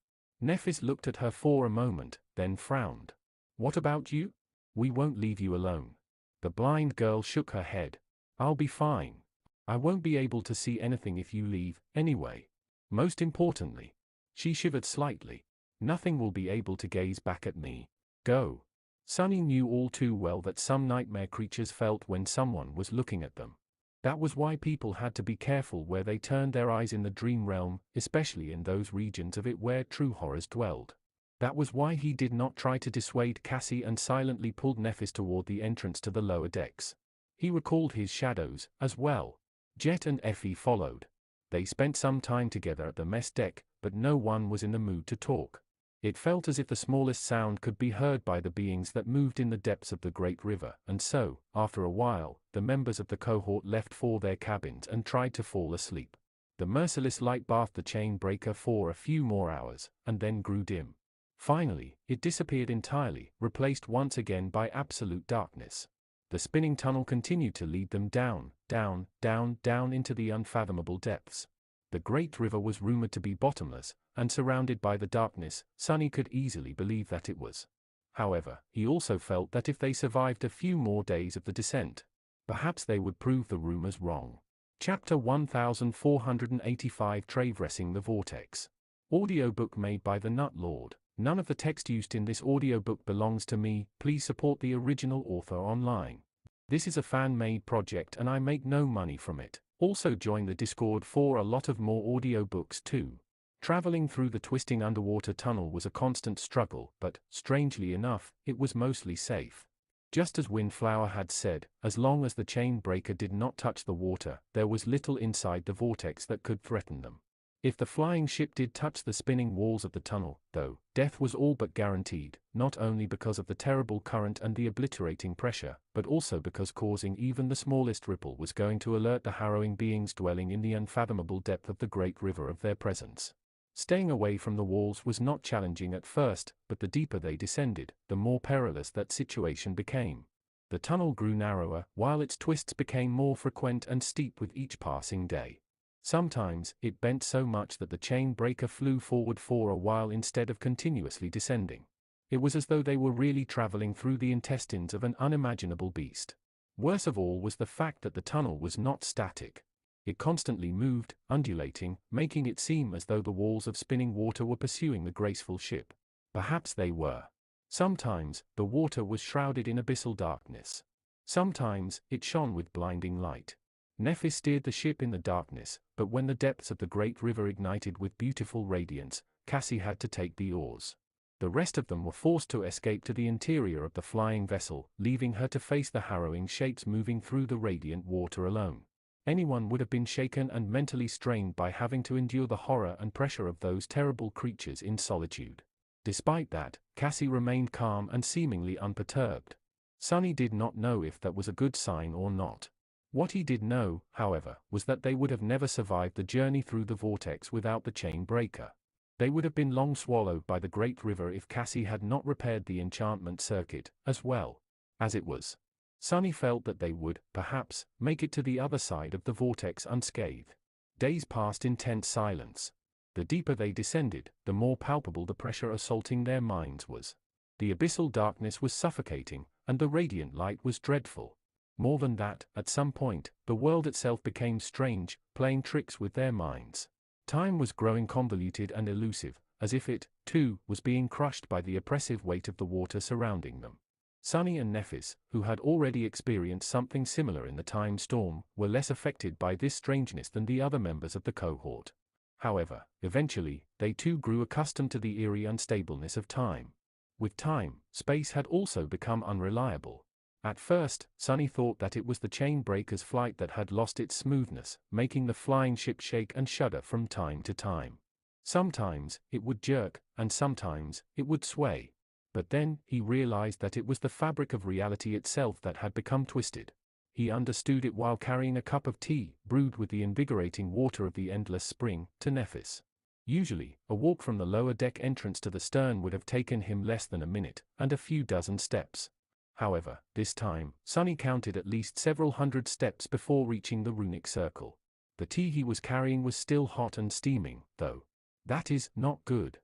Nephis looked at her for a moment, then frowned. "What about you? We won't leave you alone." The blind girl shook her head. "I'll be fine. I won't be able to see anything if you leave, anyway. Most importantly," she shivered slightly, "nothing will be able to gaze back at me. Go." Sunny knew all too well that some nightmare creatures felt when someone was looking at them. That was why people had to be careful where they turned their eyes in the dream realm, especially in those regions of it where true horrors dwelled. That was why he did not try to dissuade Cassie and silently pulled Nephis toward the entrance to the lower decks. He recalled his shadows, as well. Jet and Effie followed. They spent some time together at the mess deck, but no one was in the mood to talk. It felt as if the smallest sound could be heard by the beings that moved in the depths of the great river, and so, after a while, the members of the cohort left for their cabins and tried to fall asleep. The merciless light bathed the chain breaker for a few more hours, and then grew dim. Finally, it disappeared entirely, replaced once again by absolute darkness. The spinning tunnel continued to lead them down, down, down, down into the unfathomable depths. The great river was rumored to be bottomless, and surrounded by the darkness, Sunny could easily believe that it was. However, he also felt that if they survived a few more days of the descent, perhaps they would prove the rumors wrong. Chapter 1485 Traversing the Vortex. Audiobook made by the Nut Lord. None of the text used in this audiobook belongs to me. Please support the original author online. This is a fan-made project and I make no money from it. Also join the Discord for a lot of more audiobooks too. Traveling through the twisting underwater tunnel was a constant struggle, but, strangely enough, it was mostly safe. Just as Windflower had said, as long as the chain breaker did not touch the water, there was little inside the vortex that could threaten them. If the flying ship did touch the spinning walls of the tunnel, though, death was all but guaranteed, not only because of the terrible current and the obliterating pressure, but also because causing even the smallest ripple was going to alert the harrowing beings dwelling in the unfathomable depth of the great river of their presence. Staying away from the walls was not challenging at first, but the deeper they descended, the more perilous that situation became. The tunnel grew narrower, while its twists became more frequent and steep with each passing day. Sometimes, it bent so much that the chain breaker flew forward for a while instead of continuously descending. It was as though they were really traveling through the intestines of an unimaginable beast. Worse of all was the fact that the tunnel was not static. It constantly moved, undulating, making it seem as though the walls of spinning water were pursuing the graceful ship. Perhaps they were. Sometimes, the water was shrouded in abyssal darkness. Sometimes, it shone with blinding light. Nephis steered the ship in the darkness, but when the depths of the great river ignited with beautiful radiance, Cassie had to take the oars. The rest of them were forced to escape to the interior of the flying vessel, leaving her to face the harrowing shapes moving through the radiant water alone. Anyone would have been shaken and mentally strained by having to endure the horror and pressure of those terrible creatures in solitude. Despite that, Cassie remained calm and seemingly unperturbed. Sunny did not know if that was a good sign or not. What he did know, however, was that they would have never survived the journey through the vortex without the chain breaker. They would have been long swallowed by the great river if Cassie had not repaired the enchantment circuit, as well. As it was, Sunny felt that they would, perhaps, make it to the other side of the vortex unscathed. Days passed in tense silence. The deeper they descended, the more palpable the pressure assaulting their minds was. The abyssal darkness was suffocating, and the radiant light was dreadful. More than that, at some point, the world itself became strange, playing tricks with their minds. Time was growing convoluted and elusive, as if it, too, was being crushed by the oppressive weight of the water surrounding them. Sunny and Nephis, who had already experienced something similar in the time storm, were less affected by this strangeness than the other members of the cohort. However, eventually, they too grew accustomed to the eerie unstableness of time. With time, space had also become unreliable. At first, Sunny thought that it was the chain breaker's flight that had lost its smoothness, making the flying ship shake and shudder from time to time. Sometimes, it would jerk, and sometimes, it would sway. But then, he realized that it was the fabric of reality itself that had become twisted. He understood it while carrying a cup of tea, brewed with the invigorating water of the endless spring, to Nephis. Usually, a walk from the lower deck entrance to the stern would have taken him less than a minute, and a few dozen steps. However, this time, Sunny counted at least several hundred steps before reaching the runic circle. The tea he was carrying was still hot and steaming, though. That is, not good.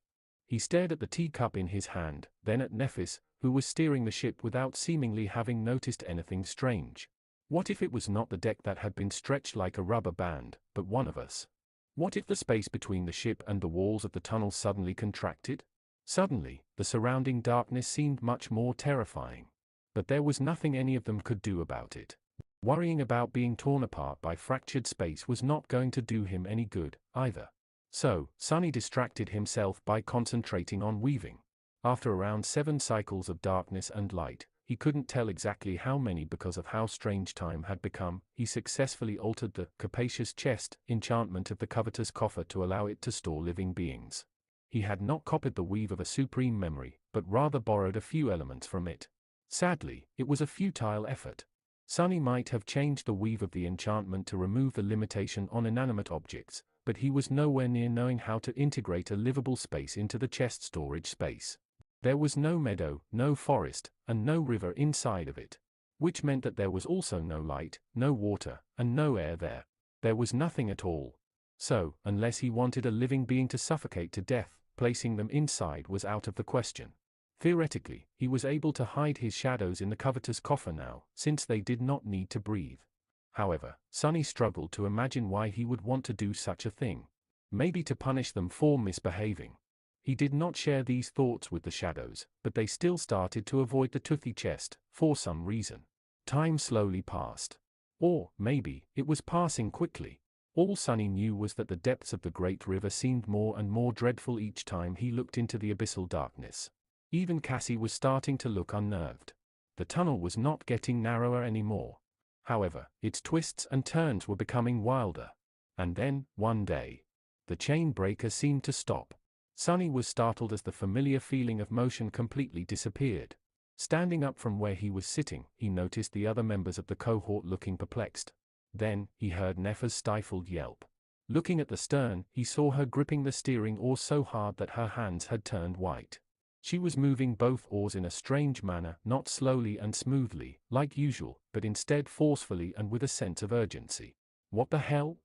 He stared at the teacup in his hand, then at Nephis, who was steering the ship without seemingly having noticed anything strange. What if it was not the deck that had been stretched like a rubber band, but one of us? What if the space between the ship and the walls of the tunnel suddenly contracted? Suddenly, the surrounding darkness seemed much more terrifying. But there was nothing any of them could do about it. Worrying about being torn apart by fractured space was not going to do him any good, either. So, Sunny distracted himself by concentrating on weaving. After around 7 cycles of darkness and light, he couldn't tell exactly how many because of how strange time had become, he successfully altered the capacious chest enchantment of the covetous coffer to allow it to store living beings. He had not copied the weave of a supreme memory, but rather borrowed a few elements from it. Sadly, it was a futile effort. Sunny might have changed the weave of the enchantment to remove the limitation on inanimate objects, but he was nowhere near knowing how to integrate a livable space into the chest storage space. There was no meadow, no forest, and no river inside of it. Which meant that there was also no light, no water, and no air there. There was nothing at all. So, unless he wanted a living being to suffocate to death, placing them inside was out of the question. Theoretically, he was able to hide his shadows in the covetous coffer now, since they did not need to breathe. However, Sunny struggled to imagine why he would want to do such a thing. Maybe to punish them for misbehaving. He did not share these thoughts with the shadows, but they still started to avoid the toothy chest, for some reason. Time slowly passed. Or, maybe, it was passing quickly. All Sunny knew was that the depths of the great river seemed more and more dreadful each time he looked into the abyssal darkness. Even Cassie was starting to look unnerved. The tunnel was not getting narrower anymore. However, its twists and turns were becoming wilder. And then, one day, the chain breaker seemed to stop. Sunny was startled as the familiar feeling of motion completely disappeared. Standing up from where he was sitting, he noticed the other members of the cohort looking perplexed. Then, he heard Nefer's stifled yelp. Looking at the stern, he saw her gripping the steering oar so hard that her hands had turned white. She was moving both oars in a strange manner, not slowly and smoothly, like usual, but instead forcefully and with a sense of urgency. What the hell?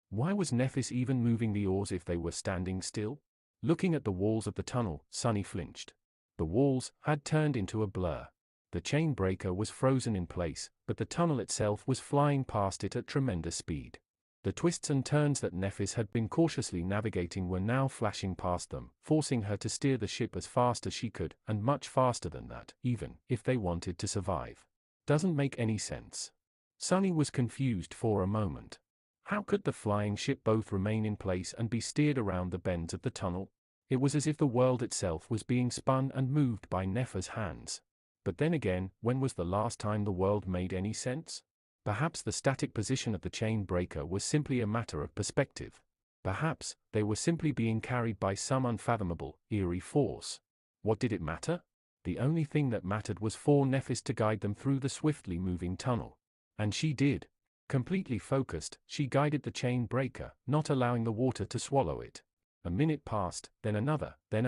Why was Nephis even moving the oars if they were standing still? Looking at the walls of the tunnel, Sunny flinched. The walls had turned into a blur. The chain breaker was frozen in place, but the tunnel itself was flying past it at tremendous speed. The twists and turns that Nephis had been cautiously navigating were now flashing past them, forcing her to steer the ship as fast as she could, and much faster than that, even if they wanted to survive. Doesn't make any sense. Sunny was confused for a moment. How could the flying ship both remain in place and be steered around the bends of the tunnel? It was as if the world itself was being spun and moved by Nefer's hands. But then again, when was the last time the world made any sense? Perhaps the static position of the chain breaker was simply a matter of perspective. Perhaps they were simply being carried by some unfathomable, eerie force. What did it matter? The only thing that mattered was for Nephis to guide them through the swiftly moving tunnel. And she did. Completely focused, she guided the chain breaker, not allowing the water to swallow it. A minute passed, then another, then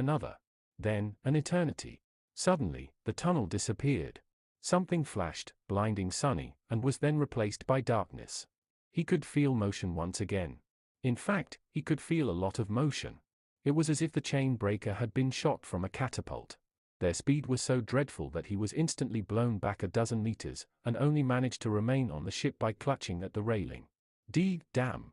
an eternity. Suddenly, the tunnel disappeared. Something flashed, blinding Sunny, and was then replaced by darkness. He could feel motion once again. In fact, he could feel a lot of motion. It was as if the chain breaker had been shot from a catapult. Their speed was so dreadful that he was instantly blown back a dozen meters, and only managed to remain on the ship by clutching at the railing. Damn!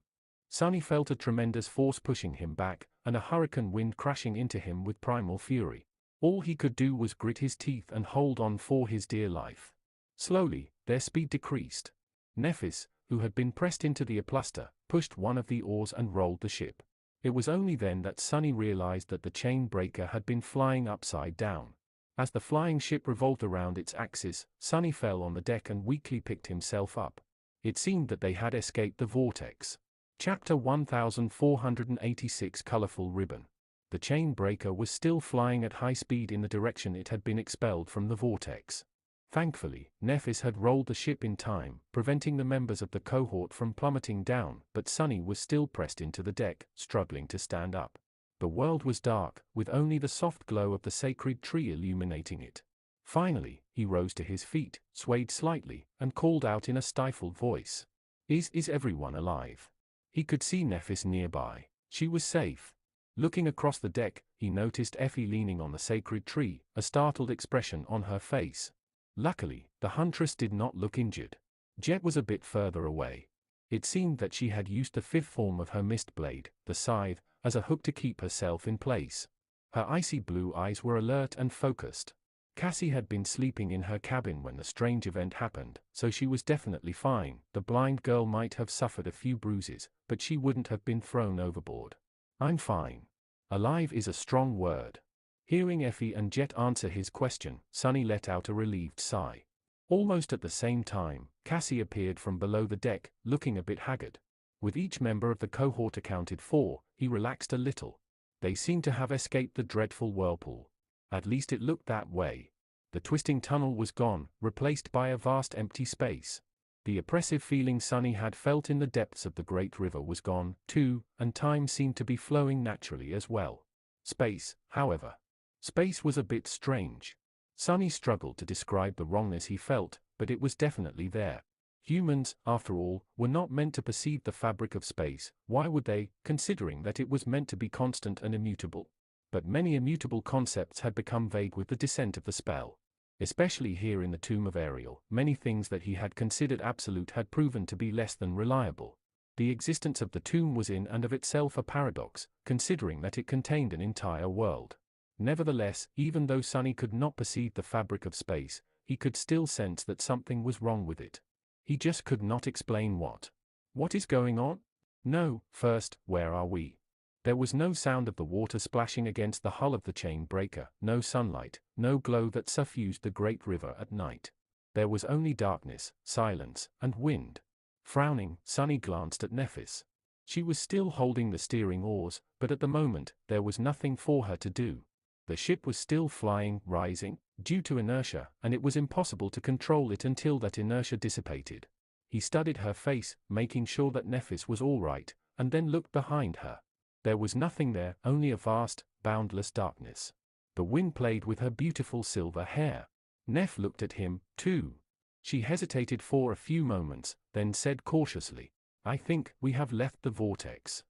Sunny felt a tremendous force pushing him back, and a hurricane wind crashing into him with primal fury. All he could do was grit his teeth and hold on for his dear life. Slowly, their speed decreased. Nephis, who had been pressed into the apluster, pushed one of the oars and rolled the ship. It was only then that Sunny realized that the chain breaker had been flying upside down. As the flying ship revolved around its axis, Sunny fell on the deck and weakly picked himself up. It seemed that they had escaped the vortex. Chapter 1486 Colorful Ribbon. The chain breaker was still flying at high speed in the direction it had been expelled from the vortex. Thankfully, Nephis had rolled the ship in time, preventing the members of the cohort from plummeting down, but Sunny was still pressed into the deck, struggling to stand up. The world was dark, with only the soft glow of the sacred tree illuminating it. Finally, he rose to his feet, swayed slightly, and called out in a stifled voice. Is everyone alive? He could see Nephis nearby. She was safe. Looking across the deck, he noticed Effie leaning on the sacred tree, a startled expression on her face. Luckily, the huntress did not look injured. Jet was a bit further away. It seemed that she had used the fifth form of her mist blade, the scythe, as a hook to keep herself in place. Her icy blue eyes were alert and focused. Cassie had been sleeping in her cabin when the strange event happened, so she was definitely fine. The blind girl might have suffered a few bruises, but she wouldn't have been thrown overboard. I'm fine. Alive is a strong word. Hearing Effie and Jet answer his question, Sunny let out a relieved sigh. Almost at the same time, Cassie appeared from below the deck, looking a bit haggard. With each member of the cohort accounted for, he relaxed a little. They seemed to have escaped the dreadful whirlpool. At least it looked that way. The twisting tunnel was gone, replaced by a vast empty space. The oppressive feeling Sunny had felt in the depths of the great river was gone, too, and time seemed to be flowing naturally as well. Space, however. Space was a bit strange. Sunny struggled to describe the wrongness he felt, but it was definitely there. Humans, after all, were not meant to perceive the fabric of space. Why would they, considering that it was meant to be constant and immutable? But many immutable concepts had become vague with the descent of the spell. Especially here in the tomb of Ariel, many things that he had considered absolute had proven to be less than reliable. The existence of the tomb was in and of itself a paradox, considering that it contained an entire world. Nevertheless, even though Sunny could not perceive the fabric of space, he could still sense that something was wrong with it. He just could not explain what. What is going on? No, first, where are we? There was no sound of the water splashing against the hull of the chain breaker, no sunlight, no glow that suffused the great river at night. There was only darkness, silence, and wind. Frowning, Sunny glanced at Nephis. She was still holding the steering oars, but at the moment, there was nothing for her to do. The ship was still flying, rising, due to inertia, and it was impossible to control it until that inertia dissipated. He studied her face, making sure that Nephis was all right, and then looked behind her. There was nothing there, only a vast, boundless darkness. The wind played with her beautiful silver hair. Neph looked at him, too. She hesitated for a few moments, then said cautiously, "I think we have left the vortex."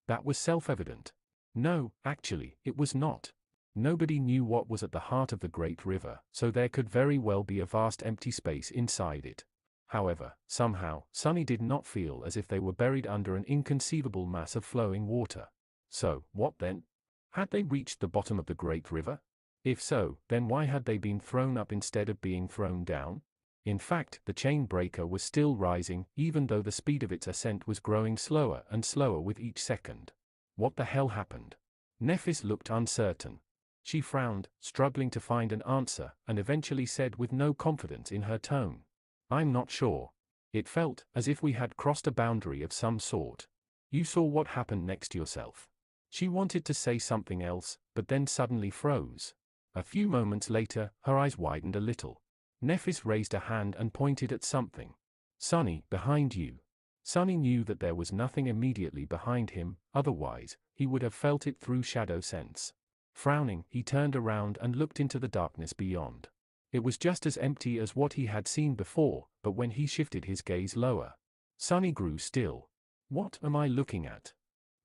That was self-evident. No, actually, it was not. Nobody knew what was at the heart of the great river, so there could very well be a vast empty space inside it. However, somehow, Sunny did not feel as if they were buried under an inconceivable mass of flowing water. So, what then? Had they reached the bottom of the great river? If so, then why had they been thrown up instead of being thrown down? In fact, the chain breaker was still rising, even though the speed of its ascent was growing slower and slower with each second. What the hell happened? Nephis looked uncertain. She frowned, struggling to find an answer, and eventually said with no confidence in her tone, "I'm not sure. It felt as if we had crossed a boundary of some sort. You saw what happened next yourself." She wanted to say something else, but then suddenly froze. A few moments later, her eyes widened a little. Nephis raised a hand and pointed at something. "Sunny, behind you." Sunny knew that there was nothing immediately behind him, otherwise, he would have felt it through shadow sense. Frowning, he turned around and looked into the darkness beyond. It was just as empty as what he had seen before, but when he shifted his gaze lower, Sunny grew still. What am I looking at?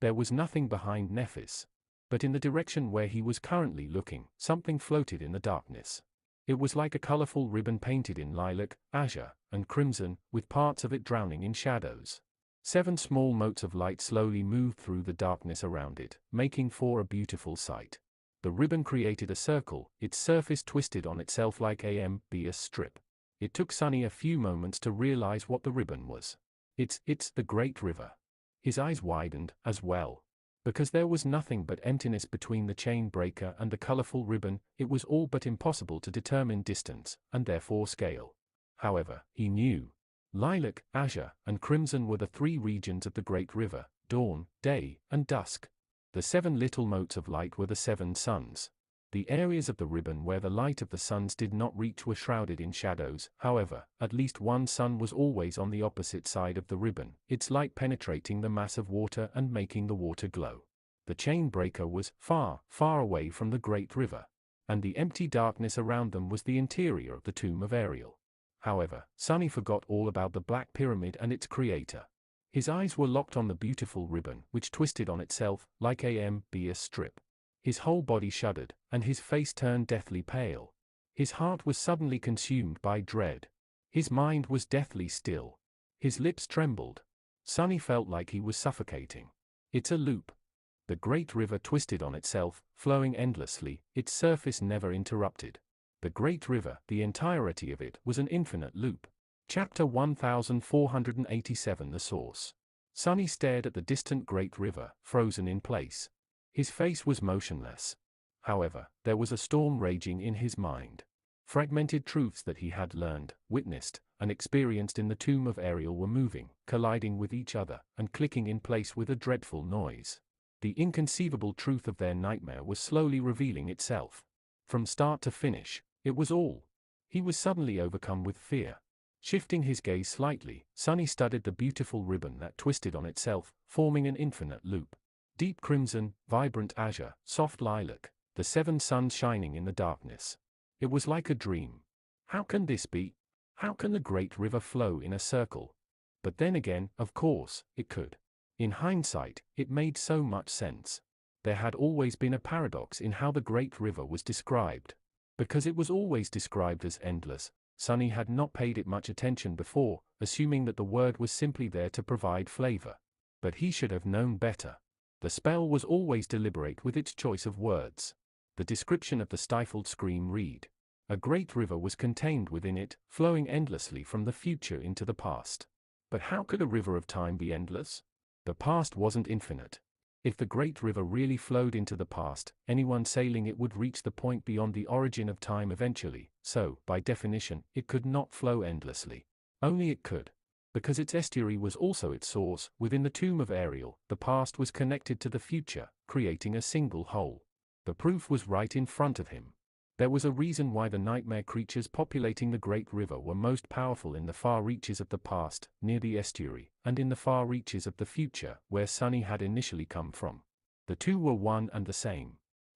There was nothing behind Nephis. But in the direction where he was currently looking, something floated in the darkness. It was like a colorful ribbon painted in lilac, azure, and crimson, with parts of it drowning in shadows. 7 small motes of light slowly moved through the darkness around it, making for a beautiful sight. The ribbon created a circle, its surface twisted on itself like a ambiguous strip. It took Sunny a few moments to realize what the ribbon was. It's the Great River. His eyes widened, as well. Because there was nothing but emptiness between the chain breaker and the colorful ribbon, it was all but impossible to determine distance, and therefore scale. However, he knew. Lilac, azure, and crimson were the 3 regions of the great river: dawn, day, and dusk. The 7 little motes of light were the 7 suns. The areas of the ribbon where the light of the suns did not reach were shrouded in shadows. However, at least one sun was always on the opposite side of the ribbon, its light penetrating the mass of water and making the water glow. The chain breaker was far, far away from the great river, and the empty darkness around them was the interior of the tomb of Ariel. However, Sunny forgot all about the Black Pyramid and its creator. His eyes were locked on the beautiful ribbon, which twisted on itself, like a ambiguous strip. His whole body shuddered, and his face turned deathly pale. His heart was suddenly consumed by dread. His mind was deathly still. His lips trembled. Sunny felt like he was suffocating. It's a loop. The great river twisted on itself, flowing endlessly, its surface never interrupted. The great river, the entirety of it, was an infinite loop. Chapter 1487 The Source. Sunny stared at the distant great river, frozen in place. His face was motionless. However, there was a storm raging in his mind. Fragmented truths that he had learned, witnessed, and experienced in the tomb of Ariel were moving, colliding with each other, and clicking in place with a dreadful noise. The inconceivable truth of their nightmare was slowly revealing itself. From start to finish, it was all. He was suddenly overcome with fear. Shifting his gaze slightly, Sunny studied the beautiful ribbon that twisted on itself, forming an infinite loop. Deep crimson, vibrant azure, soft lilac, the 7 suns shining in the darkness. It was like a dream. How can this be? How can the great river flow in a circle? But then again, of course, it could. In hindsight, it made so much sense. There had always been a paradox in how the great river was described. Because it was always described as endless, Sunny had not paid it much attention before, assuming that the word was simply there to provide flavor. But he should have known better. The spell was always deliberate with its choice of words. The description of the stifled scream read: a great river was contained within it, flowing endlessly from the future into the past. But how could a river of time be endless? The past wasn't infinite. If the great river really flowed into the past, anyone sailing it would reach the point beyond the origin of time eventually, so, by definition, it could not flow endlessly. Only it could. Because its estuary was also its source, within the tomb of Ariel, the past was connected to the future, creating a single whole. The proof was right in front of him. There was a reason why the nightmare creatures populating the great river were most powerful in the far reaches of the past, near the estuary, and in the far reaches of the future, where Sunny had initially come from. The two were one and the same.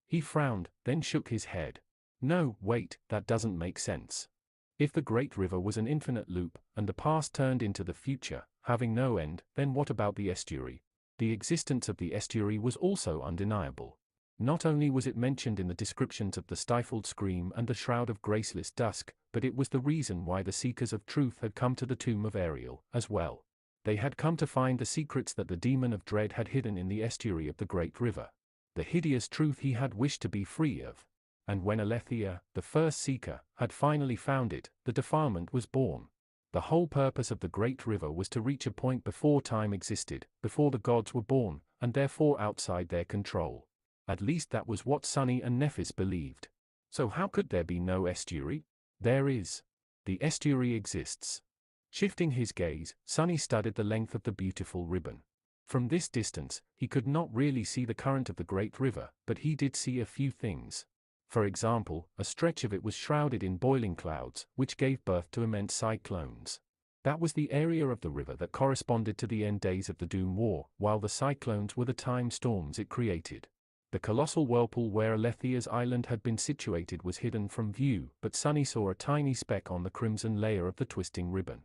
He frowned, then shook his head. No, wait, that doesn't make sense. If the great river was an infinite loop, and the past turned into the future, having no end, then what about the estuary? The existence of the estuary was also undeniable. Not only was it mentioned in the descriptions of the stifled scream and the shroud of graceless dusk, but it was the reason why the seekers of truth had come to the tomb of Ariel, as well. They had come to find the secrets that the demon of dread had hidden in the estuary of the great river. The hideous truth he had wished to be free of. And when Aletheia, the first seeker, had finally found it, the defilement was born. The whole purpose of the great river was to reach a point before time existed, before the gods were born, and therefore outside their control. At least that was what Sunny and Nephis believed. So how could there be no estuary? There is. The estuary exists. Shifting his gaze, Sunny studied the length of the beautiful ribbon. From this distance, he could not really see the current of the great river, but he did see a few things. For example, a stretch of it was shrouded in boiling clouds, which gave birth to immense cyclones. That was the area of the river that corresponded to the end days of the Doom War, while the cyclones were the time storms it created. The colossal whirlpool where Aletheia's island had been situated was hidden from view, but Sunny saw a tiny speck on the crimson layer of the twisting ribbon.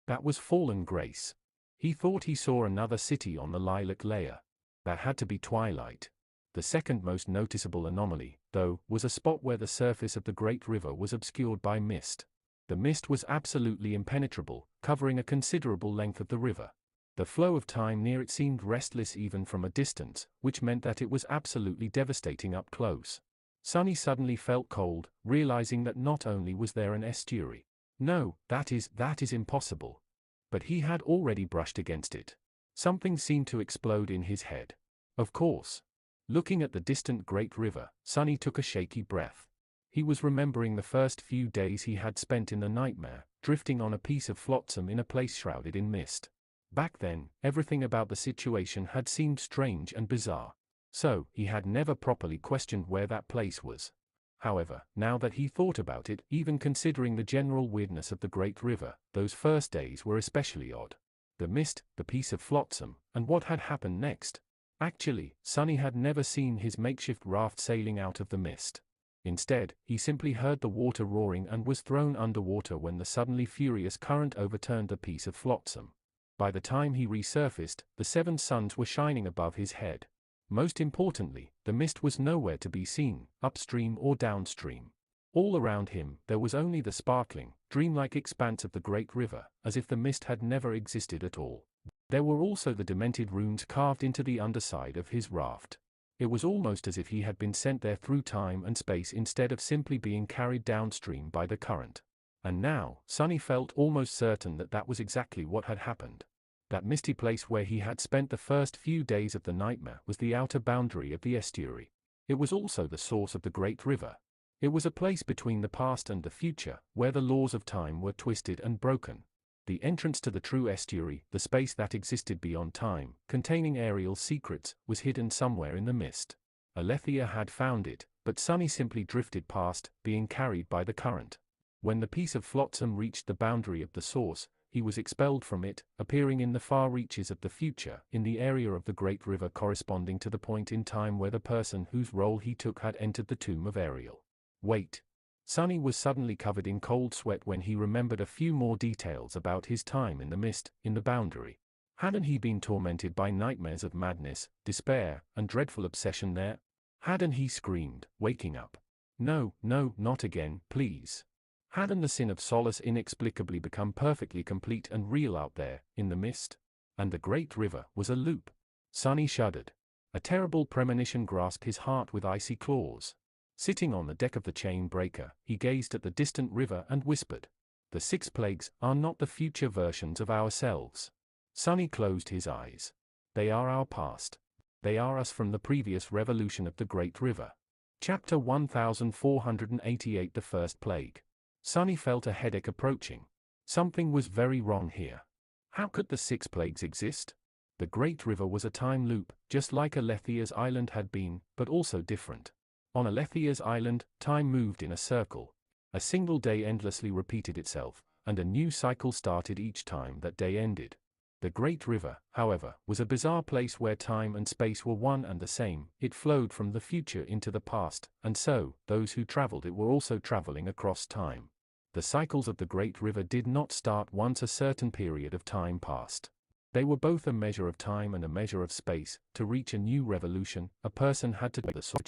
That was fallen grace. He thought he saw another city on the lilac layer. That had to be Twilight. The second most noticeable anomaly, though, was a spot where the surface of the great river was obscured by mist. The mist was absolutely impenetrable, covering a considerable length of the river. The flow of time near it seemed restless even from a distance, which meant that it was absolutely devastating up close. Sunny suddenly felt cold, realizing that not only was there an estuary. No, that is impossible. But he had already brushed against it. Something seemed to explode in his head. Of course. Looking at the distant great river, Sunny took a shaky breath. He was remembering the first few days he had spent in the nightmare, drifting on a piece of flotsam in a place shrouded in mist. Back then, everything about the situation had seemed strange and bizarre. So, he had never properly questioned where that place was. However, now that he thought about it, even considering the general weirdness of the great river, those first days were especially odd. The mist, the piece of flotsam, and what had happened next. Actually, Sunny had never seen his makeshift raft sailing out of the mist. Instead, he simply heard the water roaring and was thrown underwater when the suddenly furious current overturned the piece of flotsam. By the time he resurfaced, the 7 suns were shining above his head. Most importantly, the mist was nowhere to be seen, upstream or downstream. All around him, there was only the sparkling, dreamlike expanse of the great river, as if the mist had never existed at all. There were also the demented runes carved into the underside of his raft. It was almost as if he had been sent there through time and space instead of simply being carried downstream by the current. And now, Sunny felt almost certain that that was exactly what had happened. That misty place where he had spent the first few days of the nightmare was the outer boundary of the estuary. It was also the source of the great river. It was a place between the past and the future, where the laws of time were twisted and broken. The entrance to the true estuary, the space that existed beyond time, containing Ariel's secrets, was hidden somewhere in the mist. Aletheia had found it, but Sunny simply drifted past, being carried by the current. When the piece of flotsam reached the boundary of the source, he was expelled from it, appearing in the far reaches of the future, in the area of the great river corresponding to the point in time where the person whose role he took had entered the tomb of Ariel. Wait. Sunny was suddenly covered in cold sweat when he remembered a few more details about his time in the mist, in the boundary. Hadn't he been tormented by nightmares of madness, despair, and dreadful obsession there? Hadn't he screamed, waking up? No, not again, please. Hadn't the sin of solace inexplicably become perfectly complete and real out there, in the mist? And the great river was a loop. Sunny shuddered. A terrible premonition grasped his heart with icy claws. Sitting on the deck of the chain breaker, he gazed at the distant river and whispered, "The 6 plagues are not the future versions of ourselves." Sunny closed his eyes. They are our past. They are us from the previous revolution of the Great River. Chapter 1488. The First Plague. Sunny felt a headache approaching. Something was very wrong here. How could the 6 plagues exist? The Great River was a time loop, just like Alethea's Island had been, but also different. On Alethea's Island, time moved in a circle. A single day endlessly repeated itself, and a new cycle started each time that day ended. The Great River, however, was a bizarre place where time and space were one and the same. It flowed from the future into the past, and so, those who traveled it were also traveling across time. The cycles of the Great River did not start once a certain period of time passed. They were both a measure of time and a measure of space. To reach a new revolution, a person had to do the switch.